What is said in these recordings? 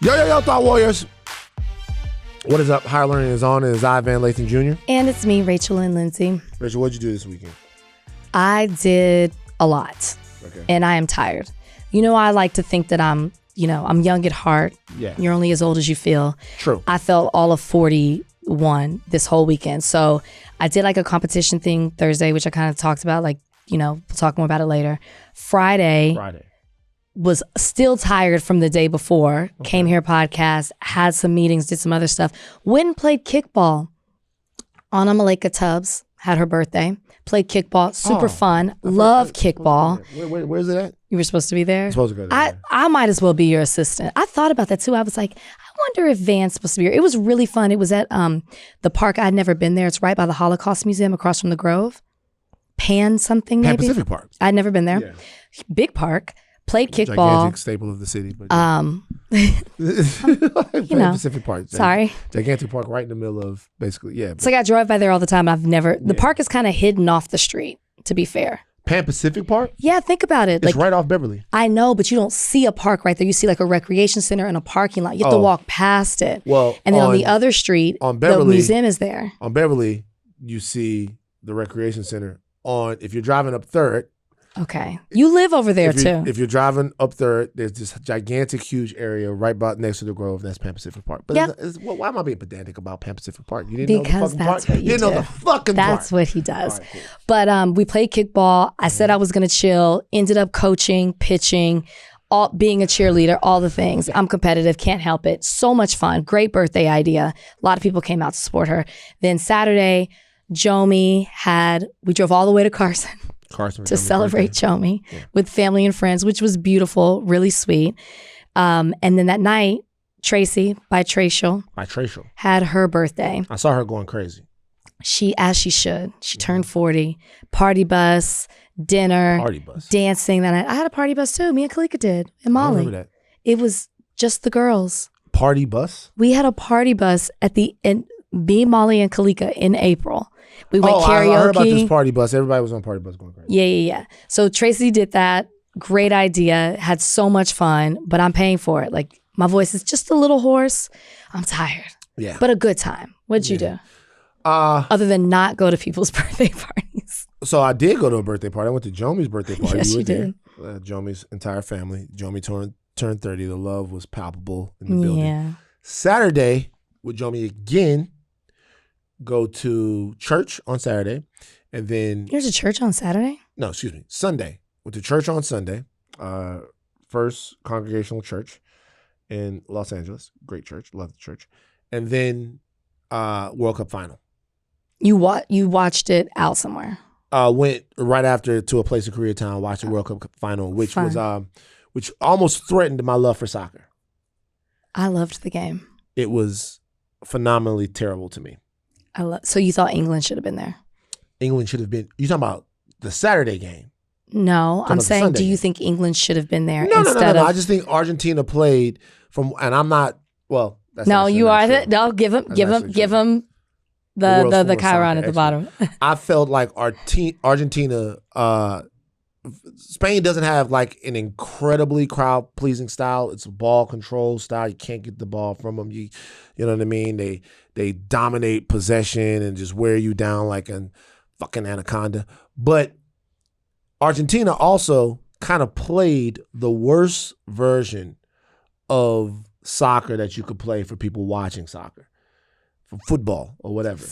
Yo, Thought Warriors. What is up? Higher Learning is on. It is I, Van Lathan Jr. And it's me, Rachel and Lindsay. Rachel, what'd you do this weekend? I did a lot. Okay. And I am tired. You know, I like to think that I'm young at heart. Yeah. You're only as old as you feel. True. I felt all of 41 this whole weekend. So I did like a competition thing Thursday, which I kind of talked about, we'll talk more about it later. Friday. Was still tired from the day before. Okay. Came here, podcast, had some meetings, did some other stuff. Went and played kickball. Anna Malika Tubbs had her birthday. Played kickball, super fun. Love kickball. Where's it at? You were supposed to be there? I'm supposed to go there. I might as well be your assistant. I thought about that too. I was like, I wonder if Van's supposed to be here. It was really fun. It was at the park. I'd never been there. It's right by the Holocaust Museum across from the Grove. Pan Pacific Park. I'd never been there. Yeah. Big park. Played kickball. Gigantic staple of the city. But Pacific Park. Sorry. Gigantic park right in the middle of basically, yeah. It's like I drive by there all the time. The park is kind of hidden off the street, to be fair. Pan Pacific Park? Yeah, think about it. It's right off Beverly. I know, but you don't see a park right there. You see like a recreation center and a parking lot. You have to walk past it. Well, and then on the other street, on Beverly, the museum is there. On Beverly, you see the recreation center. If you're driving up 3rd. Okay. You live over there too. If you're driving up 3rd, there's this gigantic, huge area right about next to the Grove. That's Pan Pacific Park. But why am I being pedantic about Pan Pacific Park? You didn't know the fucking park? What you didn't know the fucking park. That's what he does. Right, cool. But we played kickball. I said I was going to chill. Ended up coaching, pitching, being a cheerleader, all the things. I'm competitive. Can't help it. So much fun. Great birthday idea. A lot of people came out to support her. Then Saturday, Jomi we drove all the way to Carson to celebrate Jomi with family and friends, which was beautiful, really sweet. And then that night, Tracy by Tracial had her birthday. I saw her going crazy. As she should. She turned 40. Party bus, dinner, dancing that night. I had a party bus too. Me and Kalika did, and Molly. I remember that. It was just the girls. Party bus? We had a party bus at the end. Me, Molly, and Kalika in April. We went karaoke. I heard about this party bus. Everybody was on party bus going crazy. Yeah. So Tracy did that. Great idea. Had so much fun, but I'm paying for it. Like, my voice is just a little hoarse. I'm tired. Yeah. But a good time. What'd you do? Other than not go to people's birthday parties. So I did go to a birthday party. I went to Jomi's birthday party. Yes, you did. Jomi's entire family. Jomi turned 30. The love was palpable in the building. Yeah. Saturday, with Jomi again, go to church on Saturday, and then There's a church on Saturday? No, excuse me, Sunday. Went to church on Sunday. First Congregational Church in Los Angeles. Great church, love the church. And then World Cup final. You watched it out somewhere? Went right after to a place in Koreatown, watched the World Cup final, which almost threatened my love for soccer. I loved the game. It was phenomenally terrible to me. So you thought England should have been there? England should have been. You talking about the Saturday game? No, I'm saying, do you think England should have been there? No. I just think Argentina played and I'm not. Well, that's no, not you are. No, give him the chyron at the bottom. I felt like Argentina. Spain doesn't have like an incredibly crowd pleasing style. It's a ball control style. You can't get the ball from them. You know what I mean? They dominate possession and just wear you down like a fucking anaconda. But Argentina also kind of played the worst version of soccer that you could play for people watching soccer, for football or whatever.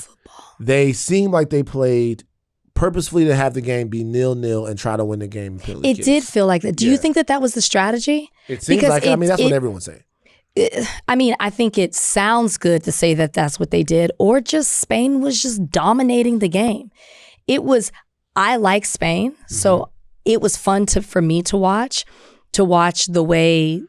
They seemed like they played purposefully to have the game be 0-0 and try to win the game. It did feel like that. Do you think that was the strategy? It seems like it. I mean, that's what everyone's saying. I think it sounds good to say that that's what they did, or just Spain was just dominating the game. I like Spain, so it was fun for me to watch the way,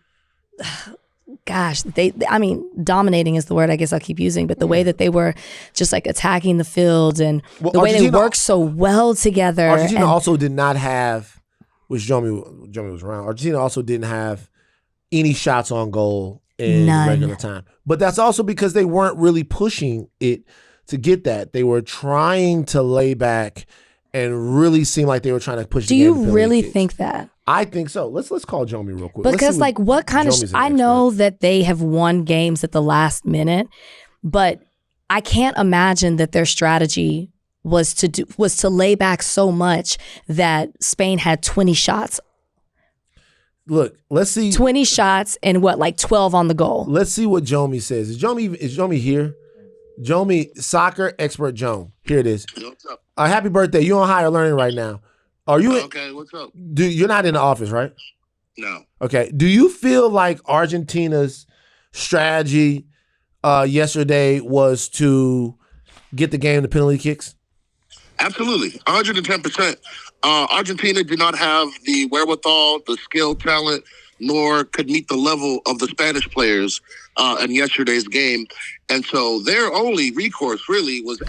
gosh, dominating is the word I guess I'll keep using, but the way that they were just like attacking the field and the way they worked so well together. Argentina also did not have, which Jomi was around, Argentina also didn't have any shots on goal in regular time. But that's also because they weren't really pushing it to get that. They were trying to lay back and really seemed like they were trying to push. Do the game you to penalty really kicks. think that? I think so. Let's call Jomi real quick. Because like what kind of I know that they have won games at the last minute, but I can't imagine that their strategy was to lay back so much that Spain had 20 shots. Look, let's see 20 shots and like 12 on the goal. Let's see what Jomi says. Is Jomi here? Jomi, soccer expert Joan. Here it is. What's up? Happy birthday. You on Higher Learning right now. Are you okay, what's up? You're not in the office, right? No. Okay. Do you feel like Argentina's strategy yesterday was to get the game to penalty kicks? Absolutely. 110%. Argentina did not have the wherewithal, the skill, talent, nor could meet the level of the Spanish players in yesterday's game. And so their only recourse really was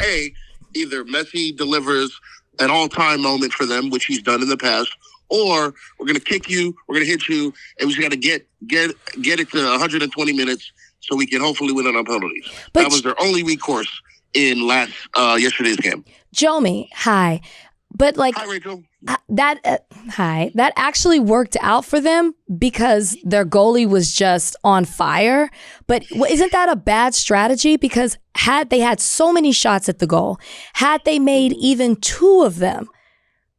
either Messi delivers an all-time moment for them, which he's done in the past, or we're going to kick you, we're going to hit you, and we just got to get it to 120 minutes so we can hopefully win on our penalties. That was their only recourse in yesterday's game. Jomi, hi. But like hi, Rachel. That actually worked out for them because their goalie was just on fire. But isn't that a bad strategy? Because had they had so many shots at the goal, had they made even 2 of them,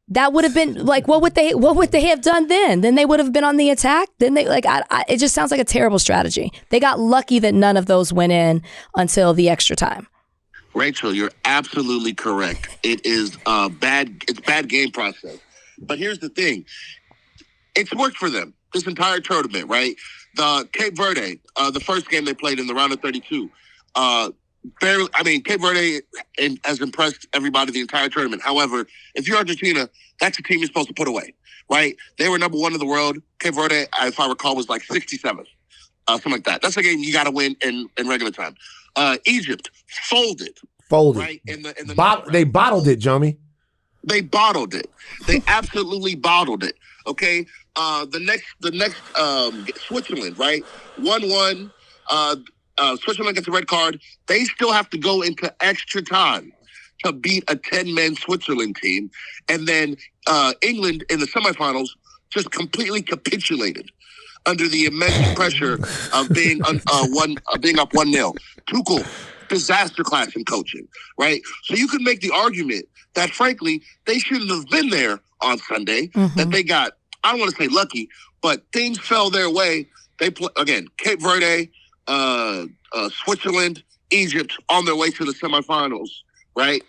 that would have been like, what would they have done then? Then they would have been on the attack. Then it just sounds like a terrible strategy. They got lucky that none of those went in until the extra time. Rachel, you're absolutely correct. It is bad game process. But here's the thing. It's worked for them this entire tournament, right? The Cape Verde, the first game they played in the round of 32, Cape Verde has impressed everybody the entire tournament. However, if you're Argentina, that's a team you're supposed to put away, right? They were number 1 in the world. Cape Verde, if I recall, was like 67th, something like that. That's a game you got to win in regular time. Egypt folded. Right? They bottled it, Jomi. They bottled it. They absolutely bottled it. Okay. The next Switzerland, right? 1-1. Switzerland gets a red card. They still have to go into extra time to beat a 10-man Switzerland team. And then England in the semifinals just completely capitulated under the immense pressure of being up 1-0. Tuchel, disaster class in coaching, right? So you could make the argument that, frankly, they shouldn't have been there on Sunday, that they got, I don't want to say lucky, but things fell their way. They play, again, Cape Verde, Switzerland, Egypt on their way to the semifinals, right?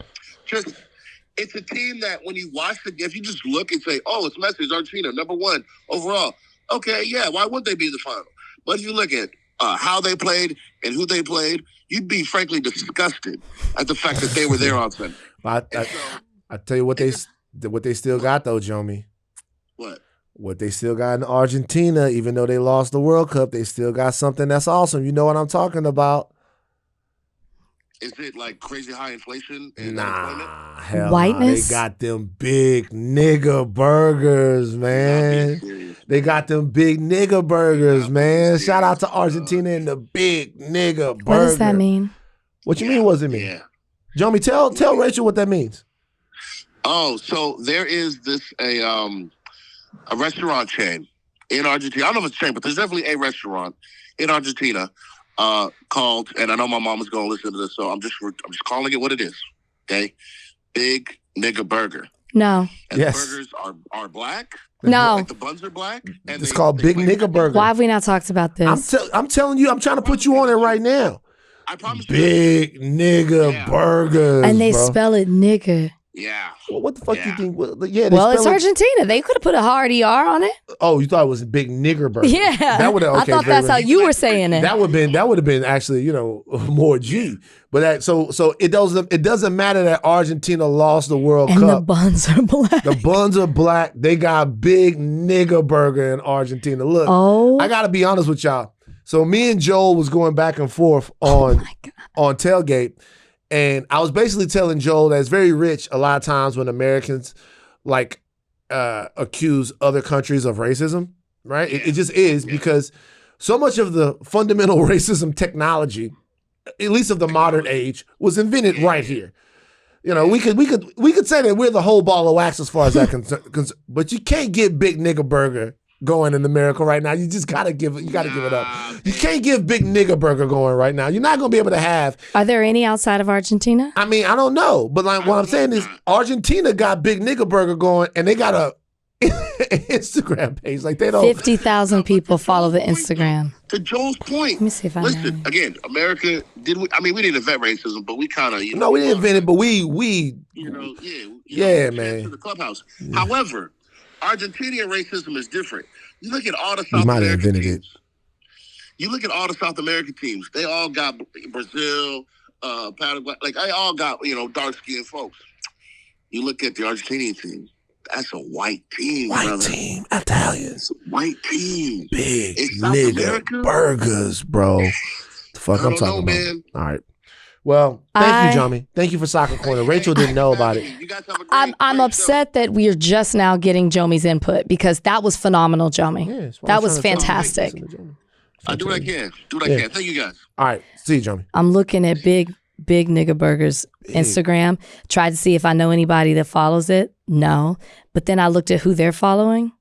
It's a team that when you watch if you just look and say, oh, it's Messi, it's Argentina, number 1 overall. Okay, yeah, why would they be in the final? But if you look at how they played and who they played, you'd be frankly disgusted at the fact that they were there on Sunday. I tell you what they still got though, Jomi. What they still got in Argentina, even though they lost the World Cup, they still got something that's awesome. You know what I'm talking about? Is it like crazy high inflation unemployment? And Hell whiteness? They got them big nigga burgers, man. They got them big nigga burgers, man. Shout out to Argentina and the big nigga burger. What does that mean? What you mean? What does it mean? Yeah. Jomi, tell Rachel what that means. Oh, so there is a restaurant chain in Argentina. I don't know if it's a chain, but there's definitely a restaurant in Argentina called, and I know my mom is going to listen to this, so I'm just calling it what it is. Okay, Big Nigga Burger. No. And the burgers are black. No. Like the buns are black. And it's called Big Nigga Burger. Why have we not talked about this? I'm telling you, I'm trying to put you on it right now. I promise Big Nigga Burgers. And they bro. spell it nigga. Yeah. Well, what the fuck you think? Well, it's Argentina. They could have put a hard ER on it. Oh, you thought it was a Big Nigger Burger? Yeah. That would have. Okay, I thought that's how you were saying it. That would have been actually, more G. But so it doesn't matter that Argentina lost the World Cup. And the buns are black. The buns are black. They got Big Nigger Burger in Argentina. Look, I gotta be honest with y'all. So me and Joel was going back and forth on tailgate. And I was basically telling Joel that it's very rich a lot of times when Americans accuse other countries of racism, right? It just is because so much of the fundamental racism technology, at least of the modern age, was invented right here. You know, we could say that we're the whole ball of wax as far as that concern, but you can't get Big Nigga Burger going in America right now. You just gotta give it up. You can't give Big Nigga Burger going right now. You're not gonna be able to have. Are there any outside of Argentina? I mean, I don't know, but like what I'm saying is, Argentina got Big Nigga Burger going, and they got a Instagram page. Like they don't. 50,000 people follow the Instagram. To Joel's point, let me see if I listen again. America did. We didn't invent racism, but we kind of. No, we didn't invent it, but we. Man. To the clubhouse. However, Argentinian racism is different. You look at all the South American teams. You look at all the South American teams. They all got Brazil, Paraguay. Like they all got dark skinned folks. You look at the Argentinian team. That's a white team, brother. Team, Italians. White team. Big nigga burgers, bro. The fuck I'm talking about. Man. All right. Well, thank you, Johnny. Thank you for Soccer Corner. Rachel didn't know about it. You guys have a great I'm upset that we are just now getting Jomi's input because that was phenomenal, Jomi. Yeah, that was fantastic. I do what I can. Thank you guys. All right. See you, Jomi. I'm looking at Big Nigga Burgers Instagram. Tried to see if I know anybody that follows it. No. But then I looked at who they're following.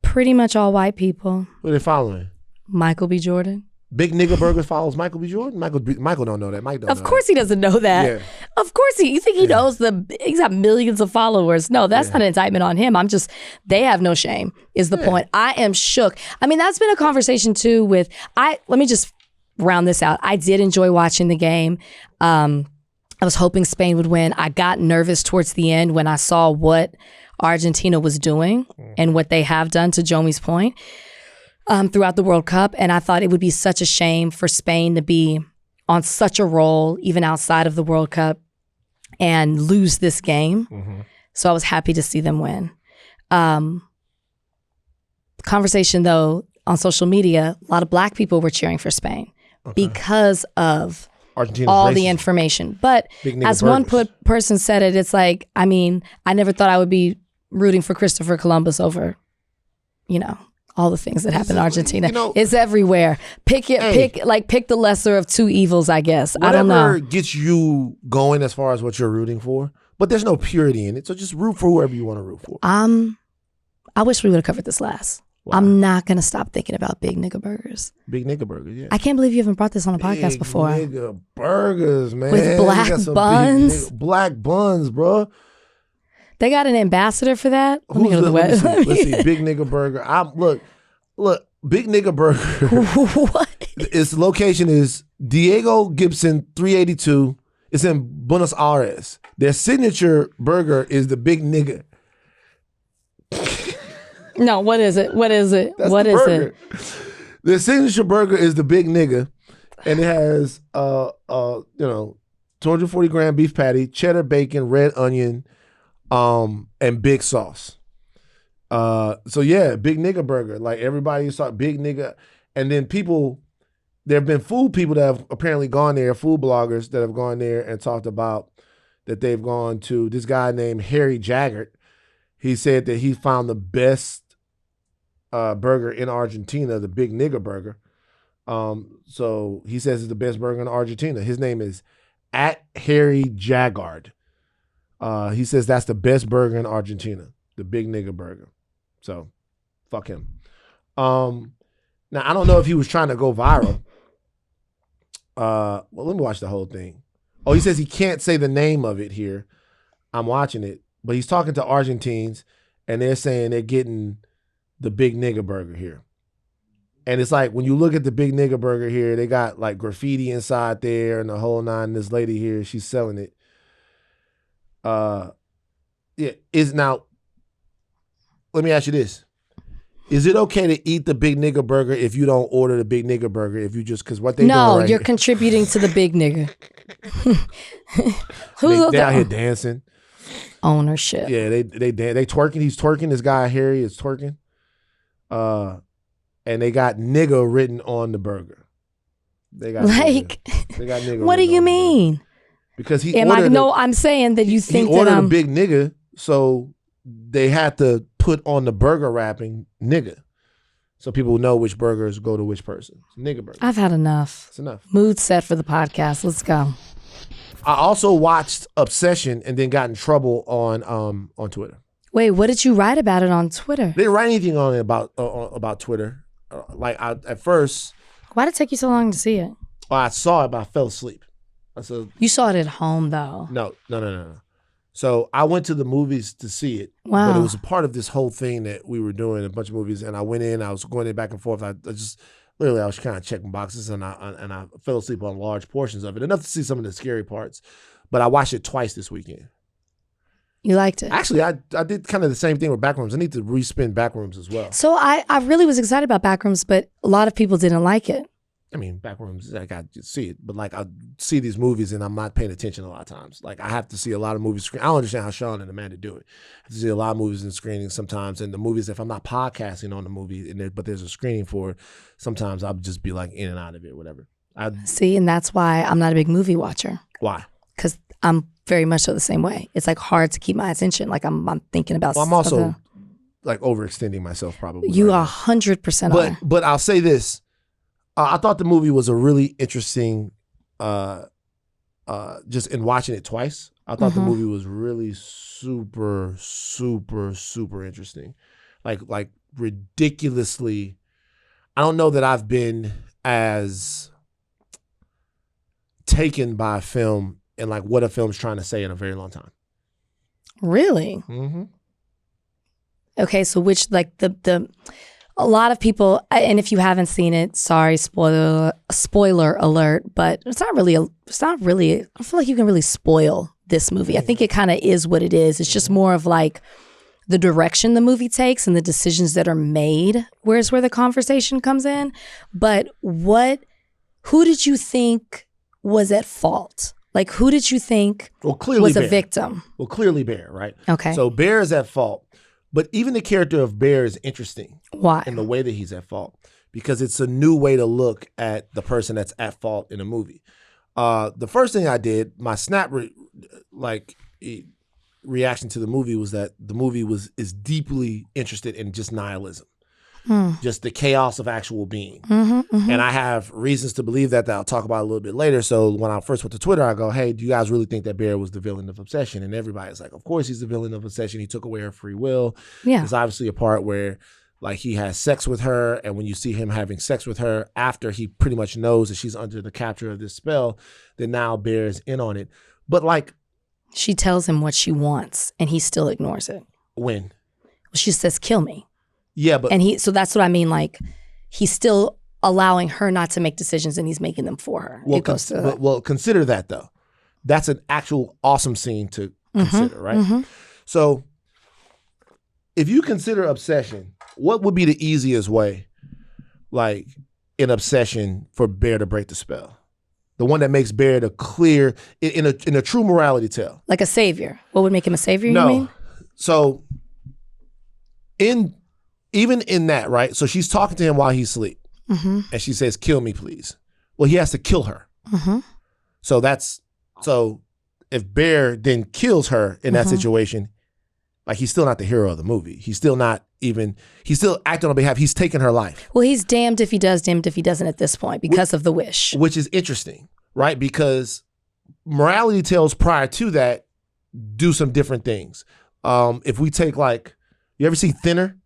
Pretty much all white people. Who are they following? Michael B. Jordan. Big Nigga Burgers follows Michael B. Jordan? Michael don't know that. Mike don't know. Of course he doesn't know that. Yeah. Of course you think he knows he's got millions of followers. No, that's not an indictment on him. They have no shame is the point. I am shook. I mean, that's been a conversation too let me just round this out. I did enjoy watching the game. I was hoping Spain would win. I got nervous towards the end when I saw what Argentina was doing and what they have done, to Jomi's point, throughout the World Cup. And I thought it would be such a shame for Spain to be on such a roll, even outside of the World Cup, and lose this game. Mm-hmm. So I was happy to see them win. Conversation, though, on social media, a lot of Black people were cheering for Spain because of Argentina's all racism. the information. But as one person said it, it's like, I mean, I never thought I would be rooting for Christopher Columbus over, all the things that happen in Argentina. It's everywhere. Pick the lesser of two evils, I guess. I don't know. Whatever gets you going as far as what you're rooting for, but there's no purity in it. So just root for whoever you want to root for. I wish we would have covered this last. Wow. I'm not going to stop thinking about Big Nigga Burgers. Big Nigga Burgers, yeah. I can't believe you haven't brought this on a podcast before. Big Nigga Burgers, man. With black buns. Black buns, bro. They got an ambassador for that? Let me go to the website. Let's see. Big Nigga Burger. Look. Big Nigga Burger. What? Its location is Diego Gibson 382. It's in Buenos Aires. Their signature burger is the Big Nigga. No, what is it? What is it? That's what the is burger. it? The signature burger is the Big Nigga, and it has 240 gram beef patty, cheddar bacon, red onion, and big sauce. So yeah, Big Nigga Burger. Like everybody saw Big Nigga, and then there have been food people that have apparently gone there, food bloggers that have gone there and talked about that they've gone to this guy named Harry Jaggart. He said that he found the best burger in Argentina, the Big Nigga Burger. So he says it's the best burger in Argentina. His name is @HarryJaggard. He says that's the best burger in Argentina, the Big Nigga Burger. So, fuck him. Now, I don't know if he was trying to go viral. Well, let me watch the whole thing. Oh, he says he can't say the name of it here. I'm watching it. But he's talking to Argentines, and they're saying they're getting the Big Nigga Burger here. And it's like, when you look at the Big Nigga Burger here, they got like graffiti inside there and the whole nine. This lady here, she's selling it. Now, let me ask you this. Is it okay to eat the Big Nigga Burger if you don't order the Big Nigga Burger? If you just, because what they No, doing right you're here, contributing to the Big Nigga. they out here dancing. Ownership. Yeah, they twerking. He's twerking. This guy Harry is twerking. And they got nigga written on the burger. They got nigga. What do you mean? Because I'm saying that you think he ordered that a big nigga, so they had to put on the burger wrapping nigga, so people know which burgers go to which person. It's nigga burger. I've had enough. It's enough. Mood set for the podcast. Let's go. I also watched Obsession and then got in trouble on Twitter. Wait, what did you write about it on Twitter? They didn't write anything on it about Twitter. At first. Why did it take you so long to see it? I saw it, but I fell asleep. You saw it at home, though. No. So I went to the movies to see it. Wow. But it was a part of this whole thing that we were doing, a bunch of movies, and I went in, I was going in back and forth. I was kind of checking boxes, and I fell asleep on large portions of it, enough to see some of the scary parts. But I watched it twice this weekend. You liked it? Actually, I did kind of the same thing with Backrooms. I need to respin Backrooms as well. So I really was excited about Backrooms, but a lot of people didn't like it. I mean, Backrooms, I got to see it, but like I see these movies and I'm not paying attention a lot of times. Like I have to see a lot of movies. I don't understand how Sean and Amanda do it. I have to see a lot of movies in screenings sometimes, and the movies, if I'm not podcasting on the movie, but there's a screening for it, sometimes I'll just be like in and out of it, whatever. See, and that's why I'm not a big movie watcher. Why? Because I'm very much so the same way. It's like hard to keep my attention. Like I'm thinking about. Well, I'm also like overextending myself probably. You 100% are. But I'll say this. I thought the movie was a really interesting, just in watching it twice, I thought the movie was really super, super, super interesting. Like ridiculously, I don't know that I've been as taken by a film and like what a film's trying to say in a very long time. Really? Mm-hmm. Okay, so which like the a lot of people, and if you haven't seen it, sorry, spoiler alert, but it's not really, I feel like you can really spoil this movie. I think it kind of is what it is. It's just more of like the direction the movie takes and the decisions that are made, where's where the conversation comes in. But who did you think was at fault? Like, who did you think was a victim? Well, clearly Bear, right? Okay. So Bear is at fault. But even the character of Bear is interesting. Why? In the way that he's at fault. Because it's a new way to look at the person that's at fault in a movie. The first thing I did, my snap reaction to the movie was that the movie is deeply interested in just nihilism. Just the chaos of actual being. And I have reasons to believe that I'll talk about a little bit later. So when I first went to Twitter, I go, hey, do you guys really think that Bear was the villain of Obsession? And everybody's like, of course he's the villain of Obsession. He took away her free will. Yeah. There's obviously a part where like he has sex with her, and when you see him having sex with her after he pretty much knows that she's under the capture of this spell, then now Bear is in on it. But like, she tells him what she wants and he still ignores it. When? She says, kill me. Yeah, but so that's what I mean. Like, he's still allowing her not to make decisions, and he's making them for her. Well, consider that though. That's an actual awesome scene to consider, right? So, if you consider Obsession, what would be the easiest way, like in Obsession, for Bear to break the spell? The one that makes Bear the clear in a true morality tale, like a savior. What would make him a savior? No. You mean? So, even in that, right? So she's talking to him while he's asleep. And she says, kill me, please. Well, he has to kill her. So if Bear then kills her in that situation, like he's still not the hero of the movie. He's still acting on behalf, he's taking her life. Well, he's damned if he does, damned if he doesn't at this point because of the wish. Which is interesting, right? Because morality tales prior to that do some different things. If we take like, you ever see Thinner?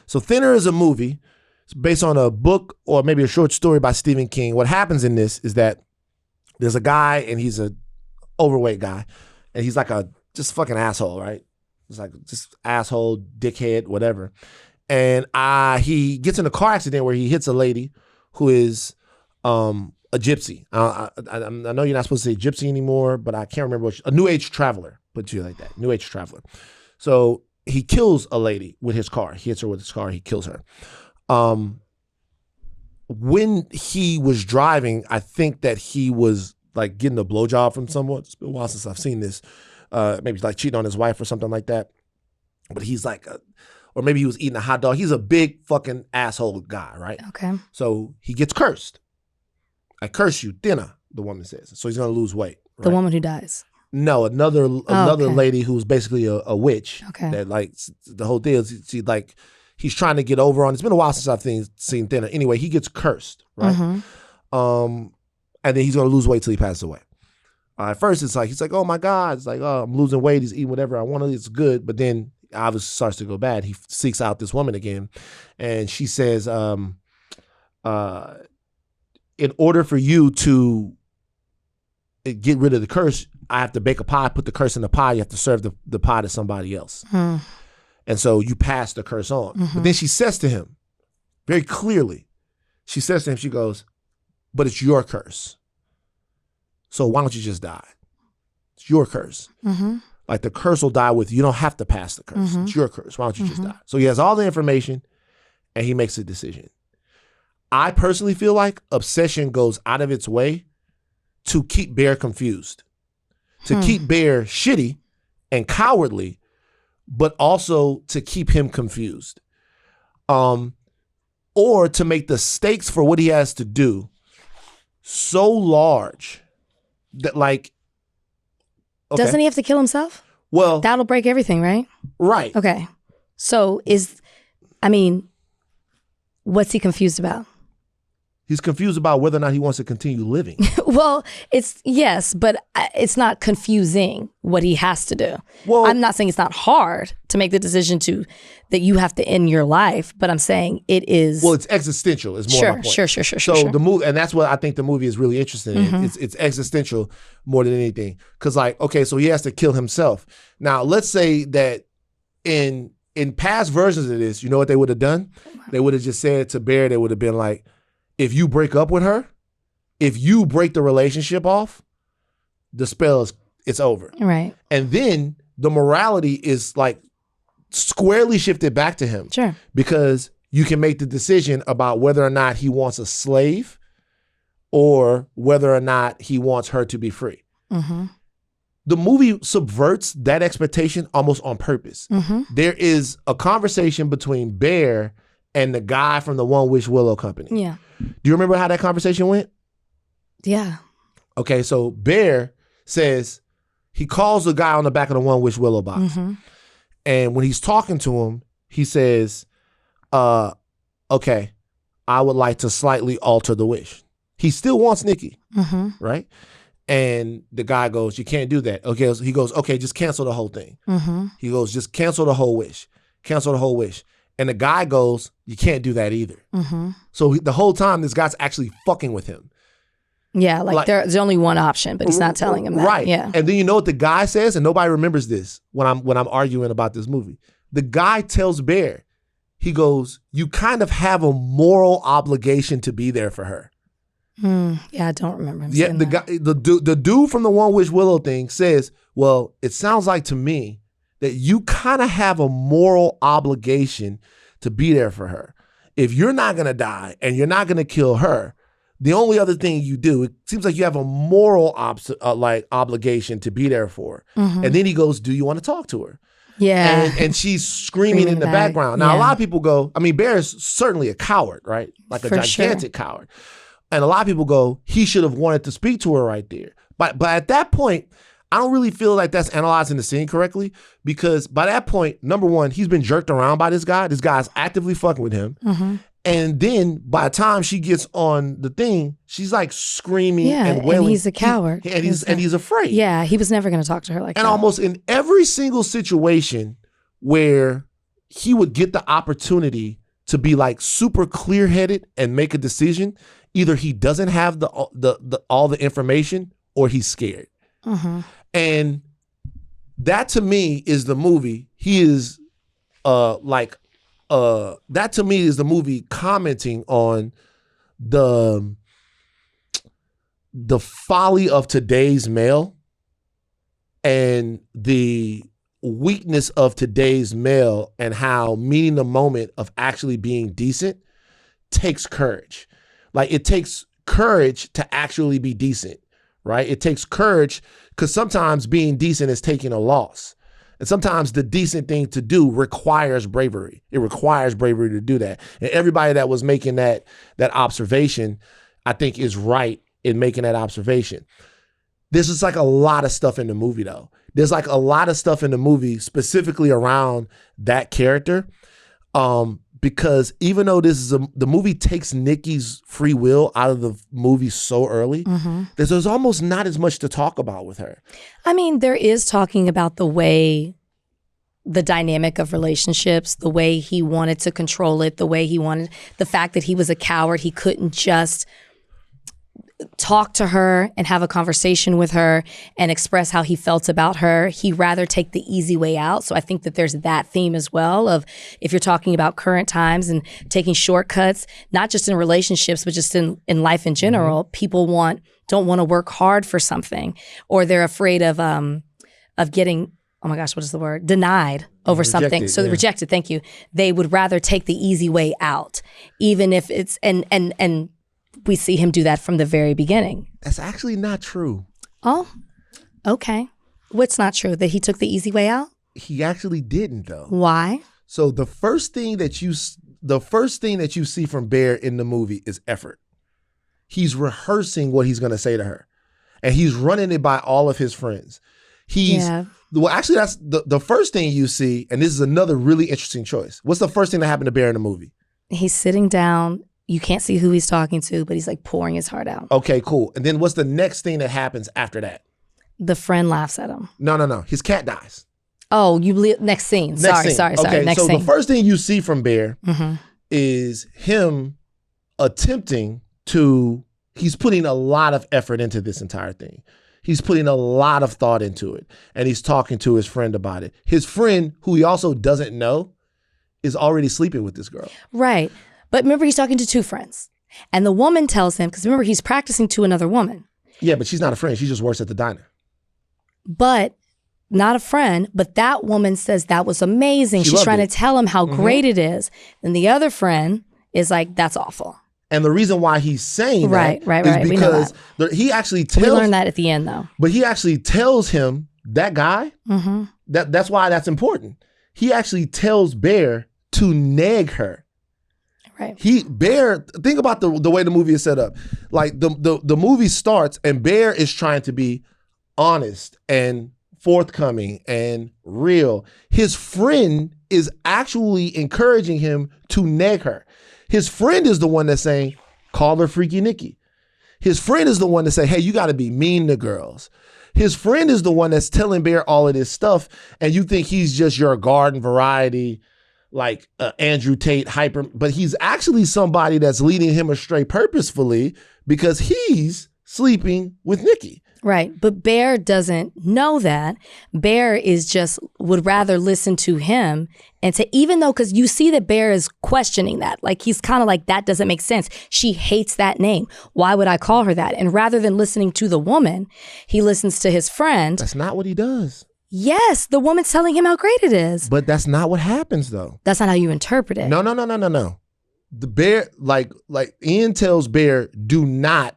So Thinner is a movie. It's based on a book or maybe a short story by Stephen King. What happens in this is that there's a guy and he's a overweight guy and he's like a just fucking asshole, right? He's like just asshole, dickhead, whatever. And he gets in a car accident where he hits a lady who is a gypsy. I know you're not supposed to say gypsy anymore, but I can't remember a New Age traveler, put you like that, New Age traveler. So he kills a lady with his car. He hits her with his car. He kills her. When he was driving, I think that he was like getting a blowjob from someone. It's been a while since I've seen this. Maybe like cheating on his wife or something like that. But he's like, or maybe he was eating a hot dog. He's a big fucking asshole guy, right? Okay. So he gets cursed. I curse you, dinner, the woman says. So he's going to lose weight. Right? The woman who dies. No, another lady who's basically a witch. Okay. That like the whole deal is she like he's trying to get over on. It's been a while since I've seen Thinner. Anyway, he gets cursed, right? And then he's gonna lose weight till he passes away. At first, it's like, he's like, oh my God. It's like, oh, I'm losing weight. He's eating whatever I want to. It's good. But then obviously starts to go bad. He seeks out this woman again. And she says, in order for you to get rid of the curse, I have to bake a pie, put the curse in the pie. You have to serve the pie to somebody else. And so you pass the curse on. But then she says to him, very clearly, she says to him, she goes, but it's your curse. So why don't you just die? It's your curse. Like the curse will die with you. You don't have to pass the curse. It's your curse. Why don't you just die? So he has all the information and he makes a decision. I personally feel like Obsession goes out of its way to keep Bear confused, to keep Bear shitty and cowardly, but also to keep him confused. Or to make the stakes for what he has to do so large that like, okay. Doesn't he have to kill himself? Well, that'll break everything, right? Right. Okay. So what's he confused about? He's confused about whether or not he wants to continue living. Well, yes, but it's not confusing what he has to do. Well, I'm not saying it's not hard to make the decision that you have to end your life, but I'm saying it is. Well, it's existential. Is more my point. Sure. So the movie, and that's what I think the movie is really interested in. It's existential more than anything, because like, okay, so he has to kill himself. Now, let's say that in past versions of this, you know what they would have done? They would have just said to Bear, they would have been like, if you break up with her, if you break the relationship off, the spell it's over. Right. And then the morality is like squarely shifted back to him. Sure. Because you can make the decision about whether or not he wants a slave or whether or not he wants her to be free. The movie subverts that expectation almost on purpose. There is a conversation between Bear and the guy from the One Wish Willow Company. Yeah. Do you remember how that conversation went? Yeah. Okay, so Bear says, he calls the guy on the back of the One Wish Willow box. And when he's talking to him, he says, okay, I would like to slightly alter the wish. He still wants Nikki, right? And the guy goes, you can't do that. Okay, so he goes, okay, just cancel the whole thing. He goes, just cancel the whole wish. Cancel the whole wish. And the guy goes, you can't do that either. So the whole time, this guy's actually fucking with him. Yeah, like there's only one option, but he's not telling him that. Right. Yeah. And then you know what the guy says, and nobody remembers this when I'm arguing about this movie. The guy tells Bear, he goes, you kind of have a moral obligation to be there for her. Yeah, I don't remember him saying the guy, the dude from the One Wish Willow thing says, well, it sounds like to me that you kind of have a moral obligation to be there for her. If you're not going to die and you're not going to kill her, the only other thing you do, it seems like you have a moral obligation to be there for her. And then he goes, do you want to talk to her? Yeah. And she's screaming in the background. Now, a lot of people go, I mean, Bear is certainly a coward, right? Like a gigantic coward. And a lot of people go, he should have wanted to speak to her right there. But at that point, I don't really feel like that's analyzing the scene correctly, because by that point, number one, he's been jerked around by this guy. This guy's actively fucking with him. And then by the time she gets on the thing, she's like screaming and wailing. And he's a coward. And he's afraid. Yeah, he was never going to talk to her like that. And almost in every single situation where he would get the opportunity to be like super clear-headed and make a decision, either he doesn't have all the information or he's scared. And that to me is the movie. He is that to me is the movie commenting on the folly of today's male and the weakness of today's male, and how meeting the moment of actually being decent takes courage. Like, it takes courage to actually be decent, right? It takes courage, because sometimes being decent is taking a loss. And sometimes the decent thing to do requires bravery. It requires bravery to do that. And everybody that was making that observation, I think, is right in making that observation. There's just like a lot of stuff in the movie, though. There's like a lot of stuff in the movie specifically around that character, because even though this is the movie takes Nikki's free will out of the movie so early, there's almost not as much to talk about with her. I mean, there is talking about the dynamic of relationships, the way he wanted to control it, the fact that he was a coward. He couldn't just talk to her and have a conversation with her and express how he felt about her. He'd rather take the easy way out. So I think that there's that theme as well of, if you're talking about current times and taking shortcuts, not just in relationships, but just in life in general, people don't want to work hard for something, or they're afraid of getting, oh my gosh, what is the word? Denied over Rejected, something. So yeah. Rejected, thank you. They would rather take the easy way out, even if it's, and we see him do that from the very beginning. That's actually not true. Oh, okay. What's not true? That he took the easy way out? He actually didn't, though. Why? So the first thing that you see from Bear in the movie is effort. He's rehearsing what he's going to say to her, and he's running it by all of his friends. Well, actually, that's the first thing you see, and this is another really interesting choice. What's the first thing that happened to Bear in the movie? He's sitting down. You can't see who he's talking to, but he's like pouring his heart out. Okay, cool. And then what's the next thing that happens after that? The friend laughs at him. No. His cat dies. Oh, next scene. Sorry. Okay, Next so scene. the first thing you see from Bear is him attempting to, he's putting a lot of effort into this entire thing. He's putting a lot of thought into it, and he's talking to his friend about it. His friend, who he also doesn't know, is already sleeping with this girl. Right. But remember, he's talking to two friends. And the woman tells him, because remember, he's practicing to another woman. Yeah, but she's not a friend. She just works at the diner. But not a friend, but that woman says that was amazing. She's trying to tell him how great it is. And the other friend is like, that's awful. And the reason why he's saying that is because he actually tells... We learned that at the end, though. But he actually tells him, that guy, that's why that's important. He actually tells Bear to nag her. Right. Bear, think about the way the movie is set up. Like the movie starts and Bear is trying to be honest and forthcoming and real. His friend is actually encouraging him to nag her. His friend is the one that's saying, call her Freaky Nikki. His friend is the one that say, hey, you got to be mean to girls. His friend is the one that's telling Bear all of this stuff, and you think he's just your garden variety, like Andrew Tate hyper, but he's actually somebody that's leading him astray purposefully because he's sleeping with Nikki. Right. But Bear doesn't know that. Bear would rather listen to him and to, even though, because you see that Bear is questioning that. Like, he's kind of like, that doesn't make sense. She hates that name. Why would I call her that? And rather than listening to the woman, he listens to his friend. That's not what he does. Yes, the woman's telling him how great it is. But that's not what happens, though. That's not how you interpret it. No. The Bear, like Ian tells Bear, do not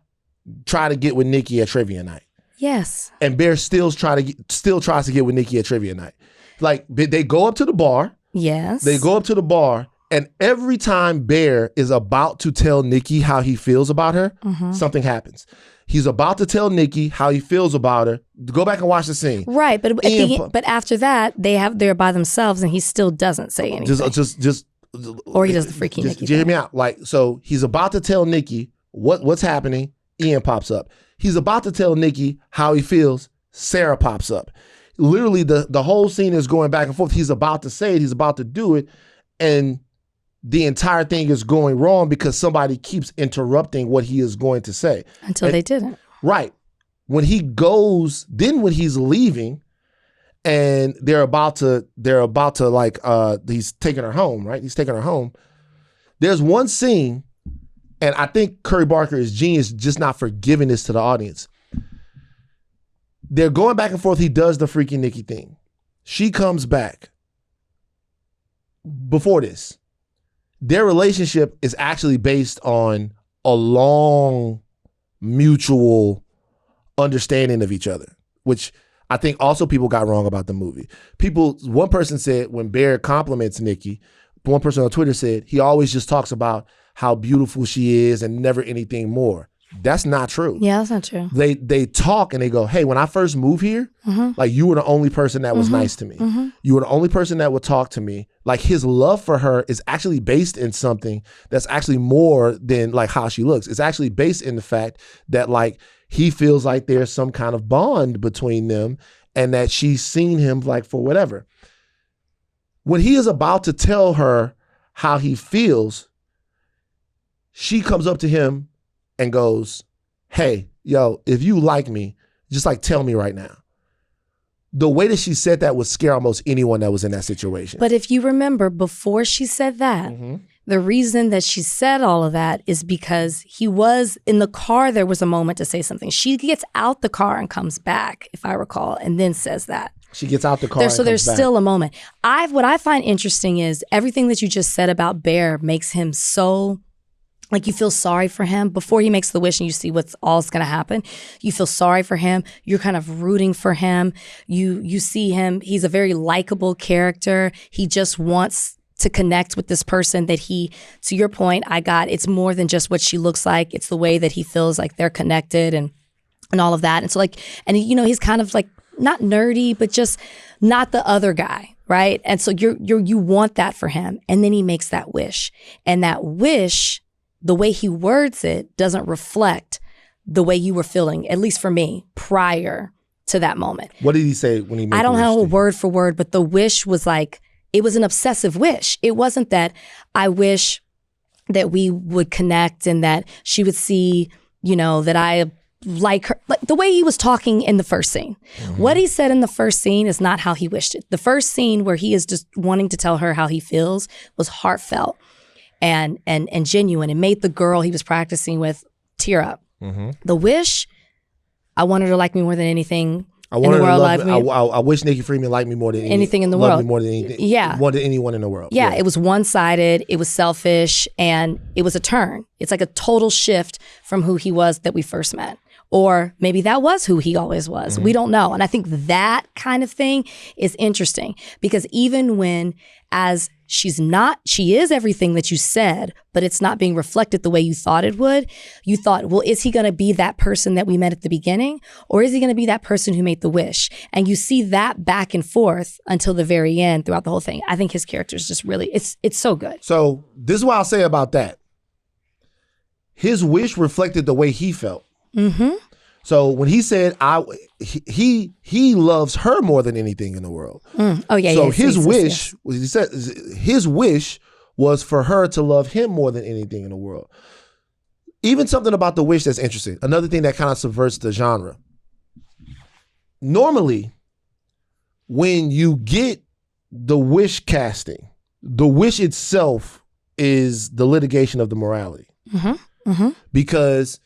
try to get with Nikki at trivia night. Yes. And Bear still tries to get with Nikki at trivia night. Like, they go up to the bar. Yes. They go up to the bar, and every time Bear is about to tell Nikki how he feels about her, something happens. He's about to tell Nikki how he feels about her. Go back and watch the scene. Right, but but after that, they're by themselves, and he still doesn't say anything. Or he does the freaky Nikki. Hear me out. Like, so he's about to tell Nikki what's happening. Ian pops up. He's about to tell Nikki how he feels. Sarah pops up. Literally, the whole scene is going back and forth. He's about to say it. He's about to do it, and the entire thing is going wrong because somebody keeps interrupting what he is going to say. Until they didn't. Right. When he's leaving and they're about to like, he's taking her home, right? He's taking her home. There's one scene, and I think Curry Barker is genius just not for giving this to the audience. They're going back and forth. He does the Freaky Nikki thing. She comes back. Before this, their relationship is actually based on a long mutual understanding of each other, which I think also people got wrong about the movie. One person said when Bear compliments Nikki, one person on Twitter said he always just talks about how beautiful she is and never anything more. That's not true. Yeah, that's not true. They talk and they go, hey, when I first moved here, like you were the only person that was nice to me. You were the only person that would talk to me. Like his love for her is actually based in something that's actually more than like how she looks. It's actually based in the fact that like he feels like there's some kind of bond between them and that she's seen him like for whatever. When he is about to tell her how he feels, she comes up to him and goes, hey, yo, if you like me, just like tell me right now. The way that she said that would scare almost anyone that was in that situation. But if you remember, before she said that, the reason that she said all of that is because he was in the car. There was a moment to say something. She gets out the car and comes back, if I recall, and then says that. She gets out the car. So there's still a moment. What I find interesting is everything that you just said about Bear makes him so, like, you feel sorry for him before he makes the wish and you see what's all's going to happen. You feel sorry for him. You're kind of rooting for him. You see him. He's a very likable character. He just wants to connect with this person that he, to your point, it's more than just what she looks like. It's the way that he feels like they're connected and all of that. And so like, and you know, he's kind of like, not nerdy, but just not the other guy, right? And so you want that for him. And then he makes that wish. And that wish, the way he words it, doesn't reflect the way you were feeling, at least for me, prior to that moment. What did he say when he made I don't the have a wish? word for word, but the wish was like, it was an obsessive wish. It wasn't that I wish that we would connect and that she would see, you know, that I like her, like the way he was talking in the first scene. What he said in the first scene is not how he wished it. The first scene where he is just wanting to tell her how he feels was heartfelt and genuine and made the girl he was practicing with tear up. The wish, I want her to like me more than anything in the world. I wish Nikki Freeman liked me more than anything in the loved world. Me more than anything. Yeah. More than anyone in the world. Yeah, it was one-sided, it was selfish, and it was a turn. It's like a total shift from who he was that we first met. Or maybe that was who he always was. We don't know. And I think that kind of thing is interesting because even when as she is everything that you said, but it's not being reflected the way you thought it would, you thought, well, is he going to be that person that we met at the beginning? Or is he going to be that person who made the wish? And you see that back and forth until the very end throughout the whole thing. I think his character is just really, it's so good. So this is what I'll say about that. His wish reflected the way he felt. So when he said he loves her more than anything in the world. Oh yeah. So yes, his yes, wish, yes. he said his wish was for her to love him more than anything in the world. Even something about the wish that's interesting. Another thing that kind of subverts the genre. Normally, when you get the wish casting, the wish itself is the litigation of the morality. Because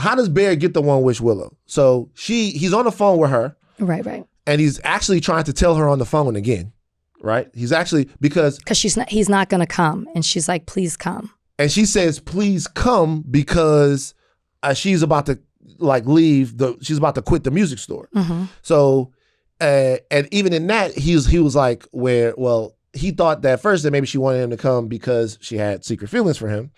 how does Bear get the one wish Willow? So he's on the phone with her. Right. And he's actually trying to tell her on the phone again. Right? He's actually, because he's not going to come. And she's like, please come. And she says, please come because she's about to like leave, she's about to quit the music store. So, and even in that, he was like, he thought that first that maybe she wanted him to come because she had secret feelings for him.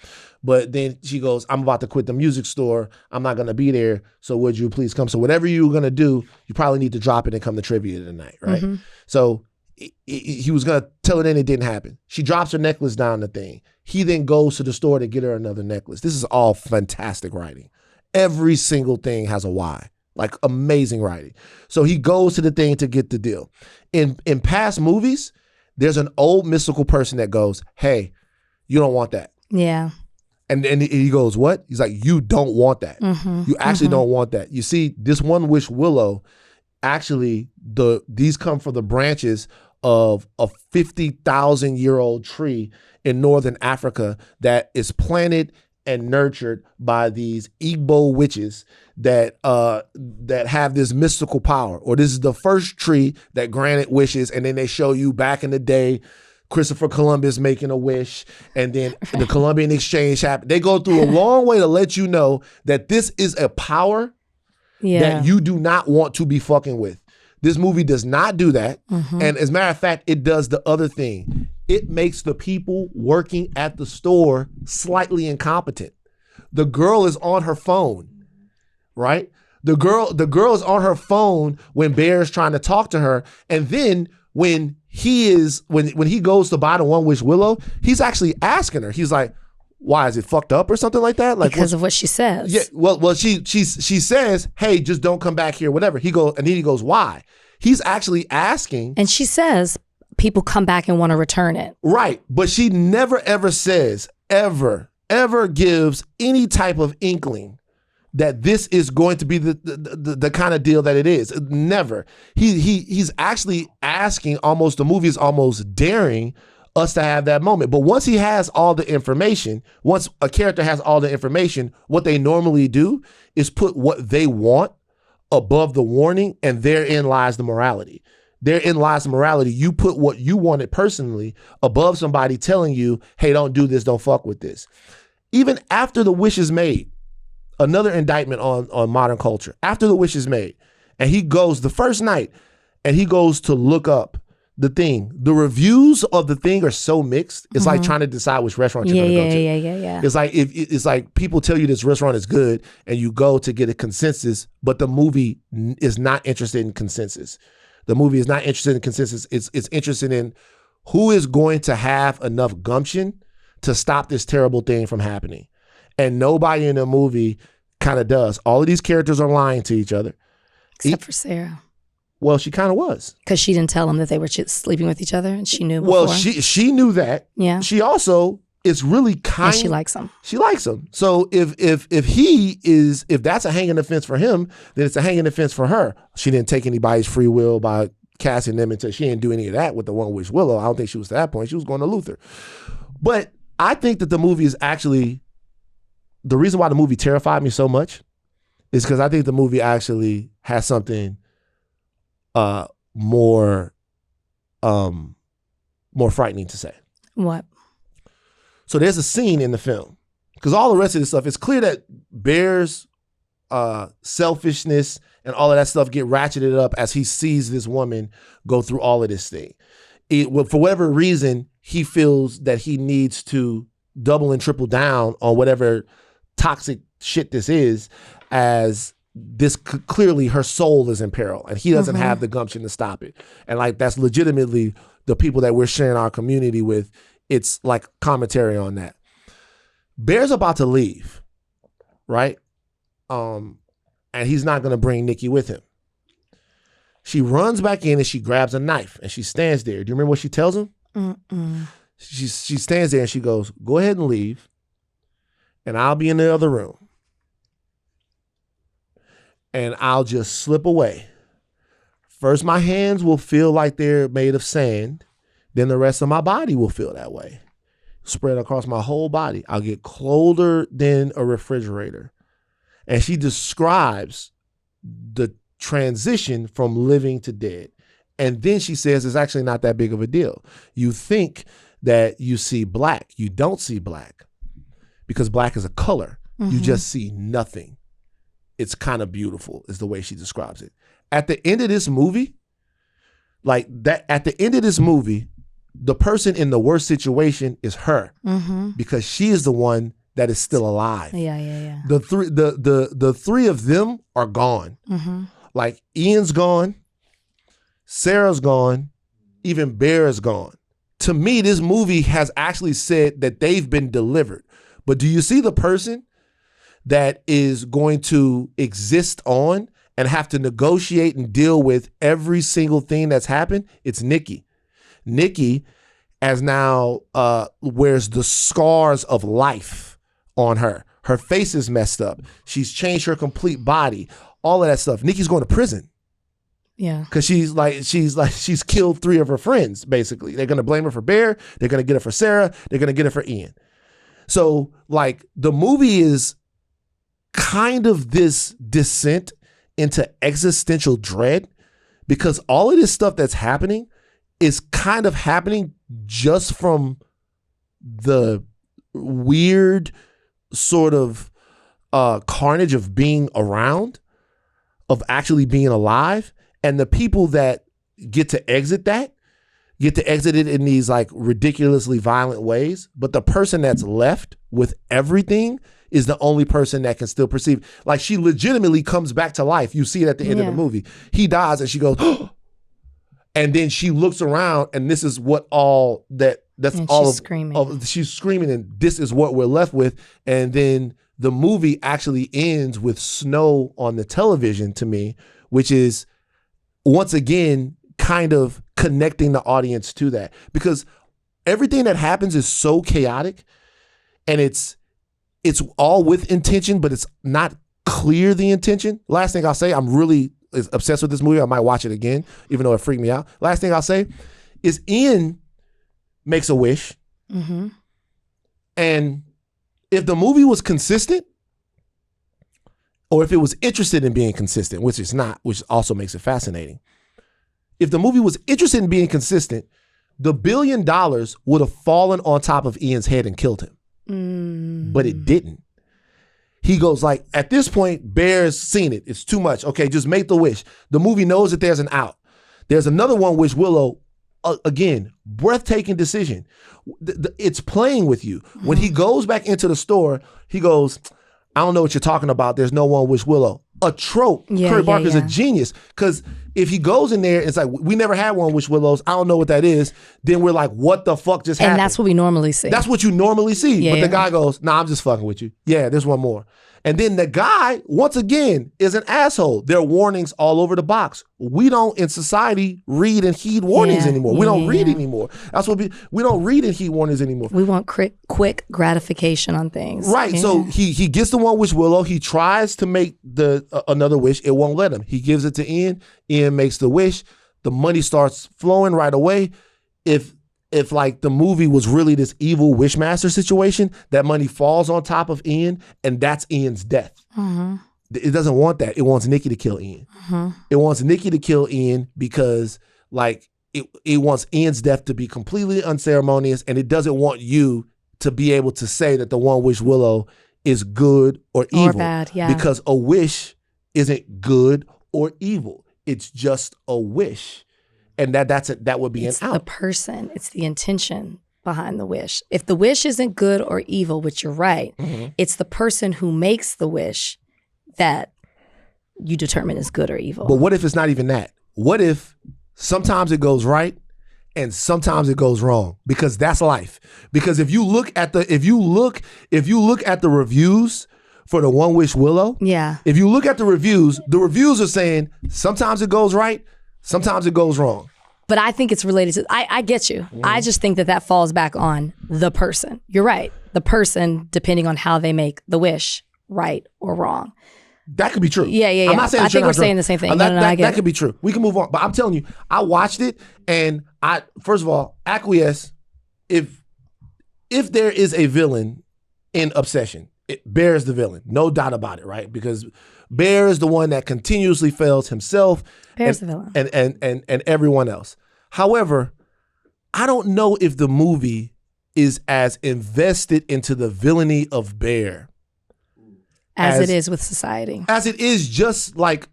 But then she goes, I'm about to quit the music store. I'm not going to be there. So would you please come? So whatever you're going to do, you probably need to drop it and come to trivia tonight, right? So he was going to tell her, then it didn't happen. She drops her necklace down the thing. He then goes to the store to get her another necklace. This is all fantastic writing. Every single thing has a why. Like amazing writing. So he goes to the thing to get the deal. In past movies, there's an old mystical person that goes, hey, you don't want that. Yeah. And he goes, what? He's like, you don't want that. You actually don't want that. You see, this one wish Willow, actually, these come from the branches of a 50,000-year-old tree in northern Africa that is planted and nurtured by these Igbo witches that have this mystical power. Or this is the first tree that granted wishes, and then they show you back in the day, Christopher Columbus making a wish, and then the Columbian Exchange happened. They go through a long way to let you know that this is a power that you do not want to be fucking with. This movie does not do that. And as a matter of fact, it does the other thing. It makes the people working at the store slightly incompetent. The girl is on her phone, right? The girl is on her phone when Bear's trying to talk to her, and then when he goes to buy the One Wish Willow, he's actually asking her. He's like, "Why, is it fucked up or something like that?" Like because of what she says. Yeah. Well, she says, "Hey, just don't come back here." Whatever. He goes, "Why?" He's actually asking, and she says, "People come back and want to return it." Right, but she never ever says ever gives any type of inkling that this is going to be the kind of deal that it is. Never. He's actually asking, almost, the movie is almost daring us to have that moment. But once he has all the information, once a character has all the information, what they normally do is put what they want above the warning, and therein lies the morality. Therein lies the morality. You put what you wanted personally above somebody telling you, "Hey, don't do this, don't fuck with this." Even after the wish is made, another indictment on modern culture. After the wish is made, and he goes the first night, and he goes to look up the thing. The reviews of the thing are so mixed. It's like trying to decide which restaurant you're gonna go to. Yeah. It's like people tell you this restaurant is good, and you go to get a consensus, but the movie is not interested in consensus. The movie is not interested in consensus. It's interested in who is going to have enough gumption to stop this terrible thing from happening. And nobody in the movie kind of does. All of these characters are lying to each other. Except for Sarah. Well, she kind of was. Because she didn't tell him that they were sleeping with each other, and she knew before. Well, she knew that. Yeah. She also is really kind. And she likes him. She likes him. So if that's a hanging offense for him, then it's a hanging offense for her. She didn't take anybody's free will by casting them into. She didn't do any of that with the One Wish Willow. I don't think she was to that point. She was going to Luther. But I think that the movie is actually, the reason why the movie terrified me so much is because I think the movie actually has something more frightening to say. What? So there's a scene in the film, because all the rest of this stuff, it's clear that Bear's selfishness and all of that stuff get ratcheted up as he sees this woman go through all of this thing. For whatever reason, he feels that he needs to double and triple down on whatever toxic shit this is, as this clearly her soul is in peril, and he doesn't have the gumption to stop it. And like, that's legitimately the people that we're sharing our community with. It's like commentary on that. Bear's about to leave, right? And he's not going to bring Nikki with him. She runs back in and she grabs a knife and she stands there. Do you remember what she tells him? She stands there and she goes, "Go ahead and leave, and I'll be in the other room, and I'll just slip away. First, my hands will feel like they're made of sand. Then the rest of my body will feel that way. Spread across my whole body. I'll get colder than a refrigerator." And she describes the transition from living to dead. And then she says it's actually not that big of a deal. You think that you see black. You don't see black, because black is a color. You just see nothing. It's kind of beautiful, is the way she describes it. At the end of this movie, the person in the worst situation is her, because she is the one that is still alive. Yeah. The three of them are gone. Like, Ian's gone, Sarah's gone, even Bear is gone. To me, this movie has actually said that they've been delivered. But do you see the person that is going to exist on and have to negotiate and deal with every single thing that's happened? It's Nikki. Nikki, as now wears the scars of life on her. Her face is messed up. She's changed her complete body. All of that stuff. Nikki's going to prison. Yeah. Because she's killed three of her friends, basically. They're going to blame her for Bear. They're going to get her for Sarah. They're going to get her for Ian. So, like, the movie is kind of this descent into existential dread, because all of this stuff that's happening is kind of happening just from the weird sort of carnage of being around, of actually being alive. And the people that get to exit it in these like ridiculously violent ways. But the person that's left with everything is the only person that can still perceive. Like, she legitimately comes back to life. You see it at the end of the movie. He dies and she goes, and then she looks around, and this is what that's and all she's screaming. She's screaming, and this is what we're left with. And then the movie actually ends with snow on the television, to me, which is once again kind of connecting the audience to that, because everything that happens is so chaotic, and it's all with intention, but it's not clear the intention. Last thing I'll say, I'm really obsessed with this movie. I might watch it again, even though it freaked me out. Last thing I'll say is Ian makes a wish. Mm-hmm. And if the movie was consistent, or if it was interested in being consistent, which it's not, which also makes it fascinating. If the movie was interested in being consistent, the $1 billion would have fallen on top of Ian's head and killed him. But it didn't. He goes like, at this point, Bear's seen it. It's too much. Okay, just make the wish. The movie knows that there's an out. There's another one which Willow, again, breathtaking decision. It's playing with you. When he goes back into the store, he goes, I don't know what you're talking about. There's no one wish Willow. A trope. Curry Barker's a genius. Because if he goes in there, it's like, we never had one wish Willows. I don't know what that is. Then we're like, what the fuck just happened? And that's what we normally see. That's what you normally see. But the guy goes, nah, I'm just fucking with you. Yeah, there's one more. And then the guy, once again, is an asshole. There are warnings all over the box. We don't, in society, read and heed warnings anymore. We don't read anymore. That's what we don't read and heed warnings anymore. We want quick gratification on things. Right. So he gets the one wish Willow. He tries to make another wish. It won't let him. He gives it to Ian. Ian makes the wish. The money starts flowing right away. If like the movie was really this evil wishmaster situation, that money falls on top of Ian, and that's Ian's death. Mm-hmm. It doesn't want that. It wants Nikki to kill Ian. Mm-hmm. It wants Nikki to kill Ian because like it wants Ian's death to be completely unceremonious, and it doesn't want you to be able to say that the one wish Willow is good or evil. Or bad, because a wish isn't good or evil. It's just a wish. And that would be it's an out. It's the person. It's the intention behind the wish. If the wish isn't good or evil, which you're right, it's the person who makes the wish that you determine is good or evil. But what if it's not even that? What if sometimes it goes right and sometimes it goes wrong? Because that's life. Because if you look at the reviews for the One Wish Willow, if you look at the reviews are saying sometimes it goes right, sometimes it goes wrong. But I think it's related to, I get you. I just think that falls back on the person. You're right. The person, depending on how they make the wish, right or wrong. That could be true. Yeah. I'm not saying I think we're saying the same thing. That could be true. We can move on. But I'm telling you, I watched it and I, first of all, acquiesce. If there is a villain in Obsession, Bear is the villain. No doubt about it, right? Because Bear is the one that continuously fails himself. Bear's the villain. And everyone else. However, I don't know if the movie is as invested into the villainy of Bear as it is with society. As it is just like,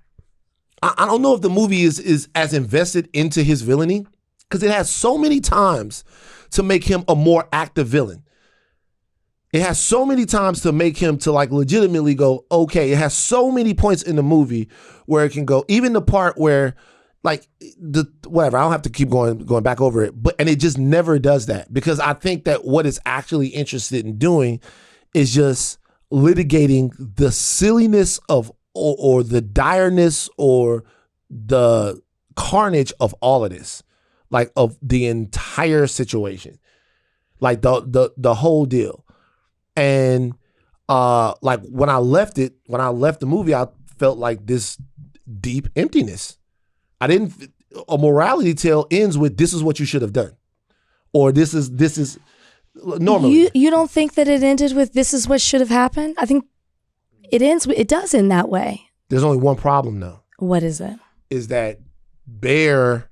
I don't know if the movie is as invested into his villainy, because it has so many times to make him a more active villain. It has so many times to make him to like legitimately go, okay. It has so many points in the movie where it can go, even the part where like whatever, I don't have to keep going back over it, and it just never does that, because I think that what it's actually interested in doing is just litigating the silliness of or the direness or the carnage of all of this, like of the entire situation, like the whole deal. And like when I left the movie, I felt like this deep emptiness. A morality tale ends with, this is what you should have done, or this is normally. You don't think that it ended with, this is what should have happened? I think it does end that way. There's only one problem though. What is it? Is that Bear,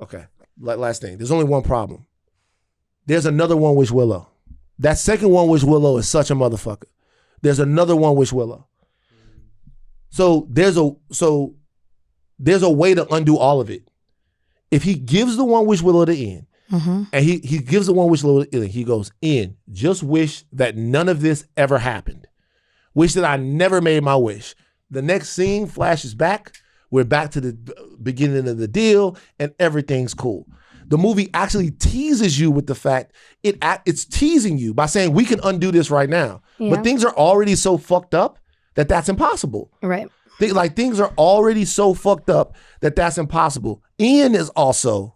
okay, last thing. There's only one problem. There's another One Wish Willow. That second One Wish Willow is such a motherfucker. There's another One Wish Willow. So there's a way to undo all of it. If he gives the One Wish Willow to Ian, Mm-hmm. And he gives the one wish a little. He goes, "In, just wish that none of this ever happened. Wish that I never made my wish." The next scene flashes back. We're back to the beginning of the deal, and everything's cool. The movie actually teases you with the fact it's teasing you by saying we can undo this right now, but things are already so fucked up that that's impossible. Right. Things are already so fucked up that that's impossible. Ian is also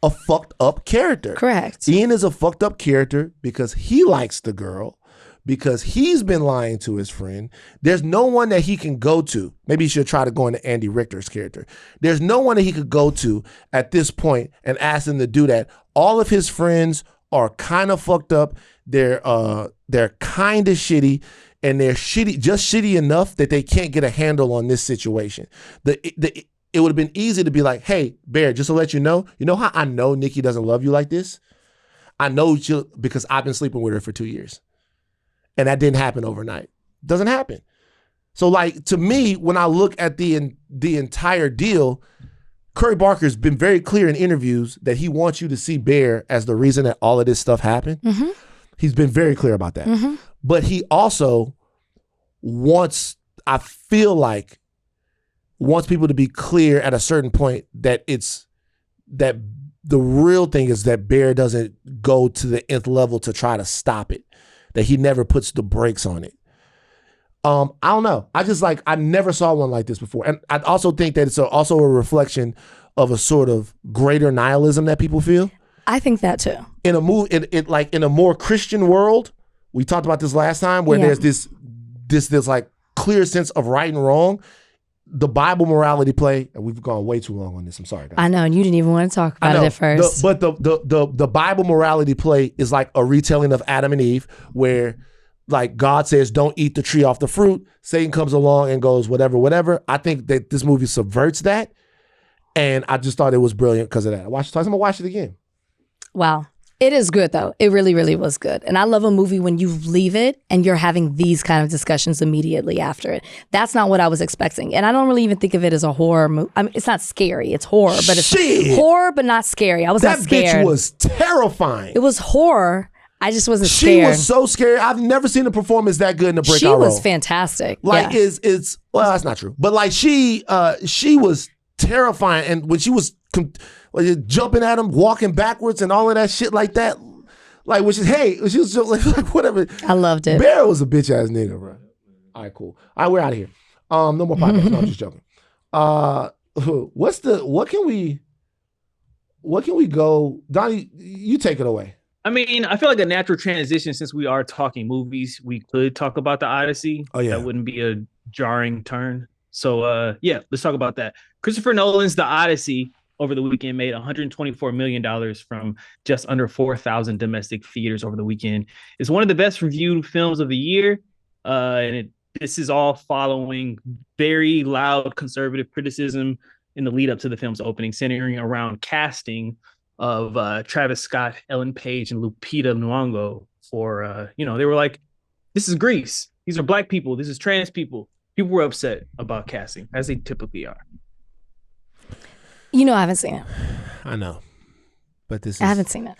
a fucked up character. Correct. Ian is a fucked up character because he likes the girl, because he's been lying to his friend. There's no one that he can go to. Maybe he should try to go into Andy Richter's character. There's no one that he could go to at this point and ask him to do that. All of his friends are kind of fucked up. They're kind of shitty, and they're just shitty enough that they can't get a handle on this situation. It would have been easy to be like, "Hey, Bear, just to let you know how I know Nikki doesn't love you like this? I know because I've been sleeping with her for 2 years. And that didn't happen overnight. Doesn't happen." So like, to me, when I look at the entire deal, Curry Barker's been very clear in interviews that he wants you to see Bear as the reason that all of this stuff happened. Mm-hmm. He's been very clear about that. Mm-hmm. But he also wants people to be clear at a certain point that the real thing is that Bear doesn't go to the nth level to try to stop it, that he never puts the brakes on it. I don't know. I never saw one like this before. And I also think that it's also a reflection of a sort of greater nihilism that people feel. I think that too. In a more Christian world, we talked about this last time, where there's this like clear sense of right and wrong. The Bible morality play, and we've gone way too long on this. I'm sorry, guys. I know, and you didn't even want to talk about it at first. But the Bible morality play is like a retelling of Adam and Eve, where like God says, "Don't eat the tree off the fruit." Satan comes along and goes, whatever. I think that this movie subverts that, and I just thought it was brilliant because of that. I'm gonna watch it again. Wow. It is good, though. It really, really was good. And I love a movie when you leave it and you're having these kind of discussions immediately after it. That's not what I was expecting. And I don't really even think of it as a horror movie. I mean, it's not scary. It's horror, but it's horror, but not scary. I was not scared. That bitch was terrifying. It was horror. I just wasn't scared. She was so scary. I've never seen a performance that good in a breakout role. She was fantastic. Like, it's well, that's not true. But like, she was terrifying. And when she was jumping at him, walking backwards, and all of that shit like that, like, which is, hey, she was just like whatever. I loved it. Bear was a bitch ass nigga, bro. All right, cool. All right, we're out of here. No more podcasts. No, I'm just joking. What can we go? Donnie, you take it away. I mean, I feel like a natural transition, since we are talking movies, we could talk about the Odyssey. Oh yeah, that wouldn't be a jarring turn. So let's talk about that. Christopher Nolan's The Odyssey over the weekend made $124 million from just under 4,000 domestic theaters over the weekend. It's one of the best reviewed films of the year. This is all following very loud conservative criticism in the lead up to the film's opening, centering around casting of Travis Scott, Ellen Page, and Lupita Nyong'o for, they were like, this is Greece. These are black people. This is trans people. People were upset about casting, as they typically are. I haven't seen it. I know, but I haven't seen it.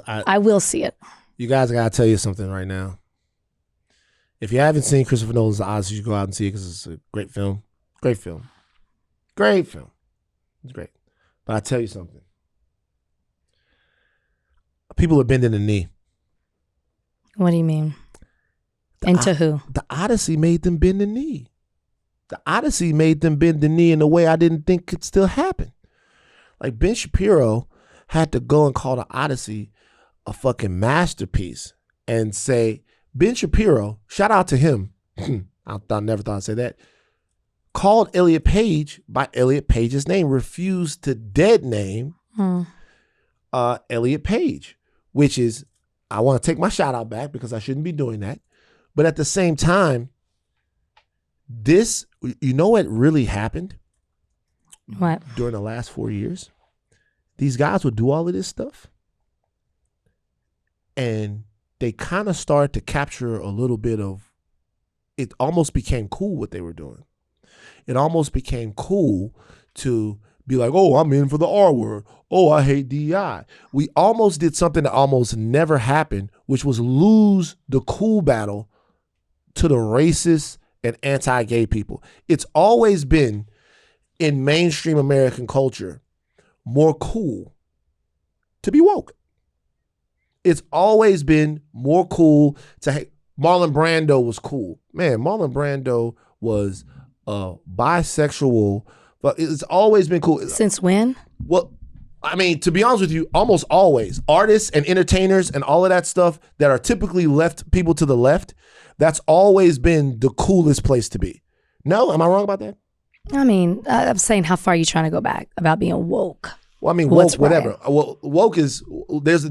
I will see it. You guys, I gotta tell you something right now. If you haven't seen Christopher Nolan's The Odyssey, you should go out and see it because it's a great film. Great film. Great film. It's great. But I tell you something. People are bending the knee. What do you mean? To who? The Odyssey made them bend the knee. The Odyssey made them bend the knee in a way I didn't think could still happen. Like, Ben Shapiro had to go and call the Odyssey a fucking masterpiece and say, Ben Shapiro, shout out to him. I never thought I'd say that. Called Elliot Page by Elliot Page's name, refused to dead name Elliot Page, which is, I want to take my shout out back because I shouldn't be doing that. But at the same time, what really happened? What? During the last 4 years, these guys would do all of this stuff, and they kind of started to capture a little bit of, it almost became cool what they were doing. It almost became cool to be like, oh, I'm in for the R word. Oh, I hate DEI. We almost did something that almost never happened, which was lose the cool battle to the racist and anti-gay people. It's always been in mainstream American culture more cool to be woke. It's always been more cool to hate. Marlon Brando was cool. Man, Marlon Brando was a bisexual, but it's always been cool. Since when? Well, I mean, to be honest with you, almost always. Artists and entertainers and all of that stuff that are typically left people to the left, that's always been the coolest place to be. No, am I wrong about that? I mean, I'm saying how far are you trying to go back about being woke? Well, I mean, woke, whatever. Well, woke is, there's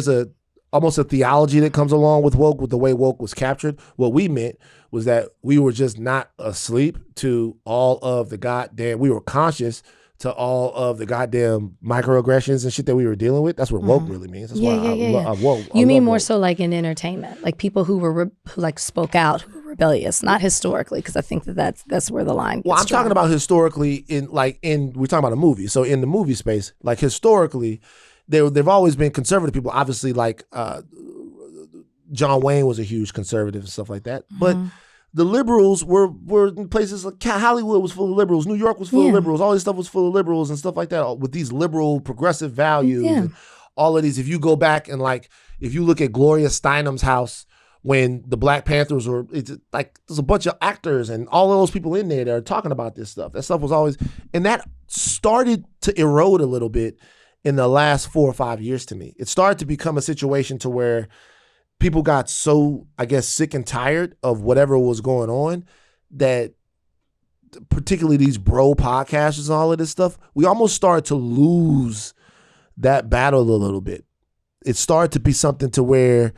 a almost a theology that comes along with woke, with the way woke was captured. What we meant was that we were just not asleep to all of the goddamn, we were conscious to all of the goddamn microaggressions and shit that we were dealing with. That's what woke really means. That's why I woke. You mean more so like in entertainment, like people who were who like spoke out, who were rebellious, not historically, because I think that's where the line. Well, I'm talking about historically we're talking about a movie. So in the movie space, like historically, they've always been conservative people. Obviously, like John Wayne was a huge conservative and stuff like that, but. The liberals were in places like Hollywood was full of liberals. New York was full of liberals. All this stuff was full of liberals and stuff like that with these liberal progressive values and all of these. If you go back and like, if you look at Gloria Steinem's house when the Black Panthers were, it's like there's a bunch of actors and all of those people in there that are talking about this stuff. That stuff was always, and that started to erode a little bit in the last 4 or 5 years to me. It started to become a situation to where people got so, I guess, sick and tired of whatever was going on that particularly these bro podcasters and all of this stuff, we almost started to lose that battle a little bit. It started to be something to where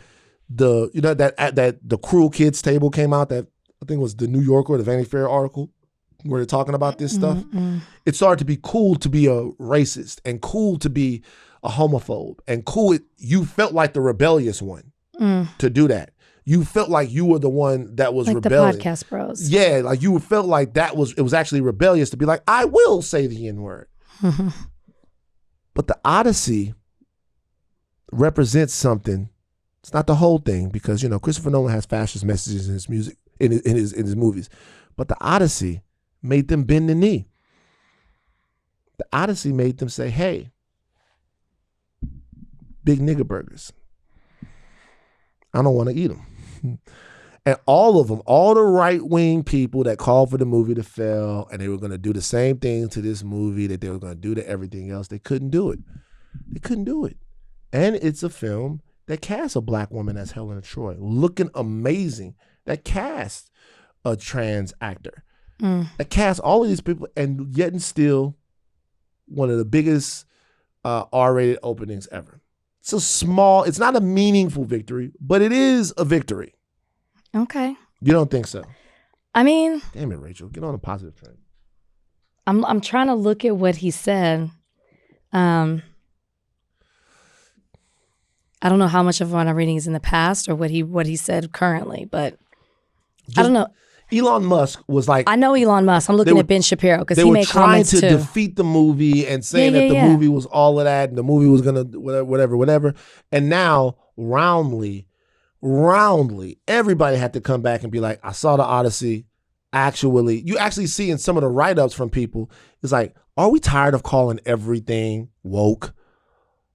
that the Cruel Kids table came out, that I think was the New Yorker or the Vanity Fair article where they're talking about this stuff. It started to be cool to be a racist and cool to be a homophobe and cool. You felt like the rebellious one. To do that. You felt like you were the one that was like rebelling. The podcast bros. Yeah, like you felt like it was actually rebellious to be like, I will say the N-word. But the Odyssey represents something. It's not the whole thing because, Christopher Nolan has fascist messages in his music, in his movies. But the Odyssey made them bend the knee. The Odyssey made them say, hey, big nigga burgers. I don't want to eat them. And all of them, all the right-wing people that called for the movie to fail and they were going to do the same thing to this movie that they were going to do to everything else, they couldn't do it. They couldn't do it. And it's a film that casts a black woman as Helena Troy, looking amazing. That casts a trans actor. That casts all of these people, and yet and still one of the biggest R-rated openings ever. It's not a meaningful victory, but it is a victory. Okay. You don't think so? I mean, damn it, Rachel, get on a positive train. I'm trying to look at what he said. I don't know how much of what I'm reading is in the past or what he said currently, but I don't know. Elon Musk was like, I know Elon Musk. I'm looking at Ben Shapiro because he made comments too. They were trying to defeat the movie and saying that the movie was all of that and the movie was gonna whatever. And now roundly, everybody had to come back and be like, I saw the Odyssey. You actually see in some of the write-ups from people, it's like, are we tired of calling everything woke?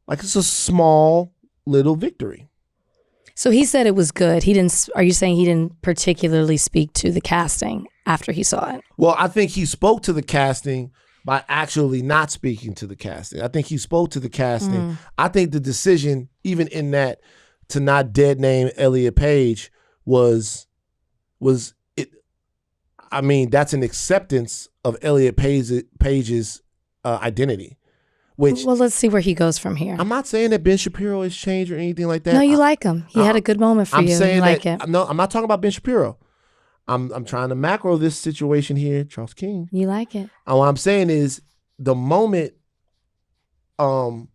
Like it's a small little victory. So he said it was good. Are you saying he didn't particularly speak to the casting after he saw it? Well, I think he spoke to the casting by actually not speaking to the casting. I think he spoke to the casting. I think the decision, even in that, to not dead name Elliot Page was it. I mean, that's an acceptance of Elliot Page's identity. Well, let's see where he goes from here. I'm not saying that Ben Shapiro has changed or anything like that. No, you like him. He had a good moment for you. I'm saying like it. No, I'm not talking about Ben Shapiro. I'm trying to macro this situation here, Charles King. You like it. And what I'm saying is the moment. So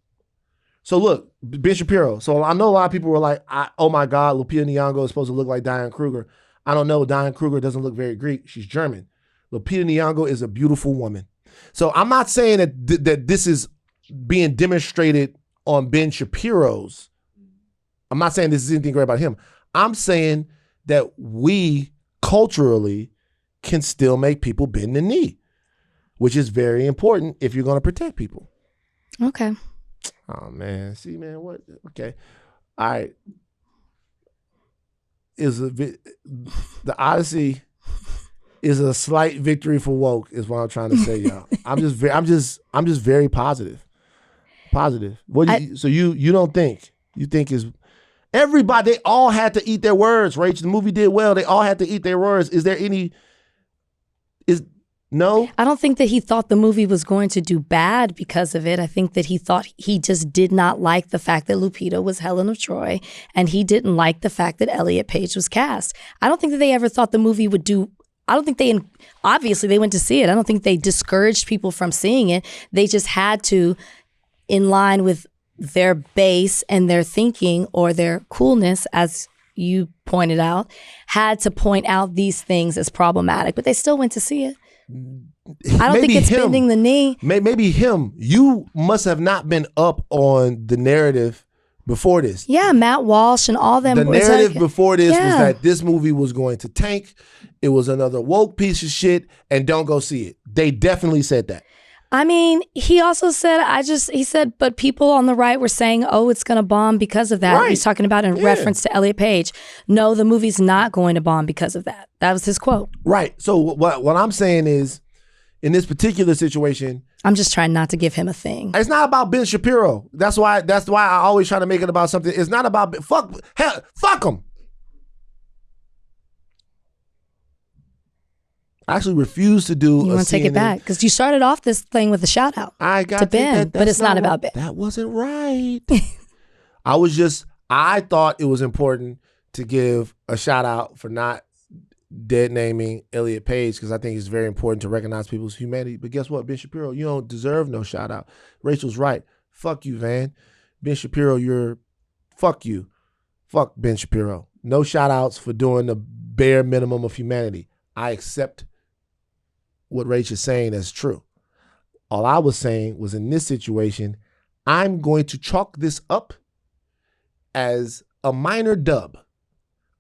look, Ben Shapiro. So I know a lot of people were like, "Oh my God, Lupita Nyong'o is supposed to look like Diane Kruger." I don't know. Diane Kruger doesn't look very Greek. She's German. Lupita Nyong'o is a beautiful woman. So I'm not saying that this is being demonstrated on Ben Shapiro's. I'm not saying this is anything great about him. I'm saying that we culturally can still make people bend the knee, which is very important if you're going to protect people. Okay. Oh, man. See, man, what? Okay. All right. The Odyssey is a slight victory for woke, is what I'm trying to say, y'all. I'm just very positive. Positive. So you don't think? You think is everybody? They all had to eat their words. Rach, the movie did well. They all had to eat their words. Is there any? No? I don't think that he thought the movie was going to do bad because of it. I think that he thought he just did not like the fact that Lupita was Helen of Troy, and he didn't like the fact that Elliot Page was cast. I don't think that they ever thought the movie would do. I don't think obviously they went to see it. I don't think they discouraged people from seeing it. They just had to, in line with their base and their thinking or their coolness, as you pointed out, had to point out these things as problematic, but they still went to see it. I don't think it's bending the knee. Maybe him. You must have not been up on the narrative before this. Yeah, Matt Walsh and all them. The narrative before this was that this movie was going to tank. It was another woke piece of shit, and don't go see it. They definitely said that. I mean, he also said, he said, but people on the right were saying, oh, it's going to bomb because of that. Right. He's talking about in reference to Elliot Page. No, the movie's not going to bomb because of that. That was his quote. Right. So what I'm saying is, in this particular situation, I'm just trying not to give him a thing. It's not about Ben Shapiro. That's why I always try to make it about something. It's not about fuck him. I actually refuse to do. You want to take it back because you started off this thing with a shout out to Ben, but it's not about Ben. That wasn't right. I thought it was important to give a shout out for not dead naming Elliot Page, because I think it's very important to recognize people's humanity. But guess what, Ben Shapiro, you don't deserve no shout out. Rachel's right. Fuck you, Van. Ben Shapiro, fuck you. Fuck Ben Shapiro. No shout outs for doing the bare minimum of humanity. I accept what Rach is saying as true. All I was saying was, in this situation, I'm going to chalk this up as a minor dub.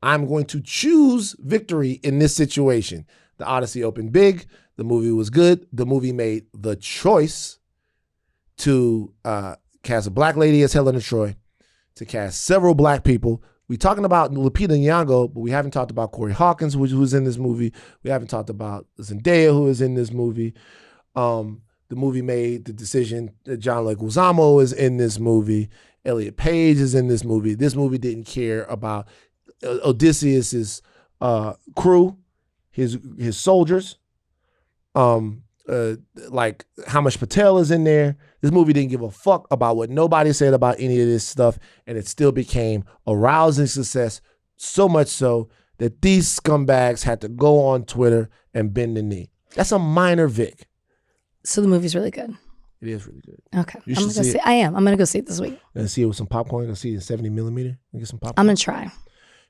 I'm going to choose victory in this situation. The Odyssey opened big. The movie was good. The movie made the choice to cast a black lady as Helen of Troy, to cast several black people. We're talking about Lupita Nyong'o, but we haven't talked about Corey Hawkins, who's in this movie. We haven't talked about Zendaya, who is in this movie. The movie made the decision that John Leguizamo is in this movie. Elliot Page is in this movie. This movie didn't care about Odysseus's crew, his soldiers, like how much Patel is in there. This movie didn't give a fuck about what nobody said about any of this stuff, and it still became a rousing success, so much so that these scumbags had to go on Twitter and bend the knee. That's a minor Vic. So the movie's really good. It is really good. Okay. I'm gonna go see it. I am. I'm going to go see it this week. And see it with some popcorn. You're going to see it in 70 millimeter. Get some popcorn. I'm going to try.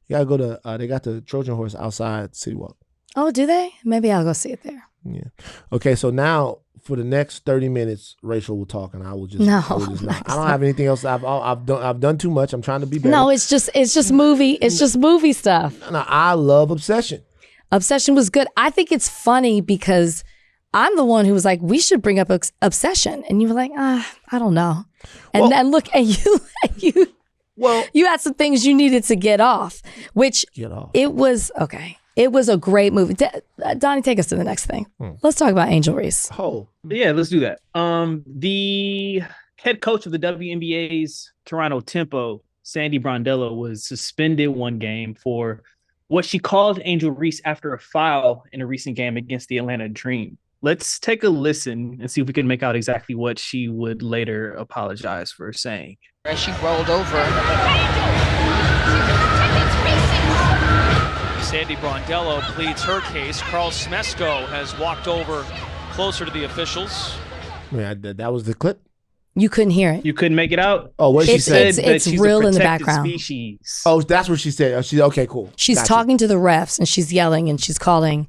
You got to go to, they got the Trojan horse outside City Walk. Oh, do they? Maybe I'll go see it there. Yeah. Okay, so now for the next 30 minutes, Rachel will talk, and I will just not. I don't have anything else. I've done too much. I'm trying to be better. No, it's just movie. It's just movie stuff. No, I love Obsession. Obsession was good. I think it's funny because I'm the one who was like, we should bring up Obsession, and you were like, I don't know. And then look at you. Well, you had some things you needed to get off, it was okay. It was a great movie. Donnie, take us to the next thing. Let's talk about Angel Reese. Oh, yeah, let's do that. The head coach of the WNBA's Toronto Tempo, Sandy Brondello, was suspended one game for what she called Angel Reese after a foul in a recent game against the Atlanta Dream. Let's take a listen and see if we can make out exactly what she would later apologize for saying. As she rolled over. Sandy Brondello pleads her case. Carl Smesco has walked over closer to the officials. Yeah, that was the clip. You couldn't hear it. You couldn't make it out. Oh, what she said? It's real in the background. Species. Oh, that's what she said. Oh, she's okay, cool. She's talking to the refs and she's yelling and she's calling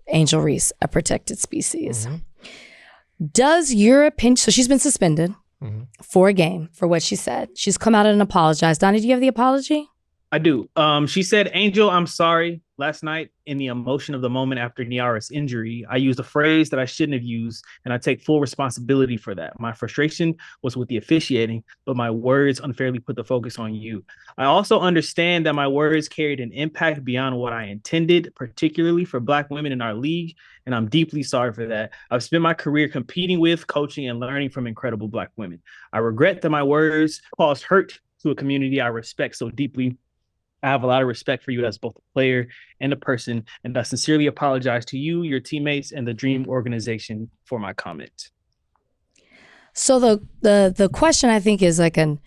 Angel Reese a protected species. Mm-hmm. Does your opinion, so she's been suspended for a game for what she said. She's come out and apologized. Donnie, do you have the apology? I do. She said, Angel, I'm sorry. Last night, in the emotion of the moment after Niara's injury, I used a phrase that I shouldn't have used, and I take full responsibility for that. My frustration was with the officiating, but my words unfairly put the focus on you. I also understand that my words carried an impact beyond what I intended, particularly for Black women in our league, and I'm deeply sorry for that. I've spent my career competing with, coaching, and learning from incredible Black women. I regret that my words caused hurt to a community I respect so deeply. I have a lot of respect for you as both a player and a person, and I sincerely apologize to you, your teammates, and the Dream organization for my comment. So the question, I think, is like an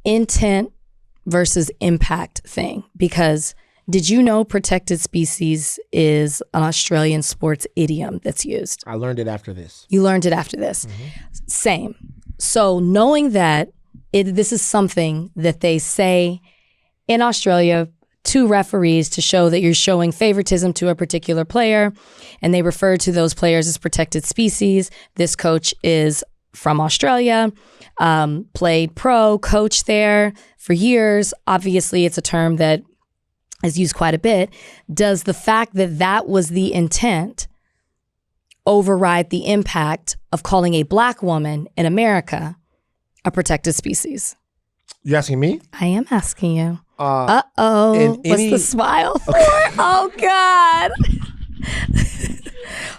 intent versus impact thing, because did you know protected species is an Australian sports idiom that's used? I learned it after this. You learned it after this. Same. So knowing that this is something that they say in Australia to referees to show that you're showing favoritism to a particular player, and they refer to those players as protected species. This coach is from Australia, played pro, coached there for years. Obviously, it's a term that is used quite a bit. Does the fact that that was the intent override the impact of calling a Black woman in America a protected species? You asking me? I am asking you. Uh-oh. What's the smile for? Okay. Oh, God.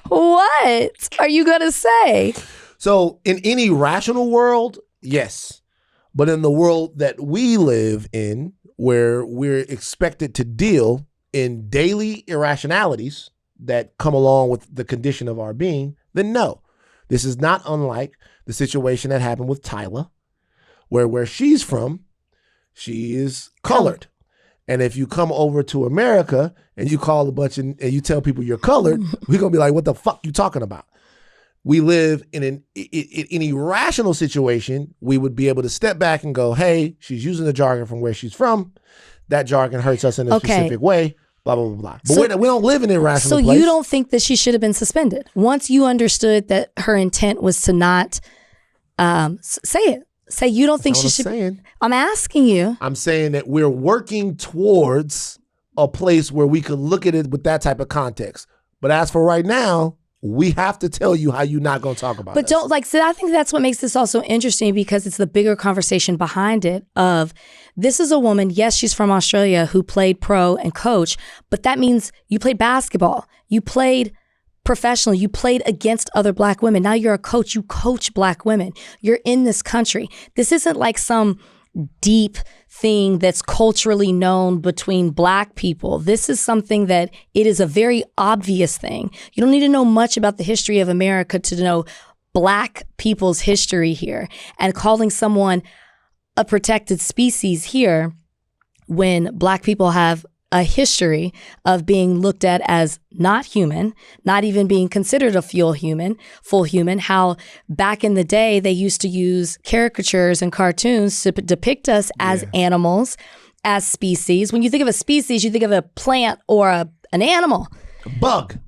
What are you going to say? So in any rational world, yes. But in the world that we live in, where we're expected to deal in daily irrationalities that come along with the condition of our being, then no. This is not unlike the situation that happened with Tyler, where she's from, she is colored. And if you come over to America and you call a bunch and you tell people you're colored, we're going to be like, what the fuck you talking about? We live in an irrational situation. We would be able to step back and go, hey, she's using the jargon from where she's from. That jargon hurts us in a specific way, blah, blah, blah, blah. But so, we don't live in an irrational place. So you don't think that she should have been suspended? Once you understood that her intent was to not say it. Say you don't think she should. I'm asking you. I'm saying that we're working towards a place where we could look at it with that type of context. But as for right now, we have to tell you how you're not going to talk about it. But don't so I think that's what makes this also interesting, because it's the bigger conversation behind it of this is a woman, yes, she's from Australia, who played pro and coach, but that means you played basketball. You played professionally. You played against other Black women. Now you're a coach. You coach Black women. You're in this country. This isn't like some deep thing that's culturally known between Black people. This is something that it is a very obvious thing. You don't need to know much about the history of America to know Black people's history here. And calling someone a protected species here when Black people have a history of being looked at as not human, not even being considered a full human, how back in the day they used to use caricatures and cartoons to depict us as animals, as species. When you think of a species, you think of a plant or an animal. A bug.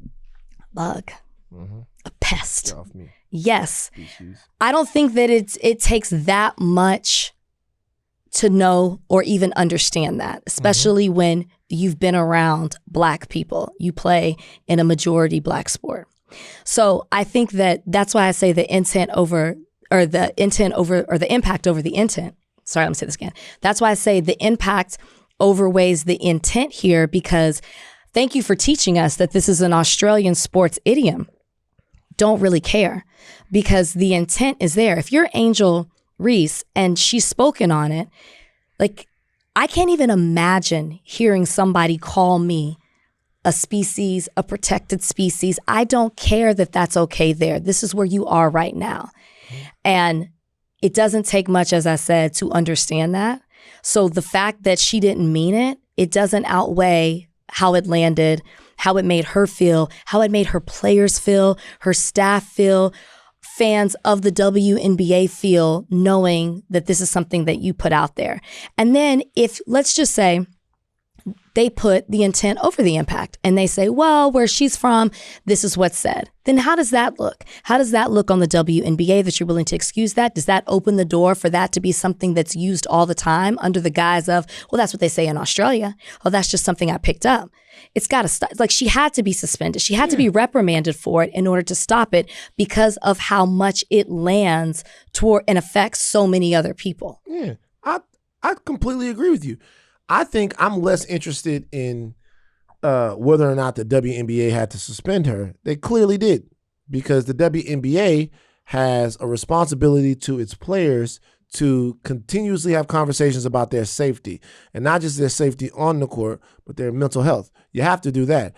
Mm-hmm. A pest. Get off me. Yes. Species. I don't think that it takes that much to know or even understand that, especially when you've been around Black people. You play in a majority Black sport. So I think that's why I say the impact over the intent. Sorry, let me say this again. That's why I say the impact overweighs the intent here, because thank you for teaching us that this is an Australian sports idiom. Don't really care, because the intent is there. If you're Angel Reese and she's spoken on it, like, I can't even imagine hearing somebody call me a species, a protected species. I don't care that that's okay there. This is where you are right now. And it doesn't take much, as I said, to understand that. So the fact that she didn't mean it, it doesn't outweigh how it landed, how it made her feel, how it made her players feel, her staff feel, fans of the WNBA feel, knowing that this is something that you put out there. And then if, let's just say, they put the intent over the impact and they say, well, where she's from, this is what's said. Then how does that look? How does that look on the WNBA that you're willing to excuse that? Does that open the door for that to be something that's used all the time under the guise of, well, that's what they say in Australia. Oh, that's just something I picked up. It's got to stop. Like, she had to be suspended. She had to be reprimanded for it in order to stop it because of how much it lands toward and affects so many other people. Yeah, I completely agree with you. I think I'm less interested in whether or not the WNBA had to suspend her. They clearly did, because the WNBA has a responsibility to its players to continuously have conversations about their safety, and not just their safety on the court, but their mental health. You have to do that.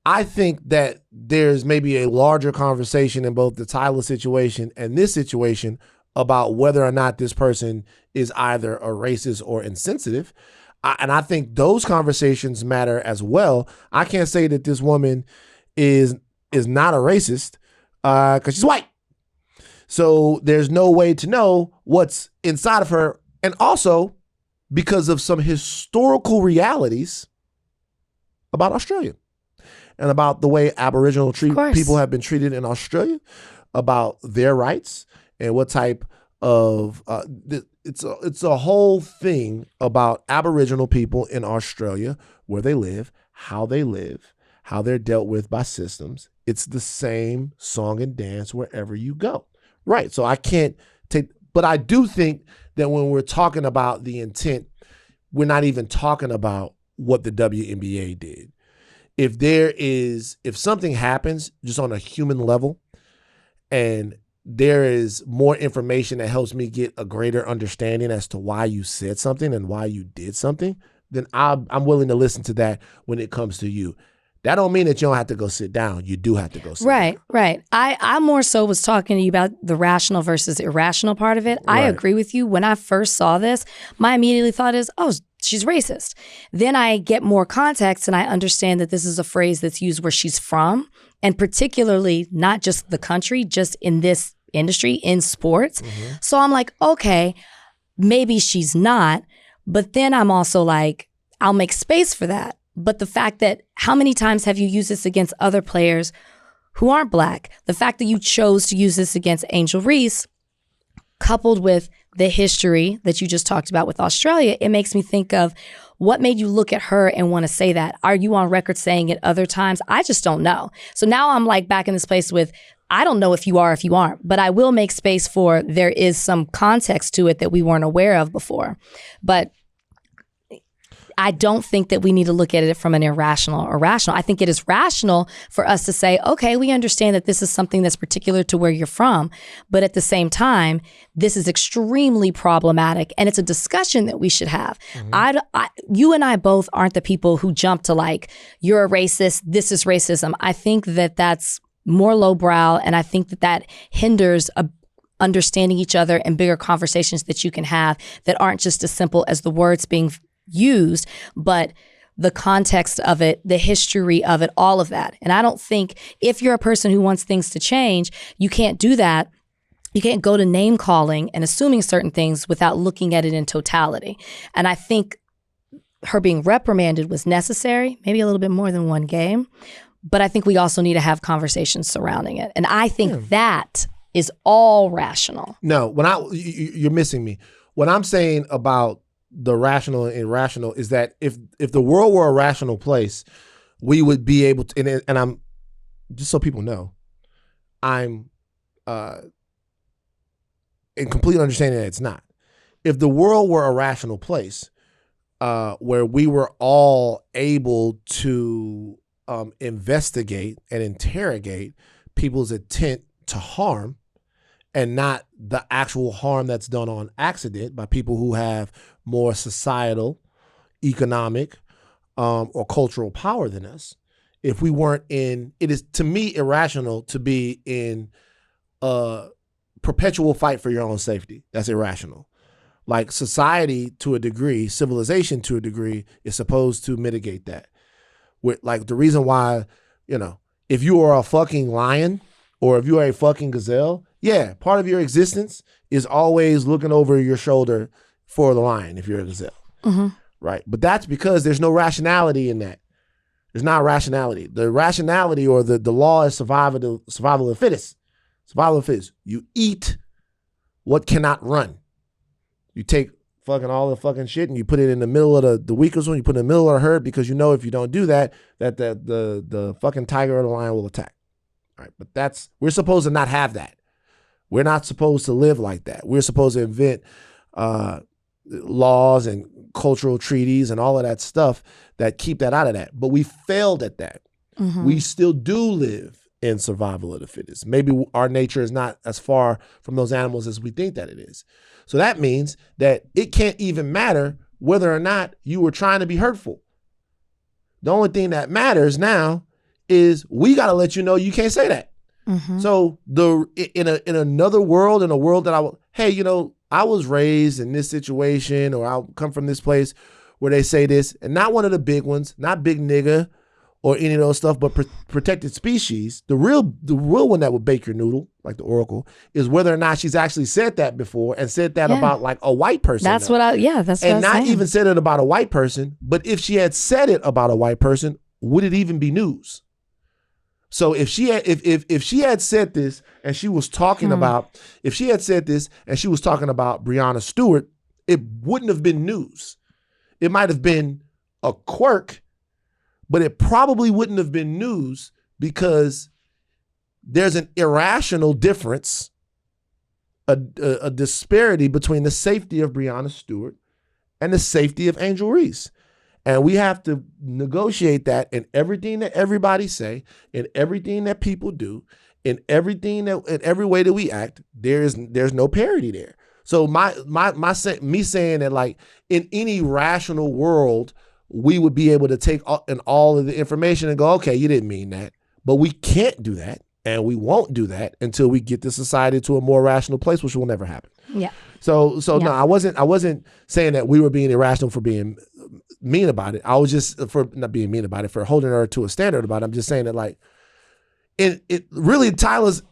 I think that there's maybe a larger conversation in both the Tyler situation and this situation about whether or not this person is either a racist or insensitive. And I think those conversations matter as well. I can't say that this woman is not a racist because she's white. So there's no way to know what's inside of her. And also because of some historical realities about Australia and about the way Aboriginal people have been treated in Australia, about their rights and what type of it's a whole thing about Aboriginal people in Australia, where they live, how they're dealt with by systems. It's the same song and dance wherever you go. Right. So I can't take, but I do think that when we're talking about the intent, we're not even talking about what the WNBA did. If something happens just on a human level and there is more information that helps me get a greater understanding as to why you said something and why you did something, then I'm willing to listen to that when it comes to you. That don't mean that you don't have to go sit down. You do have to go sit down. Right. I more so was talking to you about the rational versus irrational part of it. I agree with you. When I first saw this, my immediately thought is, oh, she's racist. Then I get more context and I understand that this is a phrase that's used where she's from, and particularly not just the country, just in this industry, in sports. Mm-hmm. So I'm like, okay, maybe she's not. But then I'm also like, I'll make space for that. But the fact that how many times have you used this against other players who aren't Black? The fact that you chose to use this against Angel Reese, coupled with the history that you just talked about with Australia, it makes me think of what made you look at her and want to say that. Are you on record saying it other times? I just don't know. So now I'm like back in this place with, I don't know if you are, if you aren't, but I will make space for there is some context to it that we weren't aware of before. But I don't think that we need to look at it from an irrational or rational. I think it is rational for us to say, okay, we understand that this is something that's particular to where you're from, but at the same time, this is extremely problematic, and it's a discussion that we should have. Mm-hmm. You and I both aren't the people who jump to like, you're a racist, this is racism. I think that that's more lowbrow, and I think that that hinders understanding each other and bigger conversations that you can have that aren't just as simple as the words being used, but the context of it, the history of it, all of that. And I don't think if you're a person who wants things to change, you can't do that. You can't go to name calling and assuming certain things without looking at it in totality. And I think her being reprimanded was necessary, maybe a little bit more than one game. But I think we also need to have conversations surrounding it. And I think that is all rational. No, you're missing me. What I'm saying about the rational and irrational is that if the world were a rational place, we would be able to, and I'm, just so people know, I'm in complete understanding that it's not. If the world were a rational place where we were all able to investigate and interrogate people's intent to harm, and not the actual harm that's done on accident by people who have more societal, economic, or cultural power than us. If we weren't in, it is to me irrational to be in a perpetual fight for your own safety. That's irrational. Like society to a degree, civilization to a degree is supposed to mitigate that. With like the reason why, if you are a fucking lion or if you are a fucking gazelle, yeah, part of your existence is always looking over your shoulder for the lion if you're a gazelle. Mm-hmm. right? But that's because there's no rationality in that. There's not rationality. The rationality or the law is survival of the fittest. Survival of the fittest. You eat what cannot run. You take fucking all the fucking shit and you put it in the middle of the weakest one. You put it in the middle of the herd because you know if you don't do that, that the fucking tiger or the lion will attack. All right, but we're supposed to not have that. We're not supposed to live like that. We're supposed to invent laws and cultural treaties and all of that stuff that keep that out of that. But we failed at that. Mm-hmm. We still do live in survival of the fittest. Maybe our nature is not as far from those animals as we think that it is. So that means that it can't even matter whether or not you were trying to be hurtful. The only thing that matters now is we got to let you know you can't say that. Mm-hmm. So in another world, in a world that I was raised in this situation, or I come from this place where they say this, and not one of the big ones, not big nigga or any of those stuff, but protected species. The real one that would bake your noodle, like the Oracle, is whether or not she's actually said that before and said that about like a white person. That's what I was not saying. Even said it about a white person, but if she had said it about a white person, would it even be news? So if she had said this and she was talking about Breonna Stewart, it wouldn't have been news. It might have been a quirk, but it probably wouldn't have been news because there's an irrational difference, a disparity between the safety of Breonna Stewart and the safety of Angel Reese. And we have to negotiate that in everything that everybody say, in everything that people do, in every way that we act. There's no parity there. So me saying that like in any rational world, we would be able to take all of the information and go, okay, you didn't mean that, but we can't do that, and we won't do that until we get the society to a more rational place, which will never happen. Yeah. So no, I wasn't saying that we were being irrational for being mean about it. I was just for not being mean about it, for holding her to a standard about it. I'm just saying that like, it really Tyler's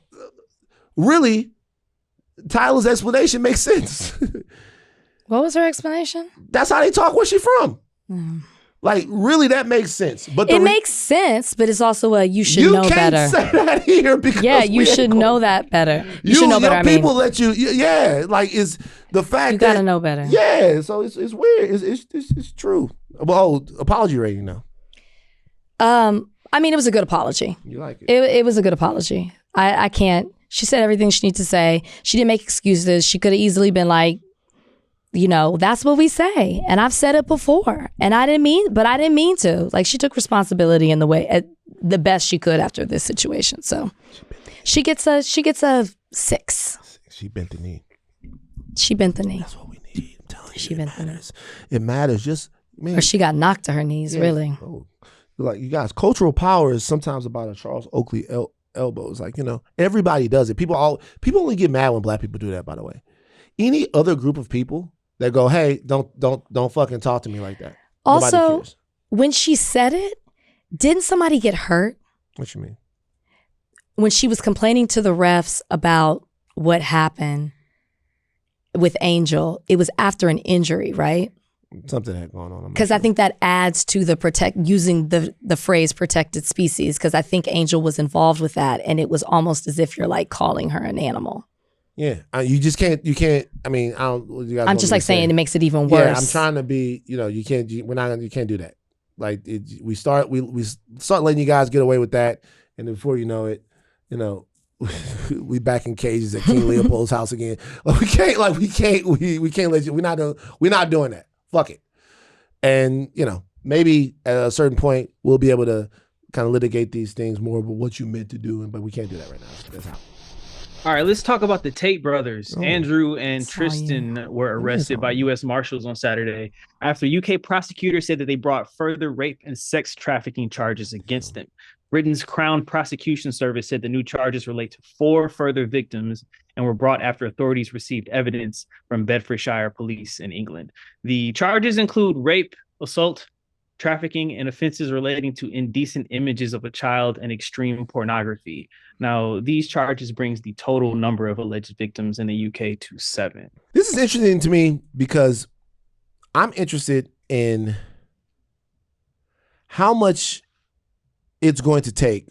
explanation makes sense. What was her explanation? That's how they talk. Where's she from? Like, really, that makes sense. But it makes sense, but it's also you should know better. You can't say that here because you should know that better. You should know better. People let you. Yeah, like is the fact you gotta know better. Yeah, so it's weird. It's true. Well, apology rating now. I mean, it was a good apology. You like it? It was a good apology. I can't. She said everything she needs to say. She didn't make excuses. She could have easily been like, that's what we say. And I've said it before. And I didn't mean to. Like, she took responsibility in the best she could after this situation. So she gets a 6. She bent the knee. That's what we need. I'm telling you, she bent the knee. It matters. Just or she got knocked to her knees, really. Oh, like, you guys, cultural power is sometimes about a Charles Oakley elbow. It's like, everybody does it. People only get mad when black people do that, by the way. Any other group of people that go, hey, don't fucking talk to me like that. Also, when she said it, didn't somebody get hurt? What you mean? When she was complaining to the refs about what happened with Angel, it was after an injury, right? Something had going on. Because I think that adds to the using the phrase protected species, because I think Angel was involved with that, and it was almost as if you're like calling her an animal. Yeah, you just can't. You can't. I mean, I don't. You guys I'm just like saying it makes it even worse. Yeah, I'm trying to be. You can't. We're not. You can't do that. Like we start letting you guys get away with that, and then before you know it, we back in cages at King Leopold's house again. Like, we can't let you. We're not doing that. Fuck it. And maybe at a certain point we'll be able to kind of litigate these things more about what you meant to do, but we can't do that right now. That's how. All right, let's talk about the Tate brothers. Andrew and Tristan were arrested by U.S. Marshals on Saturday after UK prosecutors said that they brought further rape and sex trafficking charges against them. Britain's Crown Prosecution Service said the new charges relate to 4 further victims and were brought after authorities received evidence from Bedfordshire police in England. The charges include rape, assault, trafficking, and offenses relating to indecent images of a child and extreme pornography. Now, these charges brings the total number of alleged victims in the UK to 7. This is interesting to me because I'm interested in how much it's going to take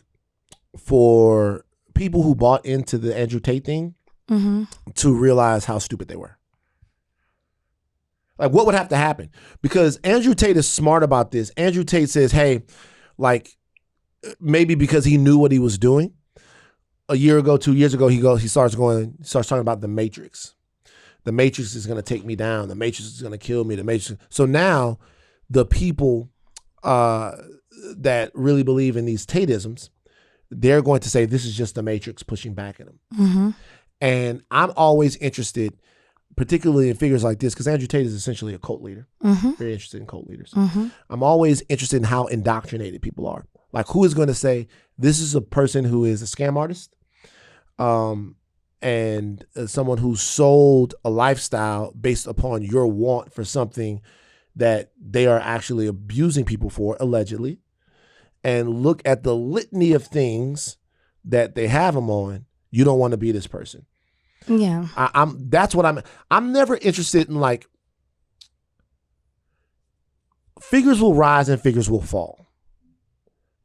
for people who bought into the Andrew Tate thing to realize how stupid they were. Like, what would have to happen? Because Andrew Tate is smart about this. Andrew Tate says, hey, like, maybe because he knew what he was doing. A year ago, 2 years ago, he starts talking about the Matrix. The Matrix is going to take me down. The Matrix is going to kill me. The Matrix. So now the people that really believe in these Tateisms, they're going to say this is just the Matrix pushing back at them. And I'm always interested, particularly in figures like this, because Andrew Tate is essentially a cult leader. Very interested in cult leaders. I'm always interested in how indoctrinated people are. Like, who is going to say this is a person who is a scam artist, and someone who sold a lifestyle based upon your want for something that they are actually abusing people for, allegedly, and look at the litany of things that they have them on. You don't want to be this person. Yeah. That's what I'm never interested in, like, figures will rise and figures will fall.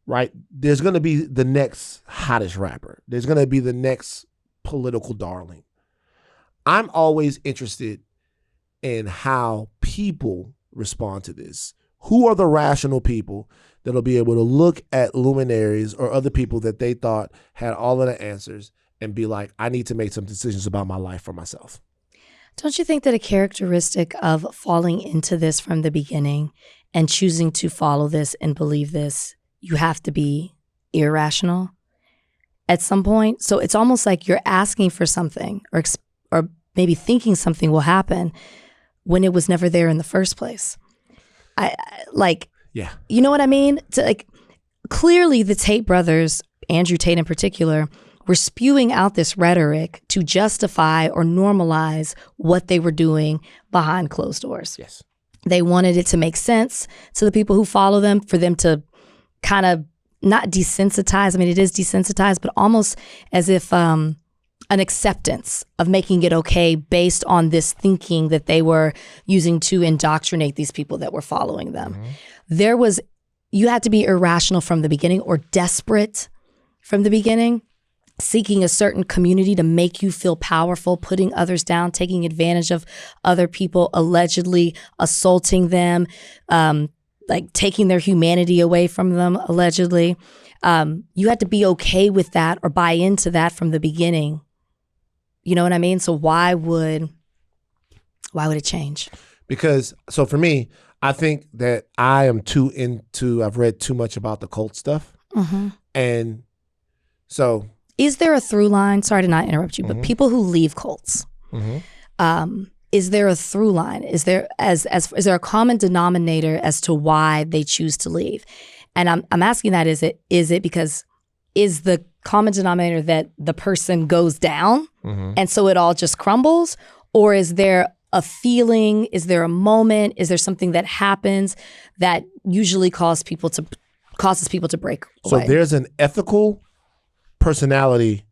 Right? There's going to be the next hottest rapper. There's going to be the next political darling. I'm always interested in how people respond to this. Who are the rational people that'll be able to look at luminaries or other people that they thought had all of the answers and be like, I need to make some decisions about my life for myself? Don't you think that a characteristic of falling into this from the beginning and choosing to follow this and believe this, you have to be irrational at some point? So it's almost like you're asking for something or maybe thinking something will happen when it was never there in the first place. Yeah. You know what I mean? Clearly the Tate brothers, Andrew Tate in particular, were spewing out this rhetoric to justify or normalize what they were doing behind closed doors. Yes. They wanted it to make sense to the people who follow them, for them to kind of not desensitize. I mean, it is desensitized, but almost as if an acceptance of making it okay based on this thinking that they were using to indoctrinate these people that were following them. You had to be irrational from the beginning, or desperate from the beginning, seeking a certain community to make you feel powerful, putting others down, taking advantage of other people, allegedly assaulting them, like taking their humanity away from them, allegedly. You had to be okay with that or buy into that from the beginning. You know what I mean? So why would it change? Because, so for me, I think that I've read too much about the cult stuff. And so. Is there a through line? Sorry to not interrupt you, but people who leave cults, is there a through line? Is there is there a common denominator as to why they choose to leave? And I'm asking that, is it because is the common denominator that the person goes down and so it all just crumbles? Or is there a feeling? Is there a moment? Is there something that happens that usually causes people to break away? So there's an ethical personality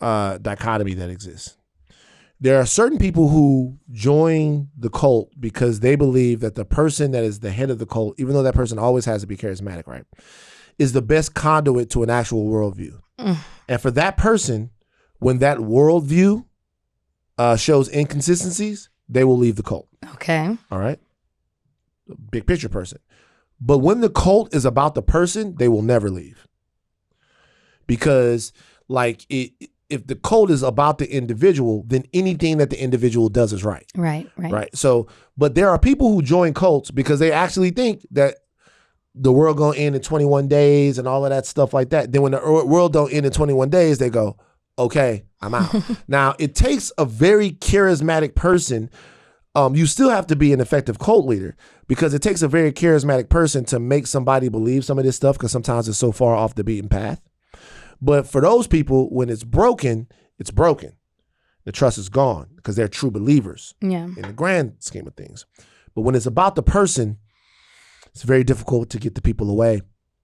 dichotomy that exists. There are certain people who join the cult because they believe that the person that is the head of the cult, even though that person always has to be charismatic, right, is the best conduit to an actual worldview. And for that person, when that worldview shows inconsistencies, they will leave the cult. Okay. All right. Big picture person. But when the cult is about the person, they will never leave. Because if the cult is about the individual, then anything that the individual does is right. Right. So, but there are people who join cults because they actually think that the world gonna end in 21 days and all of that stuff like that. Then when the world don't end in 21 days, they go, okay, I'm out. Now, it takes a very charismatic person. You still have to be an effective cult leader, because it takes a very charismatic person to make somebody believe some of this stuff, because sometimes it's so far off the beaten path. But for those people, when it's broken, it's broken. The trust is gone because they're true believers in the grand scheme of things. But when it's about the person, it's very difficult to get the people away.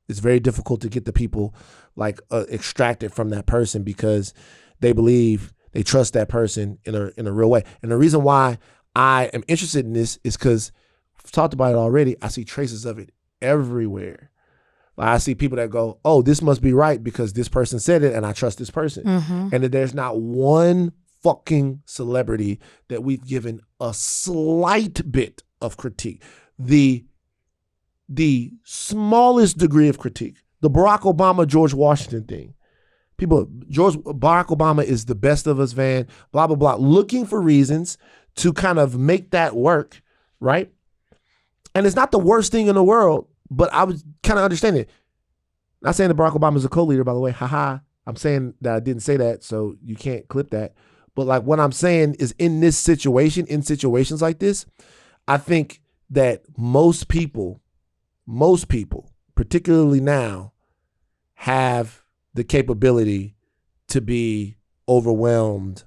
It's very difficult to get the people extracted from that person, because they believe, they trust that person in a real way. And the reason why I am interested in this is because I've talked about it already. I see traces of it everywhere. Like I see people that go, oh, this must be right because this person said it and I trust this person. Mm-hmm. And that there's not one fucking celebrity that we've given a slight bit of critique. The smallest degree of critique. The Barack Obama, George Washington thing. Barack Obama is the best of us fan, blah, blah, blah. Looking for reasons to kind of make that work, right? And it's not the worst thing in the world, but I was kind of understanding it. Not saying that Barack Obama is a co-leader, by the way. Haha. I'm saying that I didn't say that, so you can't clip that. But like what I'm saying is in this situation, in situations like this, I think that most people, particularly now, have the capability to be overwhelmed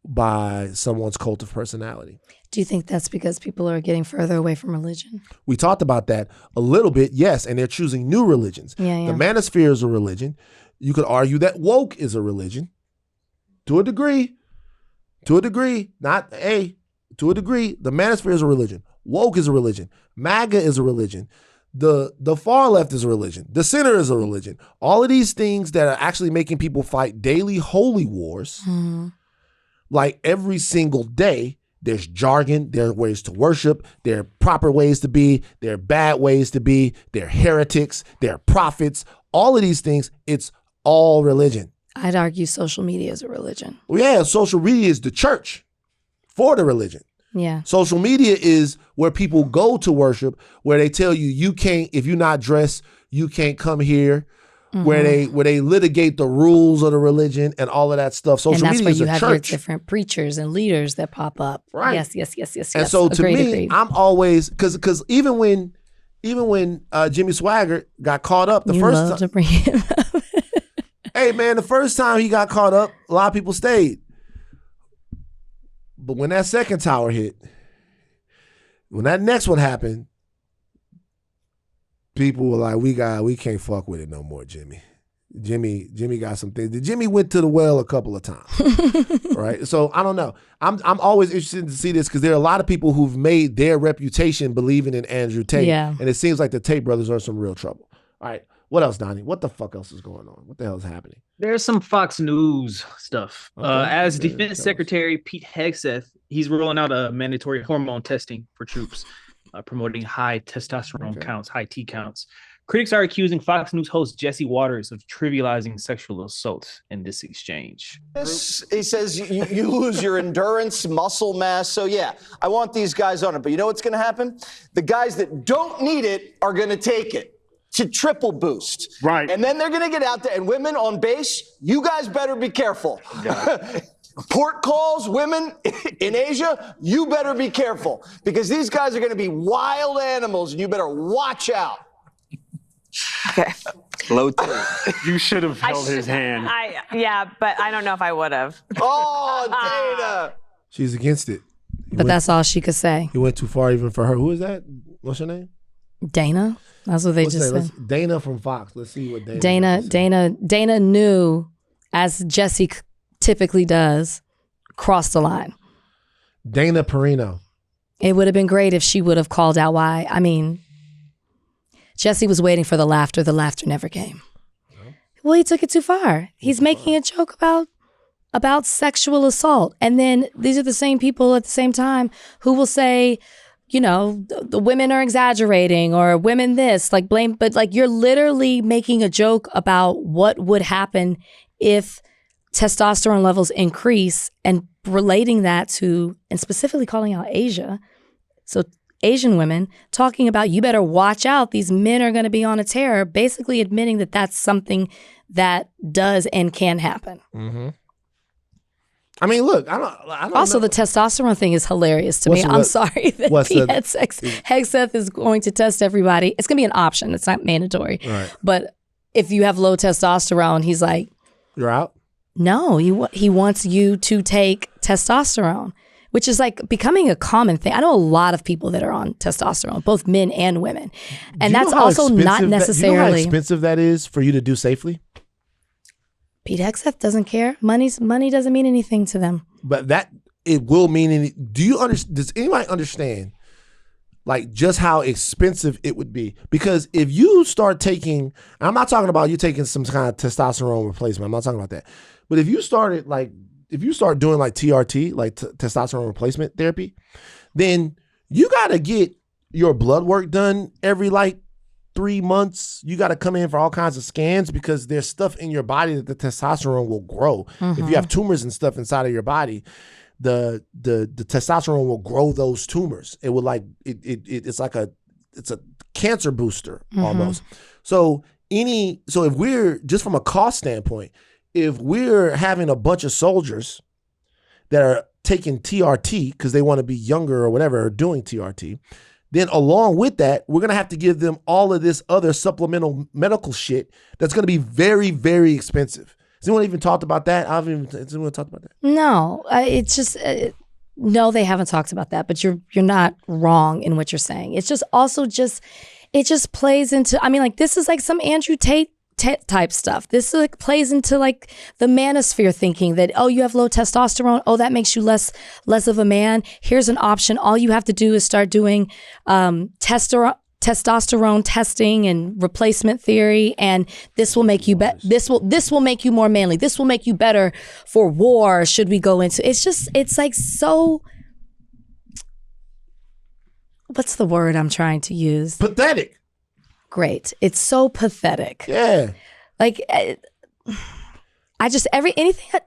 by someone's cult of personality. Do you think that's because people are getting further away from religion? We talked about that a little bit, yes, and they're choosing new religions. Yeah. The manosphere is a religion. You could argue that woke is a religion. To a degree. To a degree. Not a. To a degree. The manosphere is a religion. Woke is a religion. MAGA is a religion. The far left is a religion. The center is a religion. All of these things that are actually making people fight daily holy wars, like every single day, there's jargon, there are ways to worship, there are proper ways to be, there are bad ways to be, there are heretics, there are prophets, all of these things, it's all religion. I'd argue social media is a religion. Well, yeah, social media is the church for the religion. Yeah. Social media is where people go to worship, where they tell you, you can't, if you're not dressed, you can't come here. Where they litigate the rules of the religion and all of that stuff. Social media is a church. And that's where you have your different preachers and leaders that pop up. Right. Yes. And so to me, I'm always, because even when Jimmy Swaggart got caught up the first time. To bring him up. Hey man, the first time he got caught up, a lot of people stayed. But when that second tower hit, when that next one happened, people were like, we can't fuck with it no more, Jimmy. Jimmy got some things. Jimmy went to the well a couple of times, right? So I don't know. I'm always interested to see this because there are a lot of people who've made their reputation believing in Andrew Tate. Yeah. And it seems like the Tate brothers are in some real trouble. All right. What else, Donnie? What the fuck else is going on? What the hell is happening? There's some Fox News stuff. Okay. As Defense Secretary Pete Hegseth, he's rolling out a mandatory hormone testing for troops, promoting high testosterone counts, high T counts. Critics are accusing Fox News host Jesse Waters of trivializing sexual assault in this exchange. He says you lose your endurance, muscle mass. So, yeah, I want these guys on it. But you know what's going to happen? The guys that don't need it are going to take it. To triple boost. Right. And then they're going to get out there. And women on base, you guys better be careful. Port calls, women in Asia, you better be careful. Because these guys are going to be wild animals, and you better watch out. Okay. Low T. You should have held his hand. Yeah, but I don't know if I would have. Oh, Dana. She's against it. But that's all she could say. He went too far even for her. Who is that? What's her name? Dana. That's what they just said. Dana from Fox. Let's see what Dana. Dana knew, as Jesse typically does, crossed the line. Dana Perino. It would have been great if she would have called out why. I mean, Jesse was waiting for the laughter. The laughter never came. No. Well, he took it too far. He's making a joke about sexual assault. And then these are the same people at the same time who will say, you know, the women are exaggerating or women this, like blame, but like you're literally making a joke about what would happen if testosterone levels increase and relating that to, and specifically calling out Asia. So Asian women talking about, you better watch out, these men are going to be on a tear, basically admitting that that's something that does and can happen. Mm-hmm. I mean, look, I don't also, know. the testosterone thing is hilarious to me. I'm sorry that Hegseth is going to test everybody. It's going to be an option. It's not mandatory. Right. But if you have low testosterone, he's like, you're out? No, he wants you to take testosterone, which is like becoming a common thing. I know a lot of people that are on testosterone, both men and women. And that's also not necessarily. Do you know how expensive that is for you to do safely? Pete Hegseth doesn't care. Money doesn't mean anything to them. But that it will mean any. Do you understand? Does anybody understand? like just how expensive it would be. Because if you start taking, I'm not talking about you taking some kind of testosterone replacement. I'm not talking about that. But if you start doing like TRT, like testosterone replacement therapy, then you got to get your blood work done every like 3 months. You got to come in for all kinds of scans because there's stuff in your body that the testosterone will grow. If you have tumors and stuff inside of your body, the testosterone will grow those tumors. It will like it's a cancer booster almost. So if we're just from a cost standpoint, if we're having a bunch of soldiers that are taking TRT because they want to be younger or whatever, or doing TRT, then along with that, we're going to have to give them all of this other supplemental medical shit that's going to be very, very expensive. Has anyone even talked about that? Has anyone talked about that? No, it's just no, they haven't talked about that. But you're not wrong in what you're saying. It's just also it just plays into. I mean, like this is like some Andrew Tate type stuff. This like plays into like the manosphere thinking that, oh, you have low testosterone. Oh, that makes you less of a man. Here's an option. All you have to do is start doing testosterone testing and replacement theory, and this will make you this will make you more manly. This will make you better for war. Should we go into? It's like so. What's the word I'm trying to use? Pathetic. Great. It's so pathetic. Yeah. Like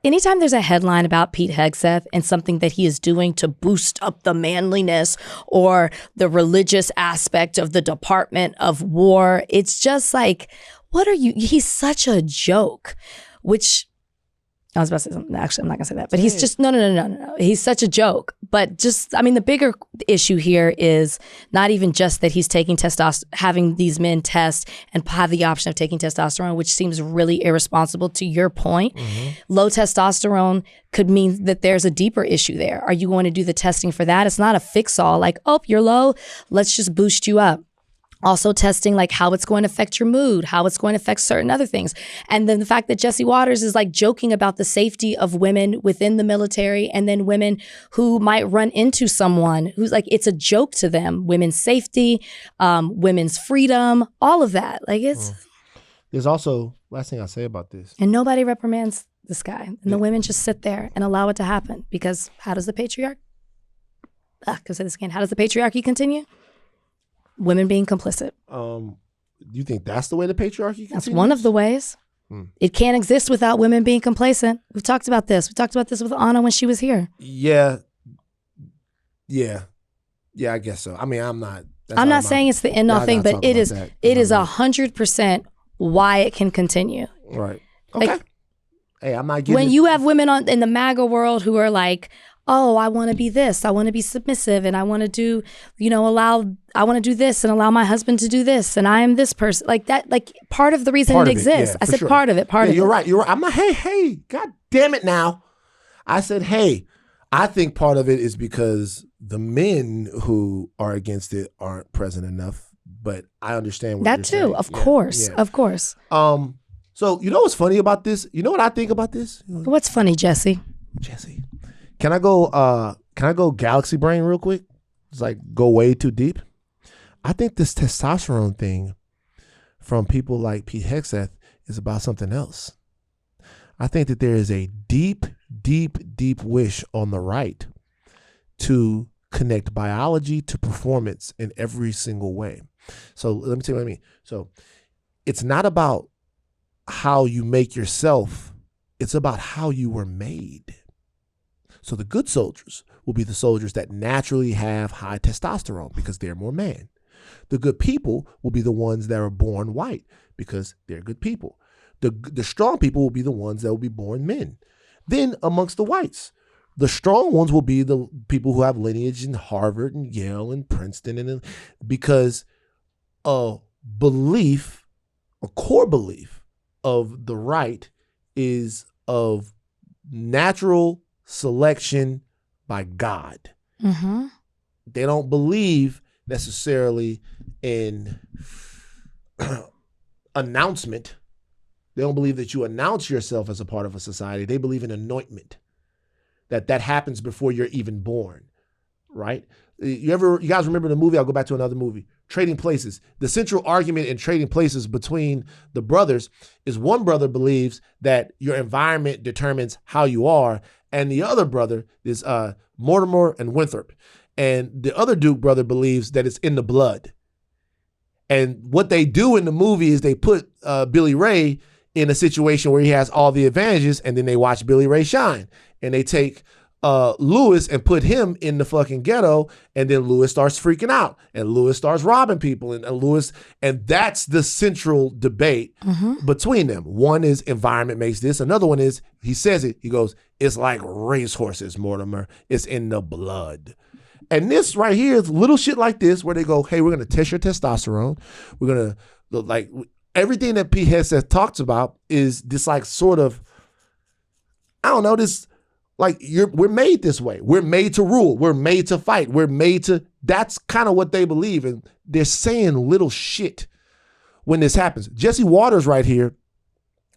anytime there's a headline about Pete Hegseth and something that he is doing to boost up the manliness or the religious aspect of the Department of War, it's just like, he's such a joke, which I was about to say something. Actually, I'm not going to say that. But he's just, no. He's such a joke. But just, I mean, the bigger issue here is not even just that he's taking having these men test and have the option of taking testosterone, which seems really irresponsible to your point. Low testosterone could mean that there's a deeper issue there. Are you going to do the testing for that? It's not a fix-all like, oh, you're low, let's just boost you up. Also testing like how it's going to affect your mood, how it's going to affect certain other things. And then the fact that Jesse Waters is like joking about the safety of women within the military and then women who might run into someone who's like, it's a joke to them. Women's safety, women's freedom, all of that. Like it's. There's also, last thing I'll say about this. And nobody reprimands this guy. And the women just sit there and allow it to happen because how does the patriarchy? How does the patriarchy continue? Women being complicit. Do you think that's the way the patriarchy continues? That's one of the ways. It can't exist without women being complacent. We've talked about this. We talked about this with Anna when she was here. Yeah, I guess so. I mean, I'm not saying it's the end all thing, but it is 100% why it can continue. Right. Okay. Like, hey, I'm not getting when you have women in the MAGA world who are like, oh, I want to be this, I want to be submissive, and I want to do, I want to do this and allow my husband to do this, and I am this person. Like that, like part of the reason it exists. I said sure. Part of it. You're right. I'm not, hey, God damn it now. I said, hey, I think part of it is because the men who are against it aren't present enough, but I understand what you're saying. Of course. So you know what's funny about this? You know what I think about this? What's funny, Jesse? Can I go galaxy brain real quick? It's like go way too deep. I think this testosterone thing from people like Pete Hegseth is about something else. I think that there is a deep, deep, deep wish on the right to connect biology to performance in every single way. So let me tell you what I mean. So it's not about how you make yourself. It's about how you were made. So the good soldiers will be the soldiers that naturally have high testosterone because they're more man. The good people will be the ones that are born white because they're good people. The strong people will be the ones that will be born men. Then amongst the whites, the strong ones will be the people who have lineage in Harvard and Yale and Princeton, and because a core belief of the right is of natural selection by God. Mm-hmm. They don't believe necessarily in announcement. They don't believe that you announce yourself as a part of a society. They believe in anointment, that happens before you're even born. right? You guys remember the movie? I'll go back to another movie, Trading Places. The central argument in Trading Places between the brothers is one brother believes that your environment determines how you are, and the other brother is Mortimer and Winthrop. And the other Duke brother believes that it's in the blood. And what they do in the movie is they put Billy Ray in a situation where he has all the advantages, and then they watch Billy Ray shine. And they take Lewis and put him in the fucking ghetto, and then Lewis starts freaking out, and Lewis starts robbing people, and that's the central debate between them. One is environment makes this. Another one is, he says it, he goes, it's like racehorses, Mortimer. It's in the blood. And this right here is little shit like this where they go, hey, we're going to test your testosterone. We're going to, like, everything that Pete Hegseth talks about is this, like, sort of, I don't know, this, like, we're made this way. We're made to rule. We're made to fight. We're made to, that's kind of what they believe. And they're saying little shit when this happens. Jesse Waters right here,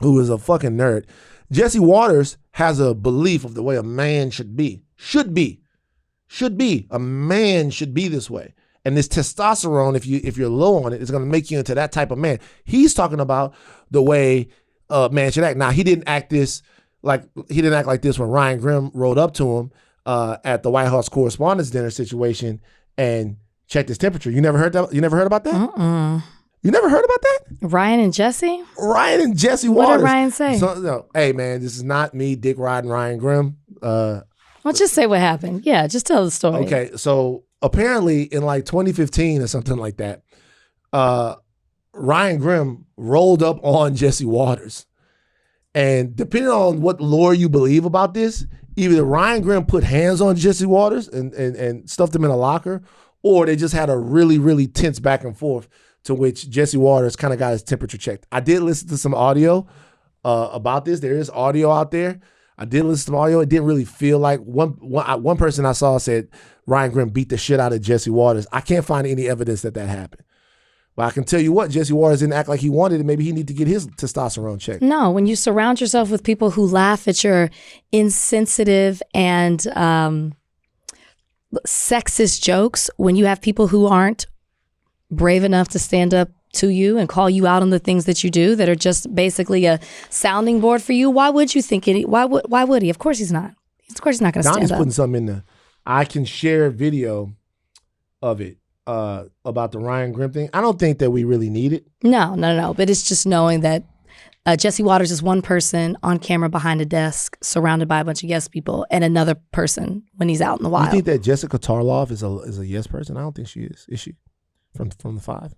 who is a fucking nerd, Jesse Waters has a belief of the way a man should be. A man should be this way. And this testosterone, if you're low on it, is going to make you into that type of man. He's talking about the way a man should act. Now, he didn't act like this when Ryan Grimm rode up to him at the White House Correspondents' Dinner situation and checked his temperature. You never heard that? You never heard about that? You never heard about that? Ryan and Jesse? Ryan and Jesse Waters. Waters. What did Ryan say? No, hey, man, this is not me dick riding Ryan Grimm. Well, just say what happened. Yeah, just tell the story. Okay, so apparently in like 2015 or something like that, Ryan Grimm rolled up on Jesse Waters. And depending on what lore you believe about this, either Ryan Grimm put hands on Jesse Waters and stuffed him in a locker, or they just had a really, really tense back and forth to which Jesse Waters kind of got his temperature checked. I did listen to some audio about this. There is audio out there. I did listen to some audio. It didn't really feel like one person I saw said Ryan Grimm beat the shit out of Jesse Waters. I can't find any evidence that happened. But I can tell you what, Jesse Waters didn't act like he wanted it. Maybe he need to get his testosterone checked. No, when you surround yourself with people who laugh at your insensitive and sexist jokes, when you have people who aren't brave enough to stand up to you and call you out on the things that you do that are just basically a sounding board for you, why would you think it? Why would he? Of course he's not. Of course he's not going to stand Donnie's up. putting something in there. I can share a video of it about the Ryan Grimm thing. I don't think that we really need it. No. But it's just knowing that Jesse Waters is one person on camera behind a desk surrounded by a bunch of yes people and another person when he's out in the wild. You think that Jessica Tarloff is a yes person? I don't think she is. Is she? From the Five?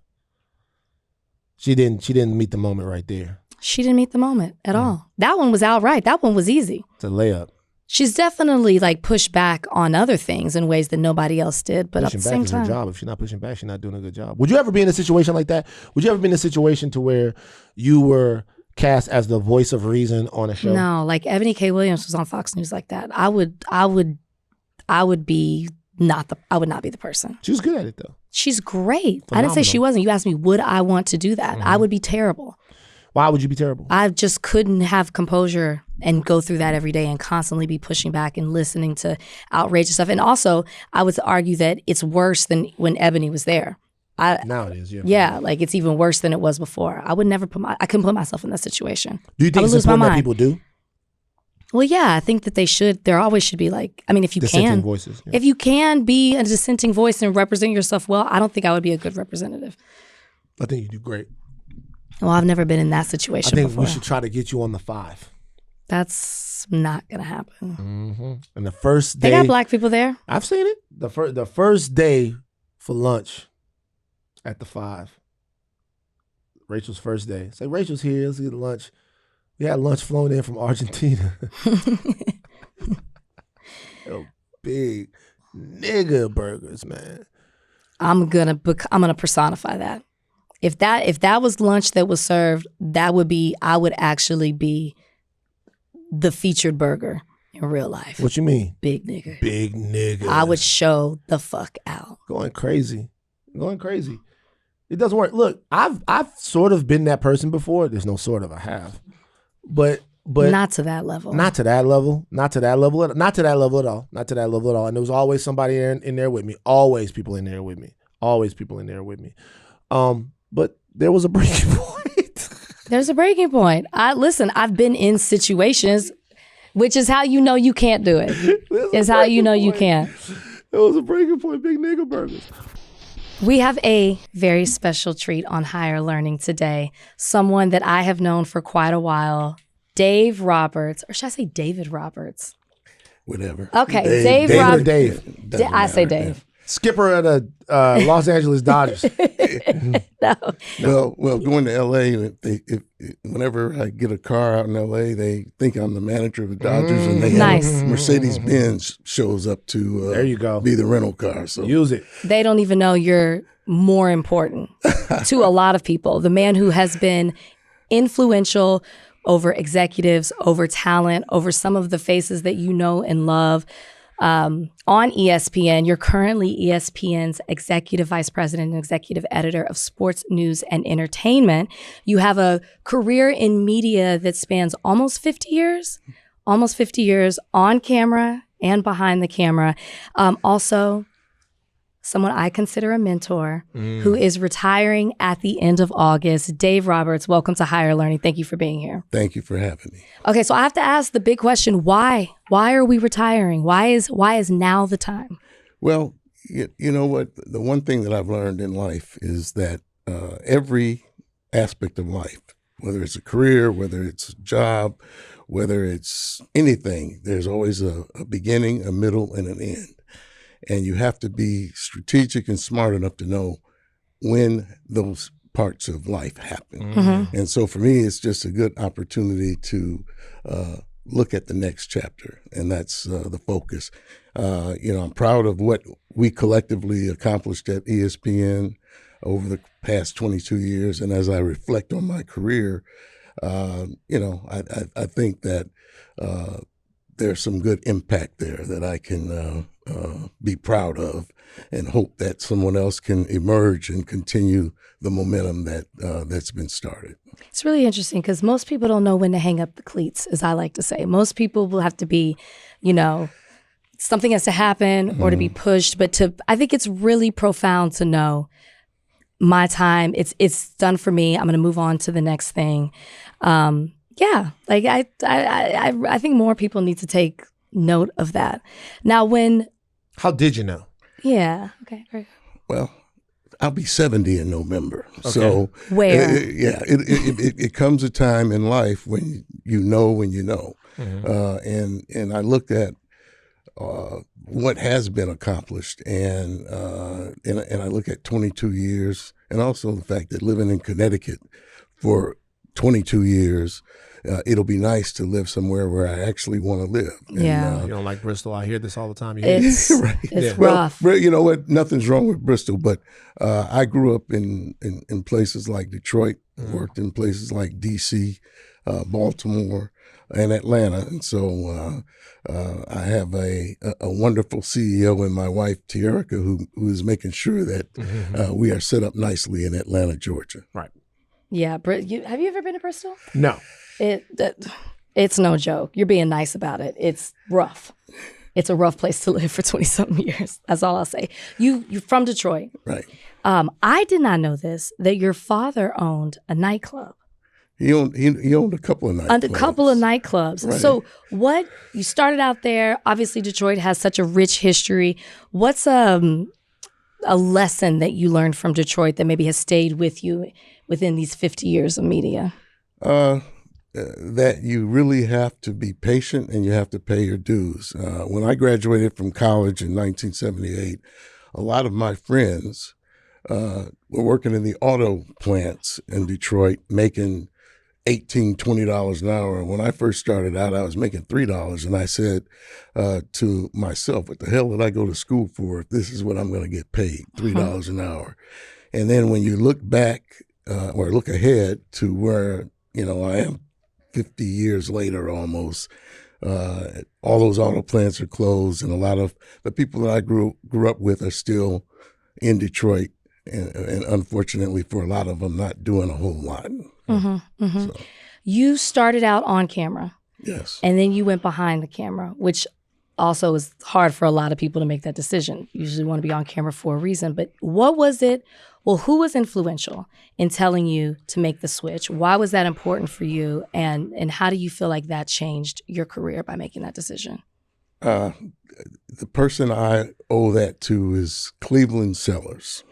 She didn't meet the moment right there. She didn't meet the moment at all. That one was outright. That one was easy. It's a layup. She's definitely like pushed back on other things in ways that nobody else did. But pushing at the same back time, is her job. If she's not pushing back, she's not doing a good job. Would you ever be in a situation like that? Would you ever be in a situation to where you were cast as the voice of reason on a show? No, like Ebony K. Williams was on Fox News like that. I would not be the person. She was good at it though. She's great. Phenomenal. I didn't say she wasn't. You asked me, would I want to do that? I would be terrible. Why would you be terrible? I just couldn't have composure and go through that every day and constantly be pushing back and listening to outrageous stuff. And also, I would argue that it's worse than when Ebony was there. Now it is, yeah. Yeah, like it's even worse than it was before. I couldn't put myself in that situation. Do you think it's important that people do? Well, yeah, I think that they should. There always should be like, I mean, if you dissenting voices. Yeah. If you can be a dissenting voice and represent yourself well, I don't think I would be a good representative. I think you do great. Well, I've never been in that situation before. I think we should try to get you on the Five. That's not going to happen. Mm-hmm. And the first day. They got black people there. I've seen it. The first day for lunch at the Five. Rachel's first day. Say, Rachel's here. Let's get lunch. We had lunch flown in from Argentina. Big nigga burgers, man. I'm gonna personify that. If that was lunch that was served, I would actually be the featured burger in real life. What you mean? Big nigga. Big nigga. I would show the fuck out. Going crazy. It doesn't work. Look, I've sort of been that person before. There's no sort of, I have. But But not to that level. Not to that level. Not to that level. Not to that level at all. Not to that level at all. And there was always somebody in there with me. Always people in there with me. Always people in there with me. But there was a breaking point. There's a breaking point. Listen, I've been in situations, which is how you know you can't do it. Is how you know you can't. There was a breaking point, big nigga burgers. We have a very special treat on Higher Learning today. Someone that I have known for quite a while, Dave Roberts, or should I say David Roberts? Whatever. Okay, Dave Roberts. Dave. I say Dave. Skipper of the Los Angeles Dodgers. No. Well, going to LA, whenever I get a car out in LA, they think I'm the manager of the Dodgers, and they have a Mercedes-Benz shows up to there you go. Be the rental car. So use it. They don't even know you're more important to a lot of people. The man who has been influential over executives, over talent, over some of the faces that you know and love. On ESPN, you're currently ESPN's executive vice president and executive editor of sports news and entertainment. You have a career in media that spans almost 50 years on camera and behind the camera. Also, someone I consider a mentor who is retiring at the end of August. Dave Roberts, welcome to Higher Learning. Thank you for being here. Thank you for having me. Okay, so I have to ask the big question, why? Why are we retiring? Why is now the time? Well, you know what? The one thing that I've learned in life is that every aspect of life, whether it's a career, whether it's a job, whether it's anything, there's always a beginning, a middle, and an end. And you have to be strategic and smart enough to know when those parts of life happen. And so for me, it's just a good opportunity to look at the next chapter, and that's the focus. I'm proud of what we collectively accomplished at ESPN over the past 22 years. And as I reflect on my career, I think that there's some good impact there that I can be proud of, and hope that someone else can emerge and continue the momentum that's been started. It's really interesting because most people don't know when to hang up the cleats, as I like to say. Most people will have to be, something has to happen or to be pushed. But I think it's really profound to know my time. It's done for me. I'm going to move on to the next thing. I think more people need to take note of that. Now, how did you know? Yeah. Okay. Great. Well, I'll be 70 in November. Okay. So where? It comes a time in life when you know when you know. And I looked at what has been accomplished, and I look at 22 years, and also the fact that living in Connecticut for 22 years, it'll be nice to live somewhere where I actually want to live. Yeah. You don't like Bristol? I hear this all the time. It's rough. Well, you know what? Nothing's wrong with Bristol, but I grew up in places like Detroit, worked in places like D.C., Baltimore, and Atlanta. And so I have a wonderful CEO in my wife, Tierica, who is making sure that we are set up nicely in Atlanta, Georgia. Right. Yeah. Have you ever been to Bristol? No. It's no joke. You're being nice about it. It's rough. It's a rough place to live for 20-something years. That's all I'll say. You're from Detroit. Right. I did not know this, that your father owned a nightclub. He owned a couple of nightclubs. A couple of nightclubs. Right. So you started out there, obviously Detroit has such a rich history. What's a lesson that you learned from Detroit that maybe has stayed with you within these 50 years of media? That you really have to be patient and you have to pay your dues. When I graduated from college in 1978, a lot of my friends were working in the auto plants in Detroit, making $18, $20 an hour. When I first started out, I was making $3. And I said to myself, what the hell did I go to school for if this is what I'm going to get paid, $3 an hour? And then when you look back or look ahead to where, I am 50 years later almost, all those auto plants are closed, and a lot of the people that I grew up with are still in Detroit, and unfortunately for a lot of them, not doing a whole lot. So. You started out on camera. Yes. And then you went behind the camera, which also is hard for a lot of people to make that decision. You usually want to be on camera for a reason. But what was it? Well, who was influential in telling you to make the switch? Why was that important for you? And how do you feel like that changed your career by making that decision? The person I owe that to is Cleveland Sellers.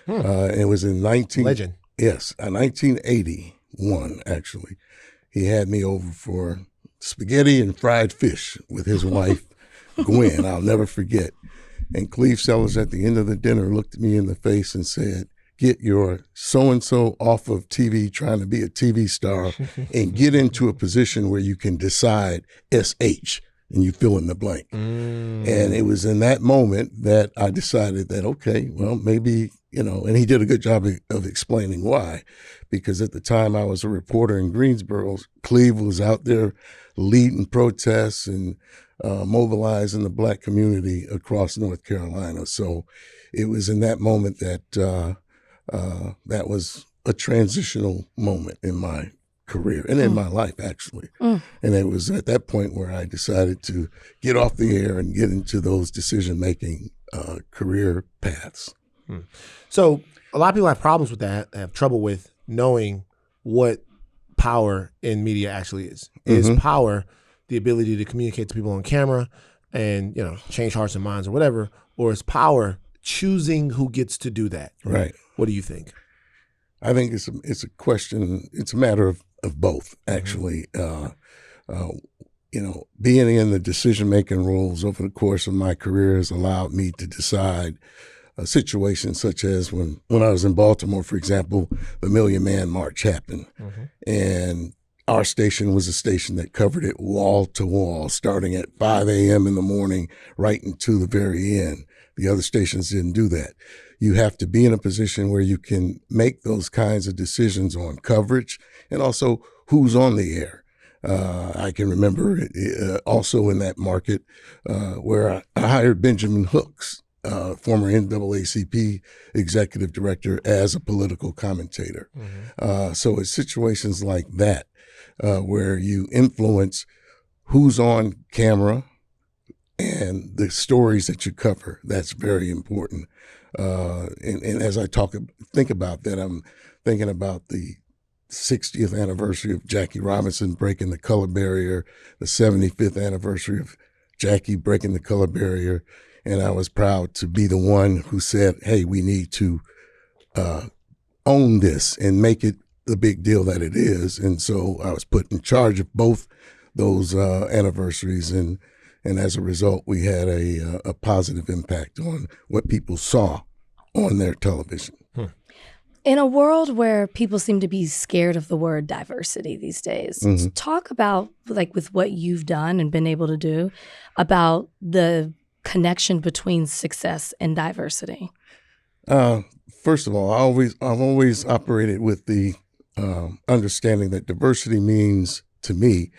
It was in Legend. Yes, 1981, actually. He had me over for spaghetti and fried fish with his wife, Gwen. I'll never forget. And Cleve Sellers at the end of the dinner looked at me in the face and said, "Get your so-and-so off of TV trying to be a TV star and get into a position where you can decide SH and you fill in the blank." And it was in that moment that I decided that, okay, well, maybe, and he did a good job of explaining why. Because at the time I was a reporter in Greensboro, Cleve was out there leading protests and mobilizing the Black community across North Carolina. So it was in that moment that that was a transitional moment in my career and in my life, actually. And it was at that point where I decided to get off the air and get into those decision-making career paths. So a lot of people have problems with that, have trouble with knowing what power in media actually is. Is power the ability to communicate to people on camera and, change hearts and minds or whatever, or is power choosing who gets to do that? Right. What do you think? I think it's a question, it's a matter of both, actually. Being in the decision-making roles over the course of my career has allowed me to decide situations such as when I was in Baltimore, for example, the Million Man March happened. And our station was a station that covered it wall to wall, starting at 5 a.m. in the morning, right into the very end. The other stations didn't do that. You have to be in a position where you can make those kinds of decisions on coverage and also who's on the air. I can remember also in that market where I hired Benjamin Hooks, former NAACP executive director, as a political commentator. So it's situations like that where you influence who's on camera and the stories that you cover. That's very important. And as I think about that, I'm thinking about the 60th anniversary of Jackie Robinson breaking the color barrier, the 75th anniversary of Jackie breaking the color barrier. And I was proud to be the one who said, hey, we need to own this and make it the big deal that it is. And so I was put in charge of both those anniversaries. And as a result, we had a positive impact on what people saw on their television. In a world where people seem to be scared of the word diversity these days, talk about, like, with what you've done and been able to do, about the connection between success and diversity. First of all, I've always operated with the understanding that diversity means, to me,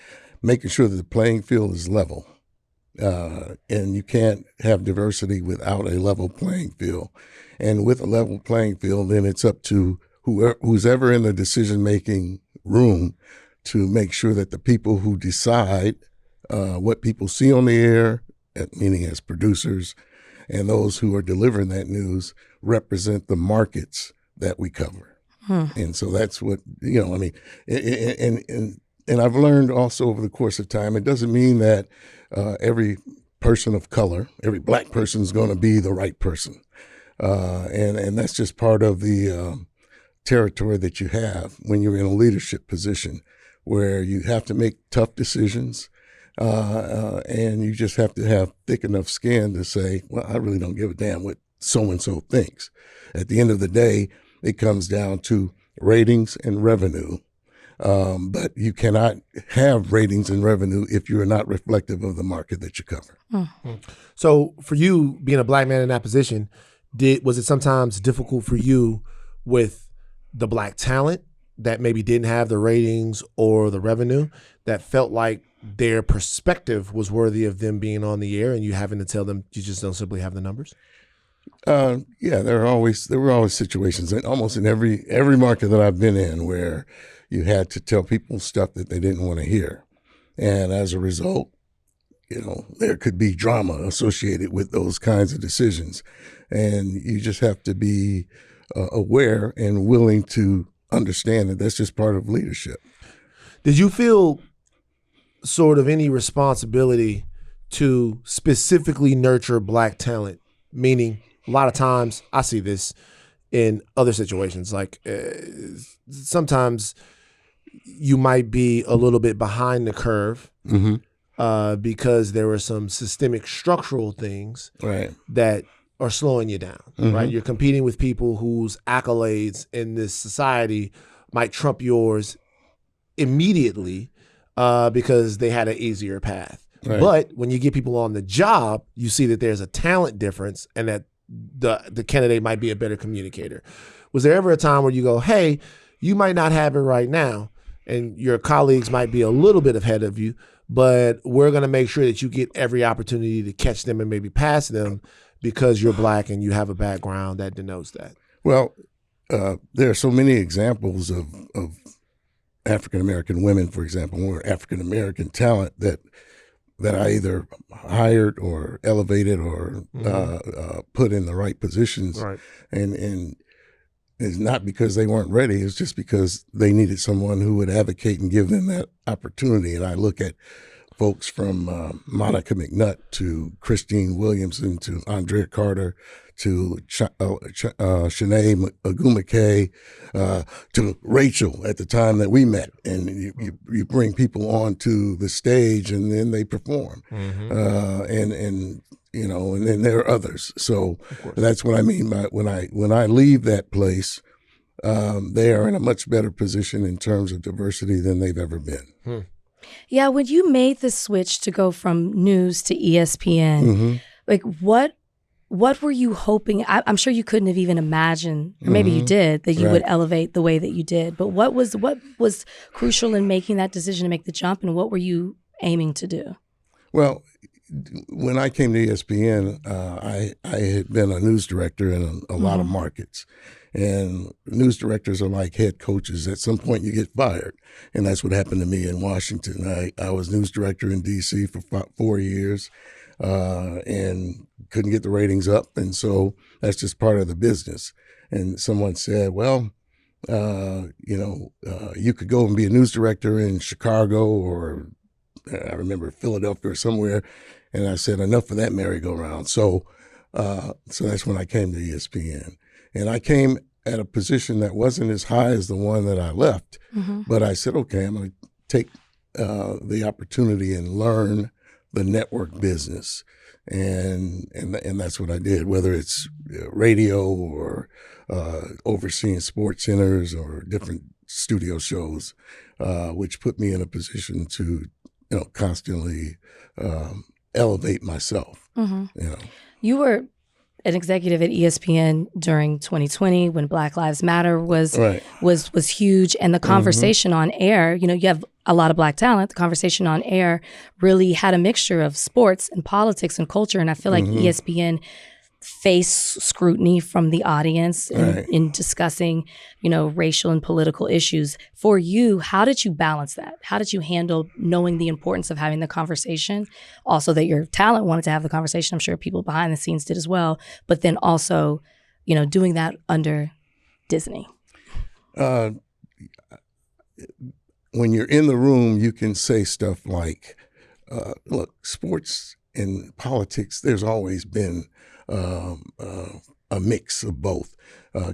making sure that the playing field is level. And you can't have diversity without a level playing field. And with a level playing field, then it's up to who's ever in the decision-making room to make sure that the people who decide what people see on the air, meaning as producers, and those who are delivering that news represent the markets that we cover. And so that's what, and I've learned also over the course of time, it doesn't mean that every person of color, every Black person is going to be the right person. And that's just part of the territory that you have when you're in a leadership position, where you have to make tough decisions. And you just have to have thick enough skin to say, well, I really don't give a damn what so-and-so thinks. At the end of the day, it comes down to ratings and revenue. But you cannot have ratings and revenue if you're not reflective of the market that you cover. So for you, being a Black man in that position, was it sometimes difficult for you with the Black talent that maybe didn't have the ratings or the revenue, that felt like their perspective was worthy of them being on the air and you having to tell them you just don't simply have the numbers? Yeah, there were always situations, almost in every market that I've been in, where you had to tell people stuff that they didn't want to hear. And as a result, there could be drama associated with those kinds of decisions. And you just have to be aware and willing to understand that that's just part of leadership. Did you feel sort of any responsibility to specifically nurture Black talent? Meaning, a lot of times I see this in other situations, like sometimes you might be a little bit behind the curve because there were some systemic structural things that are slowing you down, right? You're competing with people whose accolades in this society might trump yours immediately because they had an easier path. Right. But when you get people on the job, you see that there's a talent difference and that the candidate might be a better communicator. Was there ever a time where you go, hey, you might not have it right now and your colleagues might be a little bit ahead of you, but we're going to make sure that you get every opportunity to catch them and maybe pass them because you're Black and you have a background that denotes that? Well, there are so many examples of African-American women, for example, or African-American talent that I either hired or elevated or put in the right positions. Right. And it's not because they weren't ready. It's just because they needed someone who would advocate and give them that opportunity. And I look at folks from Monica McNutt to Christine Williamson to Andrea Carter to Shanae Agumake, to Rachel at the time that we met. And you bring people onto the stage and then they perform. And then there are others. So that's what I mean by when I leave that place, they are in a much better position in terms of diversity than they've ever been. Yeah, when you made the switch to go from news to ESPN, like what were you hoping? I'm sure you couldn't have even imagined, or maybe you did, that you would elevate the way that you did. But what was crucial in making that decision to make the jump, and what were you aiming to do? Well, when I came to ESPN, I had been a news director in a lot of markets. And news directors are like head coaches. At some point you get fired. And that's what happened to me in Washington. I was news director in D.C. for 4 years and couldn't get the ratings up. And so that's just part of the business. And someone said, well, you could go and be a news director in Chicago or I remember Philadelphia or somewhere. And I said, enough of that merry-go-round. So that's when I came to ESPN. And I came at a position that wasn't as high as the one that I left. But I said, okay, I'm going to take the opportunity and learn the network business. And that's what I did, whether it's radio or overseeing sports centers or different studio shows, which put me in a position to, constantly elevate myself. You were an executive at ESPN during 2020 when Black Lives Matter was huge, and the conversation on air, you have a lot of Black talent. The conversation on air really had a mixture of sports and politics and culture, and I feel like ESPN faced scrutiny from the audience in discussing, racial and political issues. For you, how did you balance that? How did you handle knowing the importance of having the conversation? Also that your talent wanted to have the conversation. I'm sure people behind the scenes did as well. But then also, doing that under Disney. When you're in the room, you can say stuff like, look, sports and politics, there's always been a mix of both.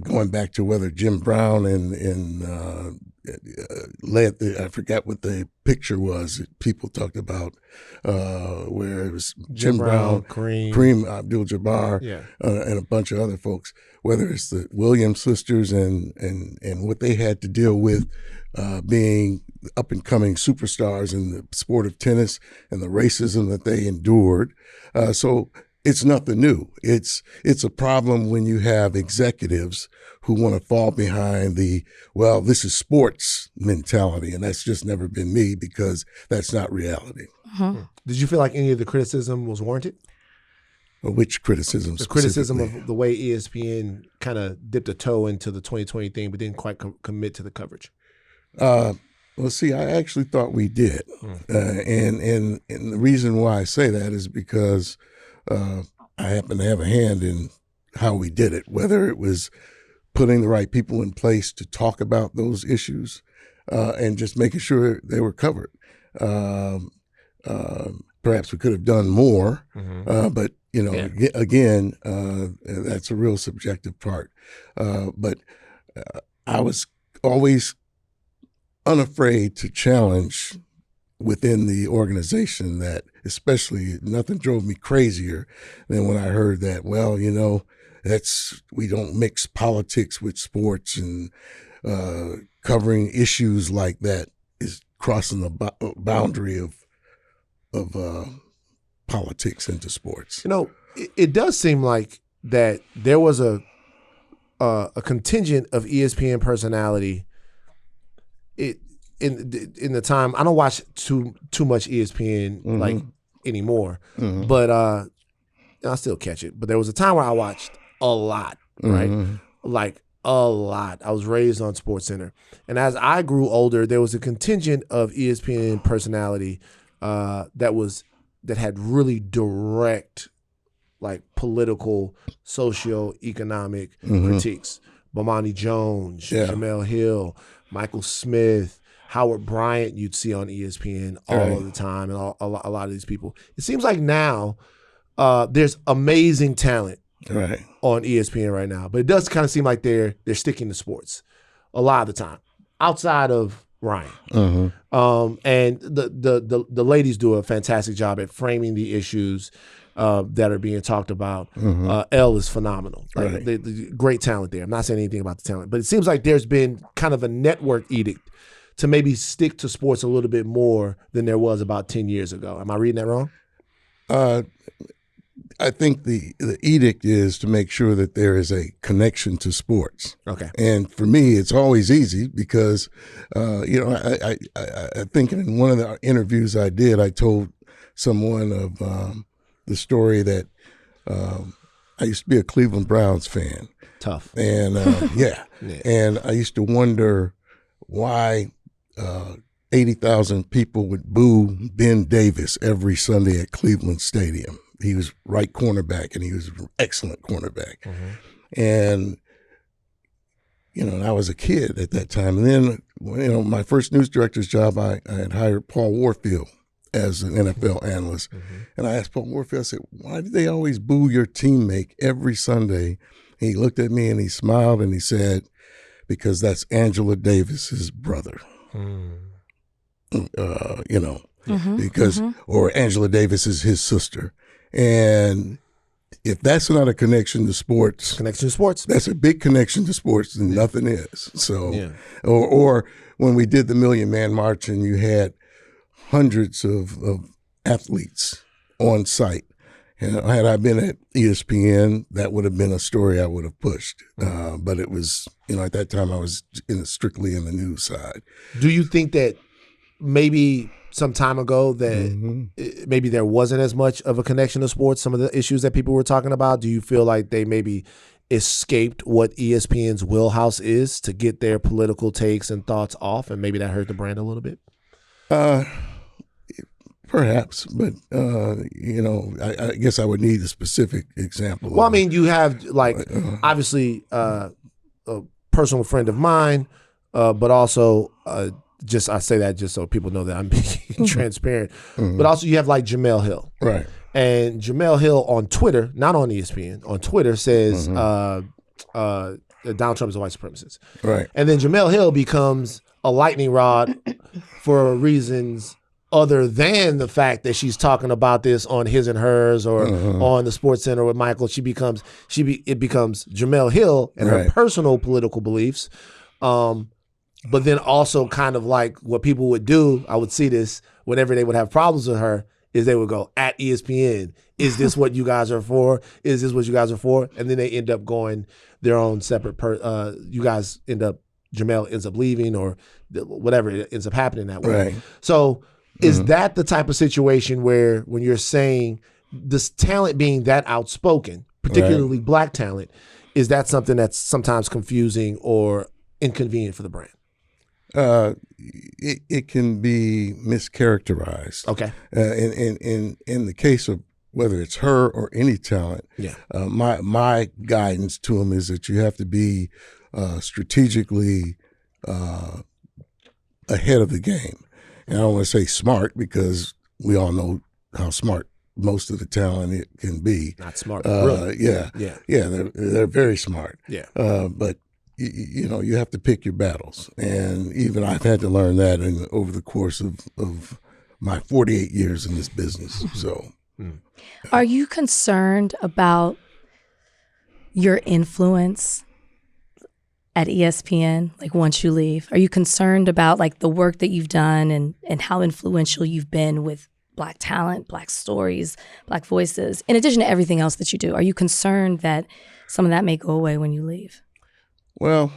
Going back to whether Jim Brown and led I forgot what the picture was that people talked about, where it was Jim Brown, Kareem Abdul-Jabbar, and a bunch of other folks. Whether it's the Williams sisters and what they had to deal with, being up and coming superstars in the sport of tennis and the racism that they endured. So it's nothing new. It's a problem when you have executives who want to fall behind this is sports mentality, and that's just never been me because that's not reality. Did you feel like any of the criticism was warranted? Which criticism? The criticism of the way ESPN kind of dipped a toe into the 2020 thing, but didn't quite commit to the coverage. Well, see, I actually thought we did, and the reason why I say that is because I happen to have a hand in how we did it, whether it was putting the right people in place to talk about those issues and just making sure they were covered. Perhaps we could have done more, but again, that's a real subjective part. But I was always unafraid to challenge within the organization that, especially, nothing drove me crazier than when I heard that, well, we don't mix politics with sports, and covering issues like that is crossing the boundary of politics into sports. It does seem like that there was a contingent of ESPN personality. In the time, I don't watch too much ESPN like anymore, but I still catch it. But there was a time where I watched a lot, right? Like a lot. I was raised on SportsCenter, and as I grew older, there was a contingent of ESPN personality that had really direct, like, political, socio-economic critiques. Bomani Jones, Jamel Hill, Michael Smith, Howard Bryant you'd see on ESPN all the time, and a lot of these people. It seems like now there's amazing talent on ESPN right now, but it does kind of seem like they're sticking to sports a lot of the time, outside of Ryan. And the ladies do a fantastic job at framing the issues that are being talked about. Elle is phenomenal. Like, the great talent there. I'm not saying anything about the talent, but it seems like there's been kind of a network edict to maybe stick to sports a little bit more than there was about 10 years ago. Am I reading that wrong? I think the edict is to make sure that there is a connection to sports. Okay. And for me, it's always easy because, I think in one of the interviews I did, I told someone of the story that I used to be a Cleveland Browns fan. Tough. And and I used to wonder why 80,000 people would boo Ben Davis every Sunday at Cleveland Stadium. He was right cornerback, and he was an excellent cornerback. And, I was a kid at that time. And then, my first news director's job, I had hired Paul Warfield as an NFL analyst. And I asked Paul Warfield, I said, why do they always boo your teammate every Sunday? And he looked at me and he smiled and he said, because that's Angela Davis's brother. Because, or Angela Davis is his sister. And if that's not a connection to sports, that's a big connection to sports, and nothing is. So, or when we did the Million Man March and you had hundreds of athletes on site, and had I been at ESPN, that would have been a story I would have pushed. But it was, at that time I was strictly in the news side. Do you think that maybe some time ago that maybe there wasn't as much of a connection to sports, some of the issues that people were talking about? Do you feel like they maybe escaped what ESPN's wheelhouse is to get their political takes and thoughts off, and maybe that hurt the brand a little bit? Perhaps, but I guess I would need a specific example. Well, I mean, you have obviously a personal friend of mine, but also I say that just so people know that I'm being transparent. But also you have like Jamel Hill, right? And Jamel Hill on Twitter, not on ESPN, on Twitter says Donald Trump is a white supremacist, right? And then Jamel Hill becomes a lightning rod for reasons other than the fact that she's talking about this on His and Hers or on the SportsCenter with Michael. It becomes Jamel Hill and her personal political beliefs, but then also kind of like what people would do. I would see this whenever they would have problems with her, is they would go at ESPN. Is this what you guys are for? Is this what you guys are for? And then they end up going their own separate. Jamel ends up leaving or whatever, it ends up happening that way. Right. So. Is that the type of situation where when you're saying this talent being that outspoken, particularly black talent, is that something that's sometimes confusing or inconvenient for the brand? It can be mischaracterized. Okay. In the case of whether it's her or any talent, my guidance to them is that you have to be strategically ahead of the game. And I don't want to say smart because we all know how smart most of the talent it can be. Not smart, brilliant. They're very smart. Yeah. But you have to pick your battles, and even I've had to learn that over the course of my 48 years in this business. So, are you concerned about your influence at ESPN? Like once you leave, are you concerned about like the work that you've done and how influential you've been with Black talent, Black stories, Black voices, in addition to everything else that you do? Are you concerned that some of that may go away when you leave? Well,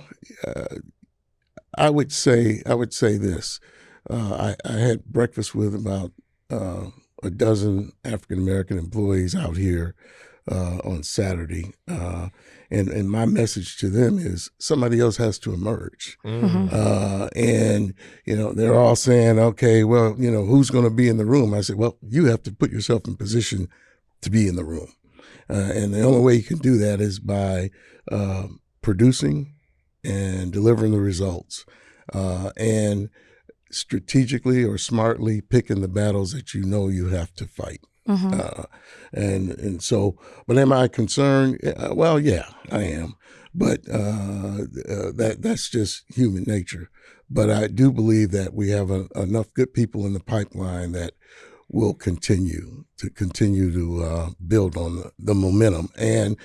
I would say this. I had breakfast with about a dozen African American employees out here on Saturday, and my message to them is somebody else has to emerge. And they're all saying, okay, well, who's going to be in the room? I said, well, you have to put yourself in position to be in the room, and the only way you can do that is by producing and delivering the results, and strategically or smartly picking the battles that you have to fight. And so, but am I concerned? Well, yeah, I am. But that's just human nature. But I do believe that we have enough good people in the pipeline that will continue to build on the momentum, and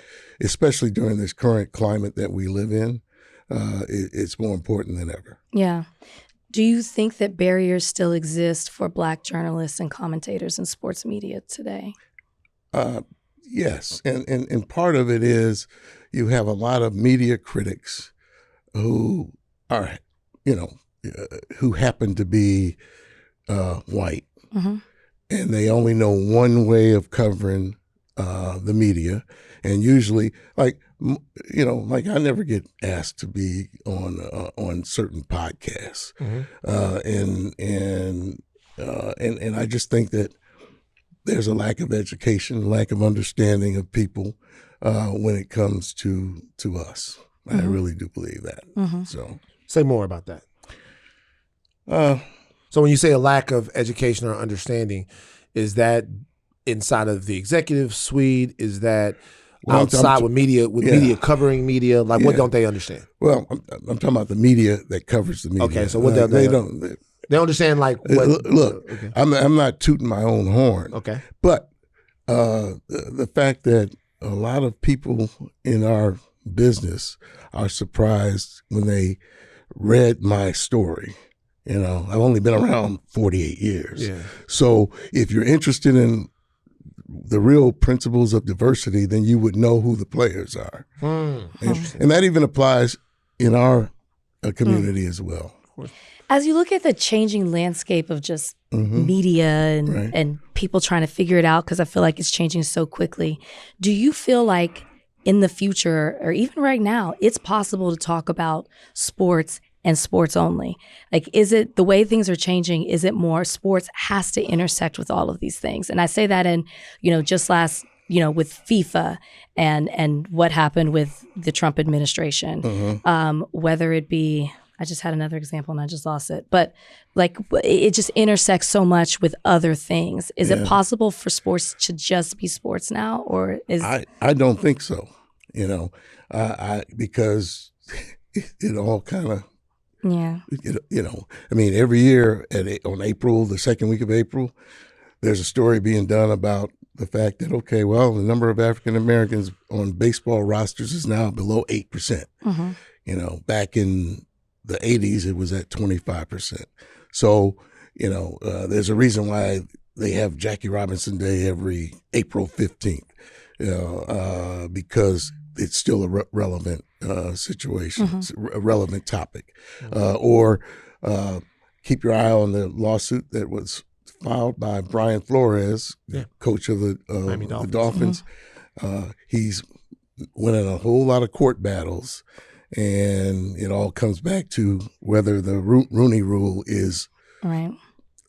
especially during this current climate that we live in. It's more important than ever. Yeah. Do you think that barriers still exist for Black journalists and commentators in sports media today? Yes. And part of it is you have a lot of media critics who are, who happen to be white. And they only know one way of covering the media. And usually, like I never get asked to be on certain podcasts, and I just think that there's a lack of education, lack of understanding of people when it comes to us. I really do believe that. So, say more about that. So when you say a lack of education or understanding, is that inside of the executive suite? Is that outside with media covering media? Like, what don't they understand? Well, I'm talking about the media that covers the media. Okay, so what they don't. They understand like what? Look, okay. I'm not tooting my own horn. Okay, but the fact that a lot of people in our business are surprised when they read my story. I've only been around 48 years. Yeah. So if you're interested in the real principles of diversity, then you would know who the players are. And that even applies in our community as well. As you look at the changing landscape of just media and people trying to figure it out, because I feel like it's changing so quickly, do you feel like in the future, or even right now, it's possible to talk about sports and sports only? Like, is it the way things are changing? Is it more sports has to intersect with all of these things? And I say that in, just last, with FIFA and what happened with the Trump administration, whether it be, I just had another example and I just lost it, but like it just intersects so much with other things. Is it possible for sports to just be sports now, or is I don't think so. Because it all kind of. Yeah. Every year on April, the second week of April, there's a story being done about the fact that, okay, well, the number of African Americans on baseball rosters is now below 8%. Back in the 80s, it was at 25%. So, there's a reason why they have Jackie Robinson Day every April 15th, because it's still a relevant situation, a relevant topic. Or keep your eye on the lawsuit that was filed by Brian Flores, coach of the Dolphins. He's winning a whole lot of court battles, And it all comes back to whether the Rooney Rule is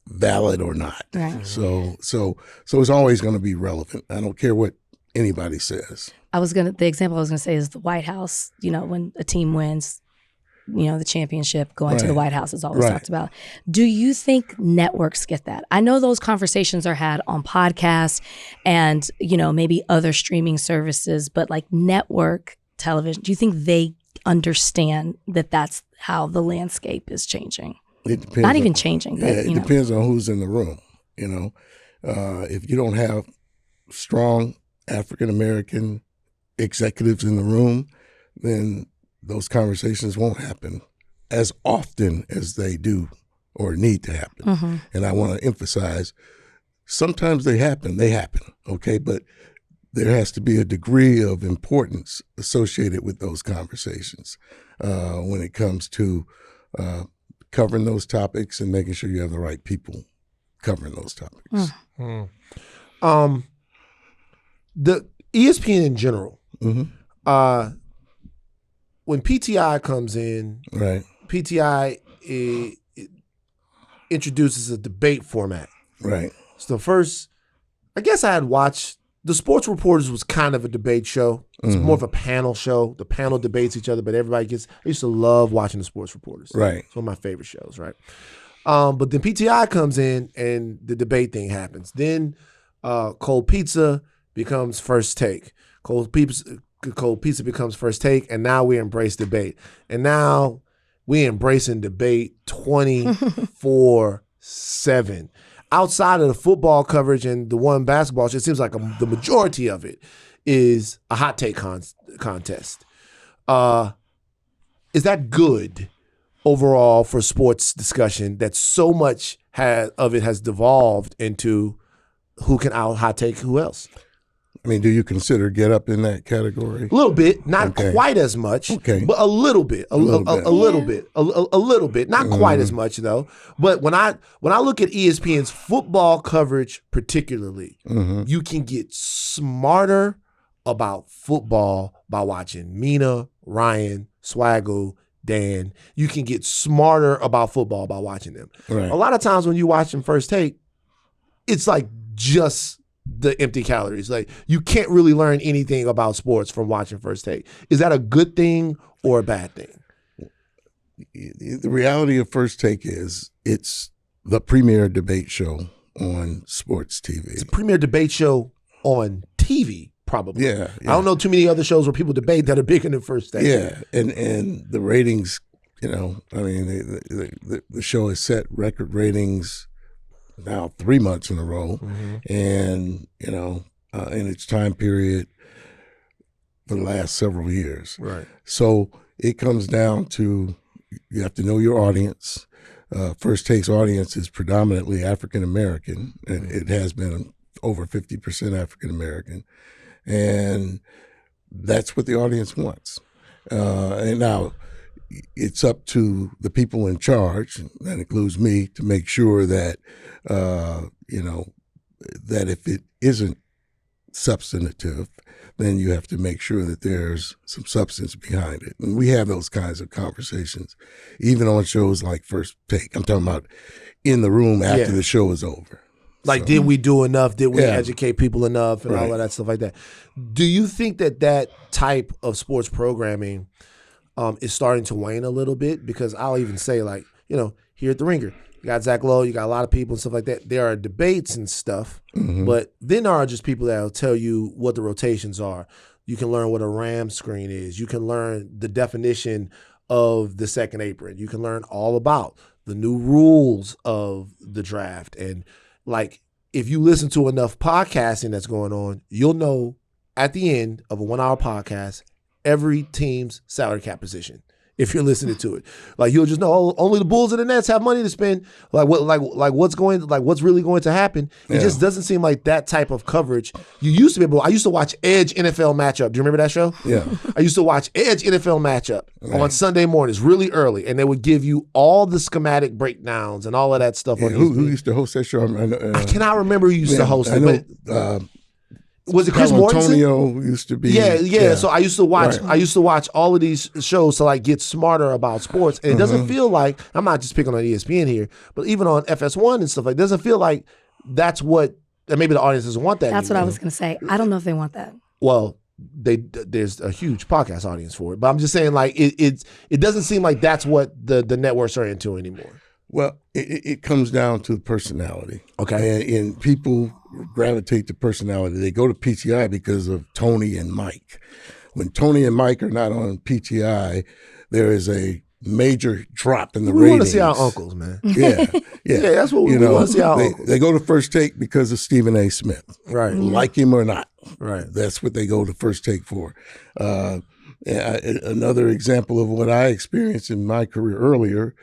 valid or not. Right. So it's always going to be relevant. I don't care what anybody says. The example I was going to say is the White House. When a team wins, the championship, going to the White House is always talked about. Do you think networks get that? I know those conversations are had on podcasts and, maybe other streaming services, but like network television, do you think they understand that that's how the landscape is changing? It depends. Not even changing, but, it depends on who's in the room. If you don't have strong African-American executives in the room, then those conversations won't happen as often as they do or need to happen. Mm-hmm. And I want to emphasize, sometimes they happen, okay? But there has to be a degree of importance associated with those conversations when it comes to covering those topics and making sure you have the right people covering those topics. The ESPN in general, Mm-hmm. When PTI comes in, PTI introduces a debate format. Right. So first, I guess I had watched, the Sports Reporters was kind of a debate show. It's more of a panel show. The panel debates each other, but everybody gets, I used to love watching the Sports Reporters. Right. It's one of my favorite shows, right? But then PTI comes in and the debate thing happens. Then Cold Pizza becomes First Take. Cold Pizza becomes First Take, and now we embrace debate. And now we embracing debate 24/7. Outside of the football coverage and the one basketball show, it seems like the majority of it is a hot take contest. Is that good overall for sports discussion that so much of it has devolved into who can out hot take who else? I mean, do you consider Get Up in that category? A little bit, not quite as much, but a little bit, a little bit, not quite as much though. But when I look at ESPN's football coverage, particularly, you can get smarter about football by watching Mina, Ryan, Swaggle, Dan. You can get smarter about football by watching them. Right. A lot of times when you watch them First Take, it's like just the empty calories. Like, you can't really learn anything about sports from watching First Take. Is that a good thing or a bad thing? The reality of First Take is it's the premier debate show on sports TV. It's a premier debate show on TV, probably. Yeah. I don't know too many other shows where people debate that are bigger than First Take. Yeah, and the ratings, I mean, the show has set record ratings now 3 months in a row, and in its time period for the last several years. Right. So it comes down to, you have to know your audience. First Take's audience is predominantly African American, and it has been over 50% African American, and that's what the audience wants. And now, it's up to the people in charge, that includes me, to make sure that, that if it isn't substantive, then you have to make sure that there's some substance behind it. And we have those kinds of conversations, even on shows like First Take. I'm talking about in the room after the show is over. Like, did we do enough? Did we educate people enough and all of that stuff like that? Do you think that type of sports programming is starting to wane a little bit? Because I'll even say, like, here at the Ringer, you got Zach Lowe, you got a lot of people and stuff like that. There are debates and stuff, but then there are just people that will tell you what the rotations are. You can learn what a RAM screen is. You can learn the definition of the second apron. You can learn all about the new rules of the draft. And, like, if you listen to enough podcasting that's going on, you'll know at the end of a 1 hour podcast every team's salary cap position. If you're listening to it, like, you'll just know, oh, only the Bulls and the Nets have money to spend. What's really going to happen? It just doesn't seem like that type of coverage. You used to be able. I used to watch Edge NFL Matchup. Do you remember that show? Yeah. I used to watch Edge NFL Matchup on Sunday mornings, really early, and they would give you all the schematic breakdowns and all of that stuff. Yeah, who used to host that show? I cannot remember who used to host it. But Was it Chris Mortensen? Antonio used to be. Yeah. So I used to watch. Right. I used to watch all of these shows to like get smarter about sports. And it doesn't feel like, I'm not just picking on ESPN here, but even on FS1 and stuff, like, it doesn't feel like that's what. And maybe the audience doesn't want that. That's anymore. what I was going to say. I don't know if they want that. Well, there's a huge podcast audience for it, but I'm just saying, like, it doesn't seem like that's what the networks are into anymore. Well, it comes down to personality. Okay. And people gravitate to personality. They go to PTI because of Tony and Mike. When Tony and Mike are not on PTI, there is a major drop in the ratings. We want to see our uncles, man. Yeah. Yeah, that's what we want to see our uncles. They go to First Take because of Stephen A. Smith. Right. Like him or not. Right. That's what they go to First Take for. Another example of what I experienced in my career earlier,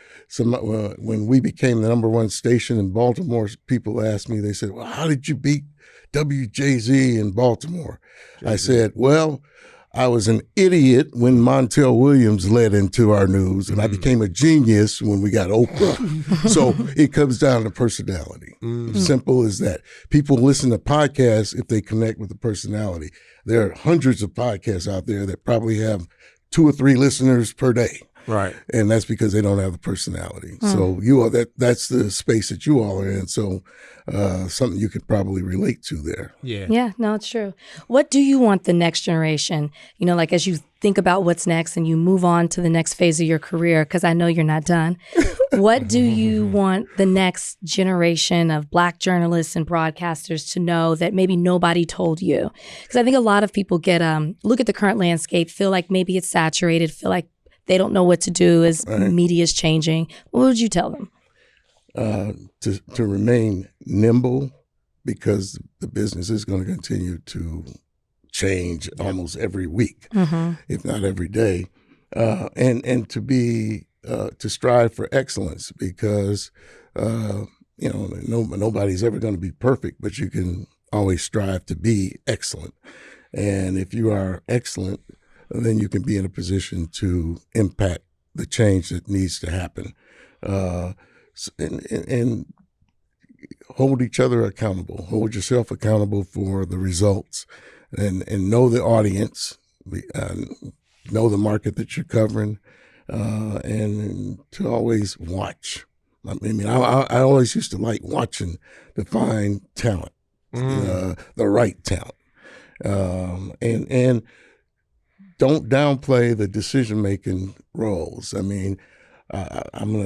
when we became the #1 station in Baltimore, people asked me, they said, well, how did you beat WJZ in Baltimore? I said, well, I was an idiot when Montel Williams led into our news, and I became a genius when we got Oprah. So it comes down to personality. Simple as that. People listen to podcasts if they connect with the personality. There are hundreds of podcasts out there that probably have 2 or 3 listeners per day. Right. And that's because they don't have the personality. So that's the space that you all are in. So something you could probably relate to there. Yeah. Yeah, no, it's true. What do you want the next generation, like as you think about what's next and you move on to the next phase of your career, because I know you're not done, what do you want the next generation of Black journalists and broadcasters to know that maybe nobody told you? Because I think a lot of people look at the current landscape, feel like maybe it's saturated, feel like they don't know what to do as media is changing. What would you tell them? To remain nimble, because the business is going to continue to change almost every week, if not every day, and to be to strive for excellence, because nobody's ever going to be perfect, but you can always strive to be excellent. And if you are excellent, then you can be in a position to impact the change that needs to happen, and hold each other accountable. Hold yourself accountable for the results, and know the audience, know the market that you're covering, and to always watch. I always used to like watching to find talent, the right talent, and don't downplay the decision-making roles. I'm going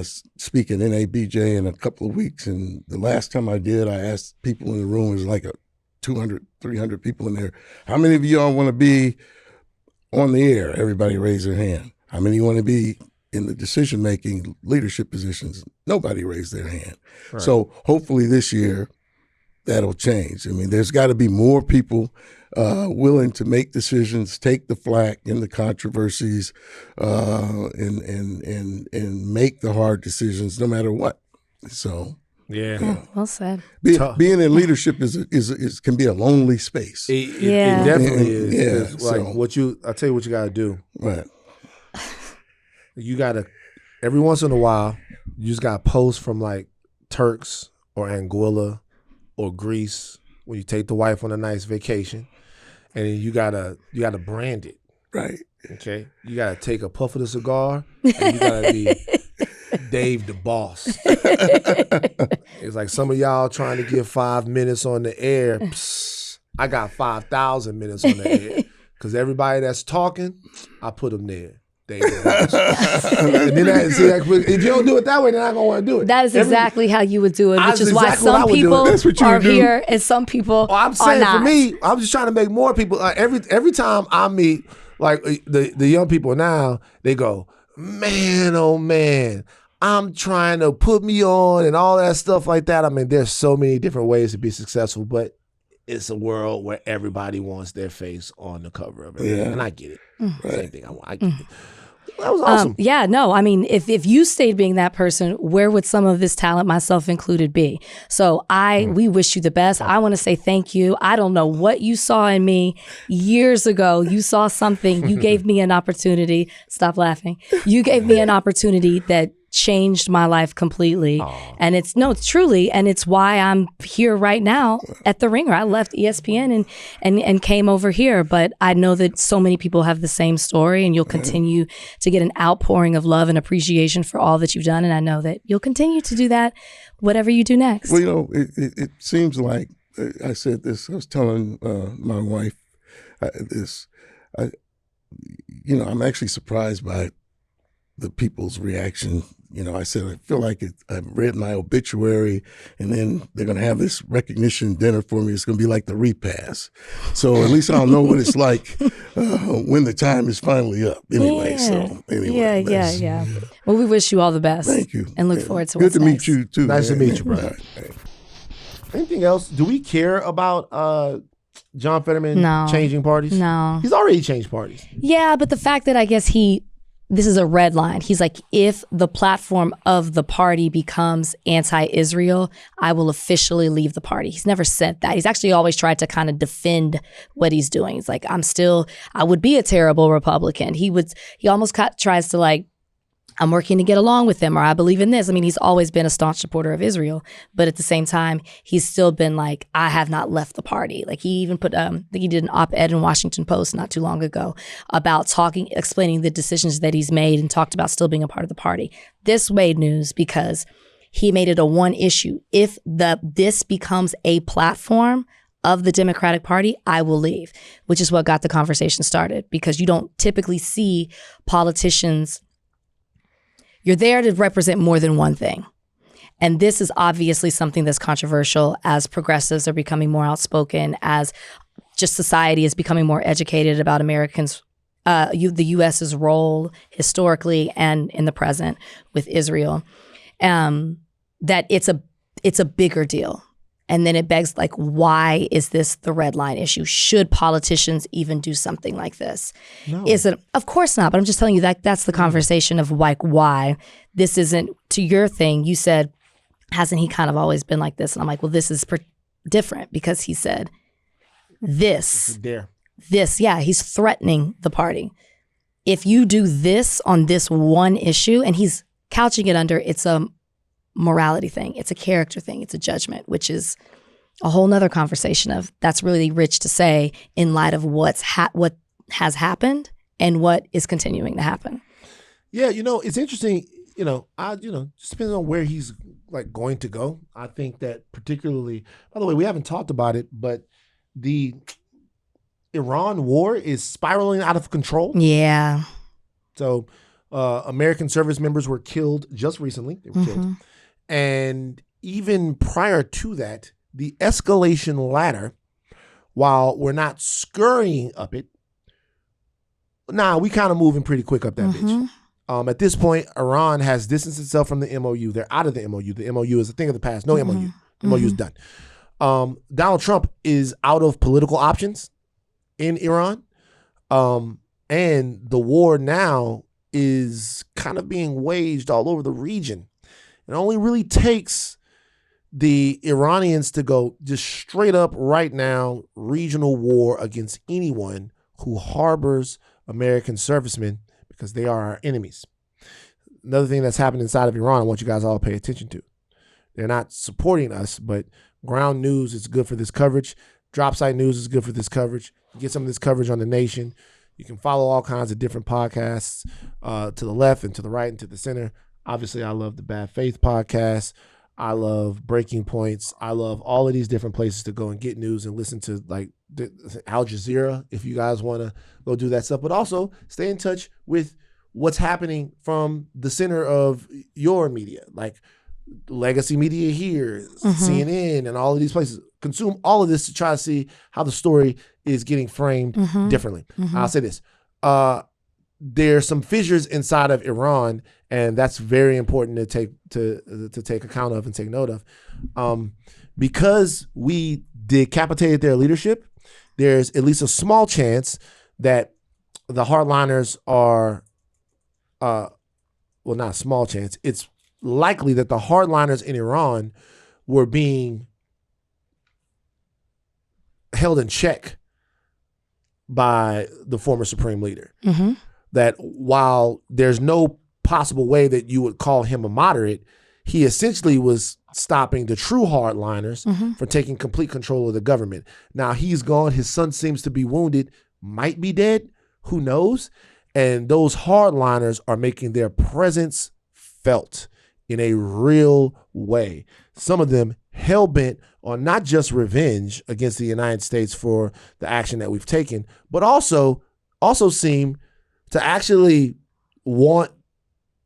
to speak at NABJ in a couple of weeks, and the last time I did, I asked people in the room, it was like 200, 300 people in there, how many of y'all want to be on the air? Everybody raised their hand. How many want to be in the decision-making leadership positions? Nobody raised their hand. Right. So hopefully this year, that'll change. There's got to be more people willing to make decisions, take the flack in the controversies, and make the hard decisions no matter what. So well said. Being in leadership is can be a lonely space. It definitely is. Yeah, like I'll tell you what you got to do. Right. You got to, every once in a while, you just got to post from like Turks or Anguilla or Greece when you take the wife on a nice vacation, and then you gotta brand it. Right. Okay. You gotta take a puff of the cigar, and you gotta be Dave the Boss. It's like some of y'all trying to get 5 minutes on the air. Psst, I got 5,000 minutes on the air, because everybody that's talking, I put them there. And then if you don't do it that way, they're not gonna want to do it. That is exactly how you would do it, which is why some people are here and some people I'm saying are not. For me, I'm just trying to make more people. Every time I meet like the young people now, they go, man, oh man, I'm trying to put me on and all that stuff like that. There's so many different ways to be successful, but it's a world where everybody wants their face on the cover of it, and I get it. Same thing. I get it. That was awesome. If you stayed being that person, where would some of this talent, myself included, be? So we wish you the best. I want to say thank you. I don't know what you saw in me years ago. You saw something. You gave me an opportunity. Stop laughing. You gave me an opportunity that changed my life completely. Aww. And it's truly, and it's why I'm here right now at the Ringer. I left ESPN and came over here, but I know that so many people have the same story, and you'll continue to get an outpouring of love and appreciation for all that you've done. And I know that you'll continue to do that, whatever you do next. Well, you know, it seems like, I said this, I was telling my wife I'm actually surprised by the people's reaction. You know, I said, I feel like I've read my obituary, and then they're going to have this recognition dinner for me. It's going to be like the repast. So at least I'll know what it's like when the time is finally up. Anyway, Yeah. Well, we wish you all the best. Thank you. And look forward to Good what's to next. meet you, too. Nice man. to meet you, brother. All right. Anything else? Do we care about John Fetterman changing parties? No. He's already changed parties. Yeah, but the fact that I guess this is a red line. He's like, if the platform of the party becomes anti-Israel, I will officially leave the party. He's never said that. He's actually always tried to kind of defend what he's doing. He's like, I would be a terrible Republican. He almost tries to like, I'm working to get along with them, or I believe in this. I mean, he's always been a staunch supporter of Israel, but at the same time, he's still been like, I have not left the party. Like he even put, I think he did an op-ed in Washington Post not too long ago about explaining the decisions that he's made and talked about still being a part of the party. This made news because he made it a one issue. If this becomes a platform of the Democratic Party, I will leave, which is what got the conversation started, because you don't typically see politicians. You're there to represent more than one thing. And this is obviously something that's controversial as progressives are becoming more outspoken, as just society is becoming more educated about Americans, the U.S.'s role historically and in the present with Israel, that it's a bigger deal. And then it begs, like, why is this the red line issue? Should politicians even do something like this? No. Of course not. But I'm just telling you that that's the conversation of like why this isn't, to your thing. You said, hasn't he kind of always been like this? And I'm like, well, this is different because he said this. He's threatening the party. If you do this on this one issue, and he's couching it under, it's a morality thing, it's a character thing, it's a judgment, which is a whole nother conversation of that's really rich to say in light of what has happened and what is continuing to happen. Yeah, it's interesting. Just depends on where he's like going to go. I think that particularly, by the way, we haven't talked about it, but the Iran war is spiraling out of control. Yeah. So American service members were killed just recently. They were killed. And even prior to that, the escalation ladder, while we're not scurrying up it, we kind of moving pretty quick up that bitch. At this point, Iran has distanced itself from the MOU. They're out of the MOU. The MOU is a thing of the past. No MOU. The MOU is done. Donald Trump is out of political options in Iran. And the war now is kind of being waged all over the region. It only really takes the Iranians to go just straight up right now, regional war against anyone who harbors American servicemen, because they are our enemies. Another thing that's happened inside of Iran, I want you guys all to pay attention to. They're not supporting us, but ground news is good for this coverage. Drop site news is good for this coverage. Get some of this coverage on The Nation. You can follow all kinds of different podcasts to the left and to the right and to the center. Obviously, I love the Bad Faith podcast. I love Breaking Points. I love all of these different places to go and get news and listen to, like Al Jazeera, if you guys want to go do that stuff. But also stay in touch with what's happening from the center of your media, like legacy media here, CNN, and all of these places. Consume all of this to try to see how the story is getting framed differently. I'll say this. There's some fissures inside of Iran, and that's very important to take account of and take note of. Because we decapitated their leadership, there's at least a small chance that the hardliners are, well, not a small chance, it's likely that the hardliners in Iran were being held in check by the former supreme leader. That while there's no possible way that you would call him a moderate, he essentially was stopping the true hardliners from taking complete control of the government. Now he's gone. His son seems to be wounded, might be dead. Who knows? And those hardliners are making their presence felt in a real way. Some of them hell-bent on not just revenge against the United States for the action that we've taken, but also seem to actually want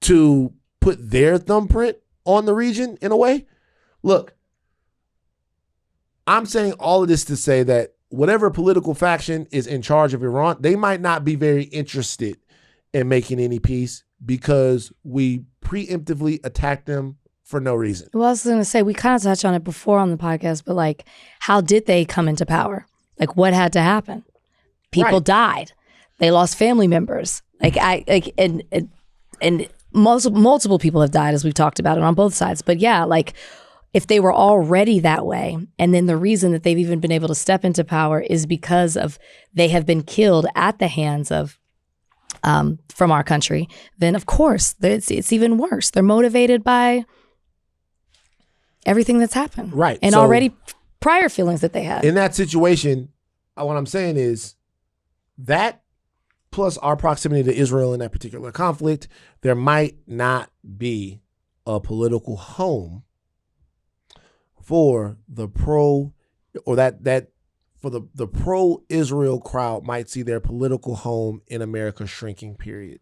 to put their thumbprint on the region in a way. Look, I'm saying all of this to say that whatever political faction is in charge of Iran, they might not be very interested in making any peace because we preemptively attacked them for no reason. Well, I was going to say, we kind of touched on it before on the podcast, but like, how did they come into power? Like, what had to happen? People died. They lost family members. And multiple people have died, as we've talked about it on both sides. But yeah, like, if they were already that way, and then the reason that they've even been able to step into power is because of they have been killed at the hands of from our country, then of course it's even worse. They're motivated by everything that's happened, right? And so, already prior feelings that they had in that situation. What I'm saying is that plus our proximity to Israel in that particular conflict, there might not be a political home for the pro, or that for the pro-Israel crowd might see their political home in America shrinking, period.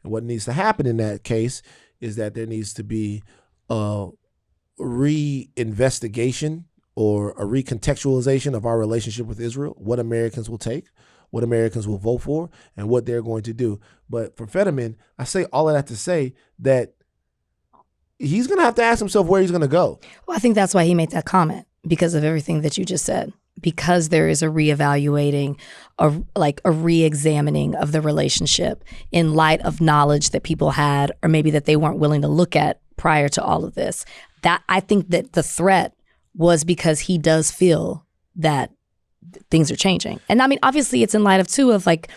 And what needs to happen in that case is that there needs to be a reinvestigation or a recontextualization of our relationship with Israel, what Americans will take, what Americans will vote for, and what they're going to do. But for Fetterman, I say all of that to say that he's going to have to ask himself where he's going to go. Well, I think that's why he made that comment, because of everything that you just said. Because there is a reevaluating, a re-examining of the relationship in light of knowledge that people had, or maybe that they weren't willing to look at prior to all of this. That I think that the threat was because he does feel that things are changing. And I mean, obviously it's in light of too of like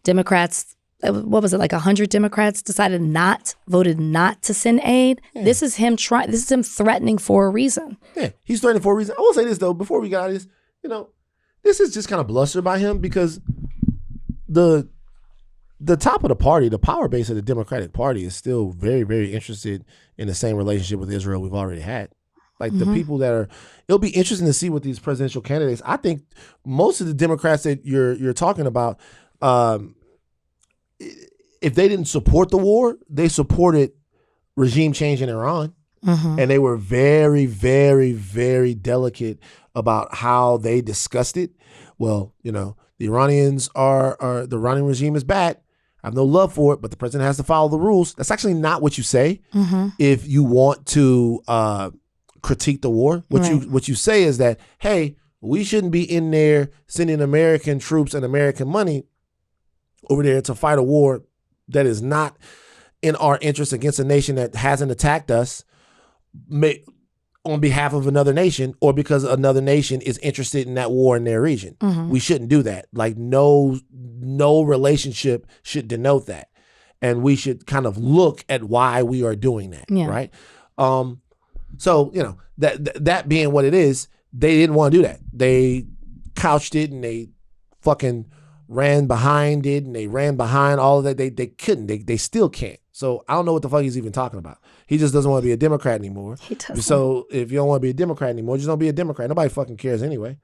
Democrats, what was it, like 100 Democrats voted not to send aid. Yeah. This is him threatening for a reason. Yeah, he's threatening for a reason. I will say this though, before we got out of this, this is just kind of bluster by him, because the top of the party, the power base of the Democratic Party is still very, very interested in the same relationship with Israel we've already had. Like the people that it'll be interesting to see what these presidential candidates. I think most of the Democrats that you're talking about, if they didn't support the war, they supported regime change in Iran. And they were very, very, very delicate about how they discussed it. Well, the Iranians the Iranian regime is bad. I have no love for it, but the president has to follow the rules. That's actually not what you say if you want to critique the war. What you say is that, hey, we shouldn't be in there sending American troops and American money over there to fight a war that is not in our interest against a nation that hasn't attacked us on behalf of another nation, or because another nation is interested in that war in their region. We shouldn't do that. Like no relationship should denote that. And we should kind of look at why we are doing that, right? So, that being what it is, they didn't want to do that. They couched it and they fucking ran behind it, and they ran behind all of that. They couldn't. They still can't. So I don't know what the fuck he's even talking about. He just doesn't want to be a Democrat anymore. He doesn't. So if you don't want to be a Democrat anymore, just don't be a Democrat. Nobody fucking cares anyway.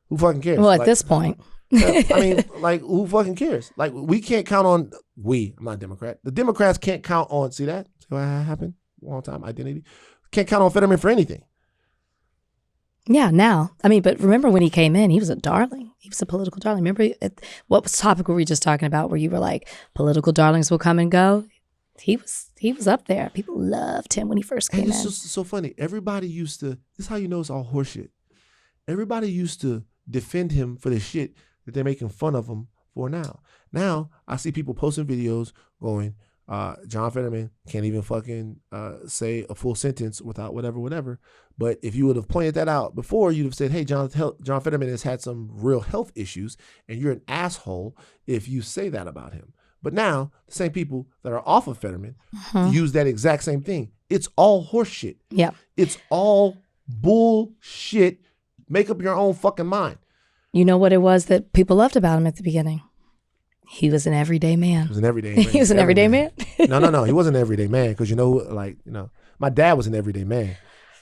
Who fucking cares? Well, at this point. Who fucking cares? Like, we can't count on, I'm not a Democrat. The Democrats can't count on, see that? See what happened? Long time identity. Can't count on Fetterman for anything. Yeah, now. I mean, but remember when he came in, he was a darling. He was a political darling. Remember, what topic were we just talking about where you were like, political darlings will come and go? He was up there. People loved him when he first came in. It's just so funny. Everybody used to, this is how you know it's all horseshit. Everybody used to defend him for the shit that they're making fun of him for now. Now, I see people posting videos going, John Fetterman can't even fucking say a full sentence without whatever. But if you would have pointed that out before, you'd have said, hey, John Fetterman has had some real health issues, and you're an asshole if you say that about him. But now, the same people that are off of Fetterman use that exact same thing. It's all horse shit. Yep. It's all bullshit. Make up your own fucking mind. You know what it was that people loved about him at the beginning? He was an everyday man. He was an everyday man. He was an everyday man? No. He wasn't an everyday man because, my dad was an everyday man.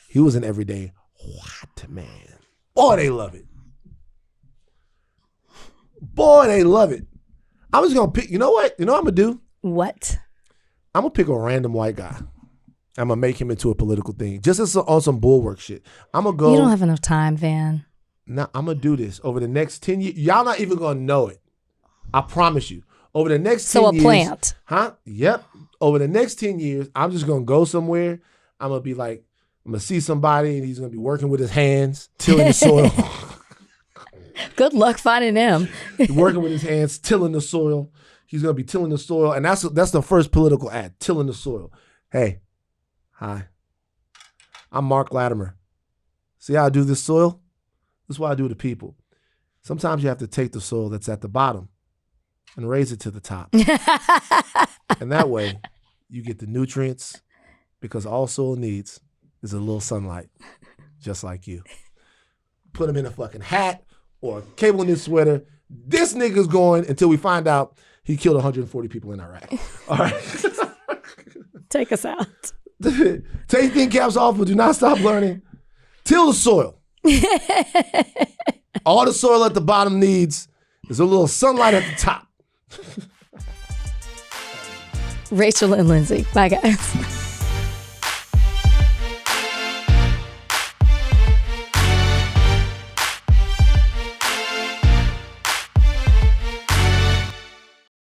He was an everyday white man. Boy, they love it. Boy, they love it. I was going to pick, you know what? You know what I'm going to do? What? I'm going to pick a random white guy. I'm going to make him into a political thing. Just as on some bulwark shit. I'm going to go. You don't have enough time, Van. No, I'm going to do this over the next 10 years. Y'all not even going to know it. I promise you. Over the next 10 years. So a plant. Huh? Yep. Over the next 10 years, I'm just going to go somewhere. I'm going to be like, I'm going to see somebody and he's going to be working with his hands, tilling the soil. Good luck finding him. Working with his hands, tilling the soil. He's going to be tilling the soil. And that's the first political ad, tilling the soil. Hey, hi. I'm Mark Latimer. See how I do this soil? This is what I do to people. Sometimes you have to take the soil that's at the bottom and raise it to the top. And that way, you get the nutrients because all soil needs is a little sunlight, just like you. Put him in a fucking hat or a cable knit sweater. This nigga's going until we find out he killed 140 people in Iraq. All right. Take us out. Take thin caps off, but do not stop learning. Till the soil. All the soil at the bottom needs is a little sunlight at the top. Rachel and Lindsay. Bye, guys.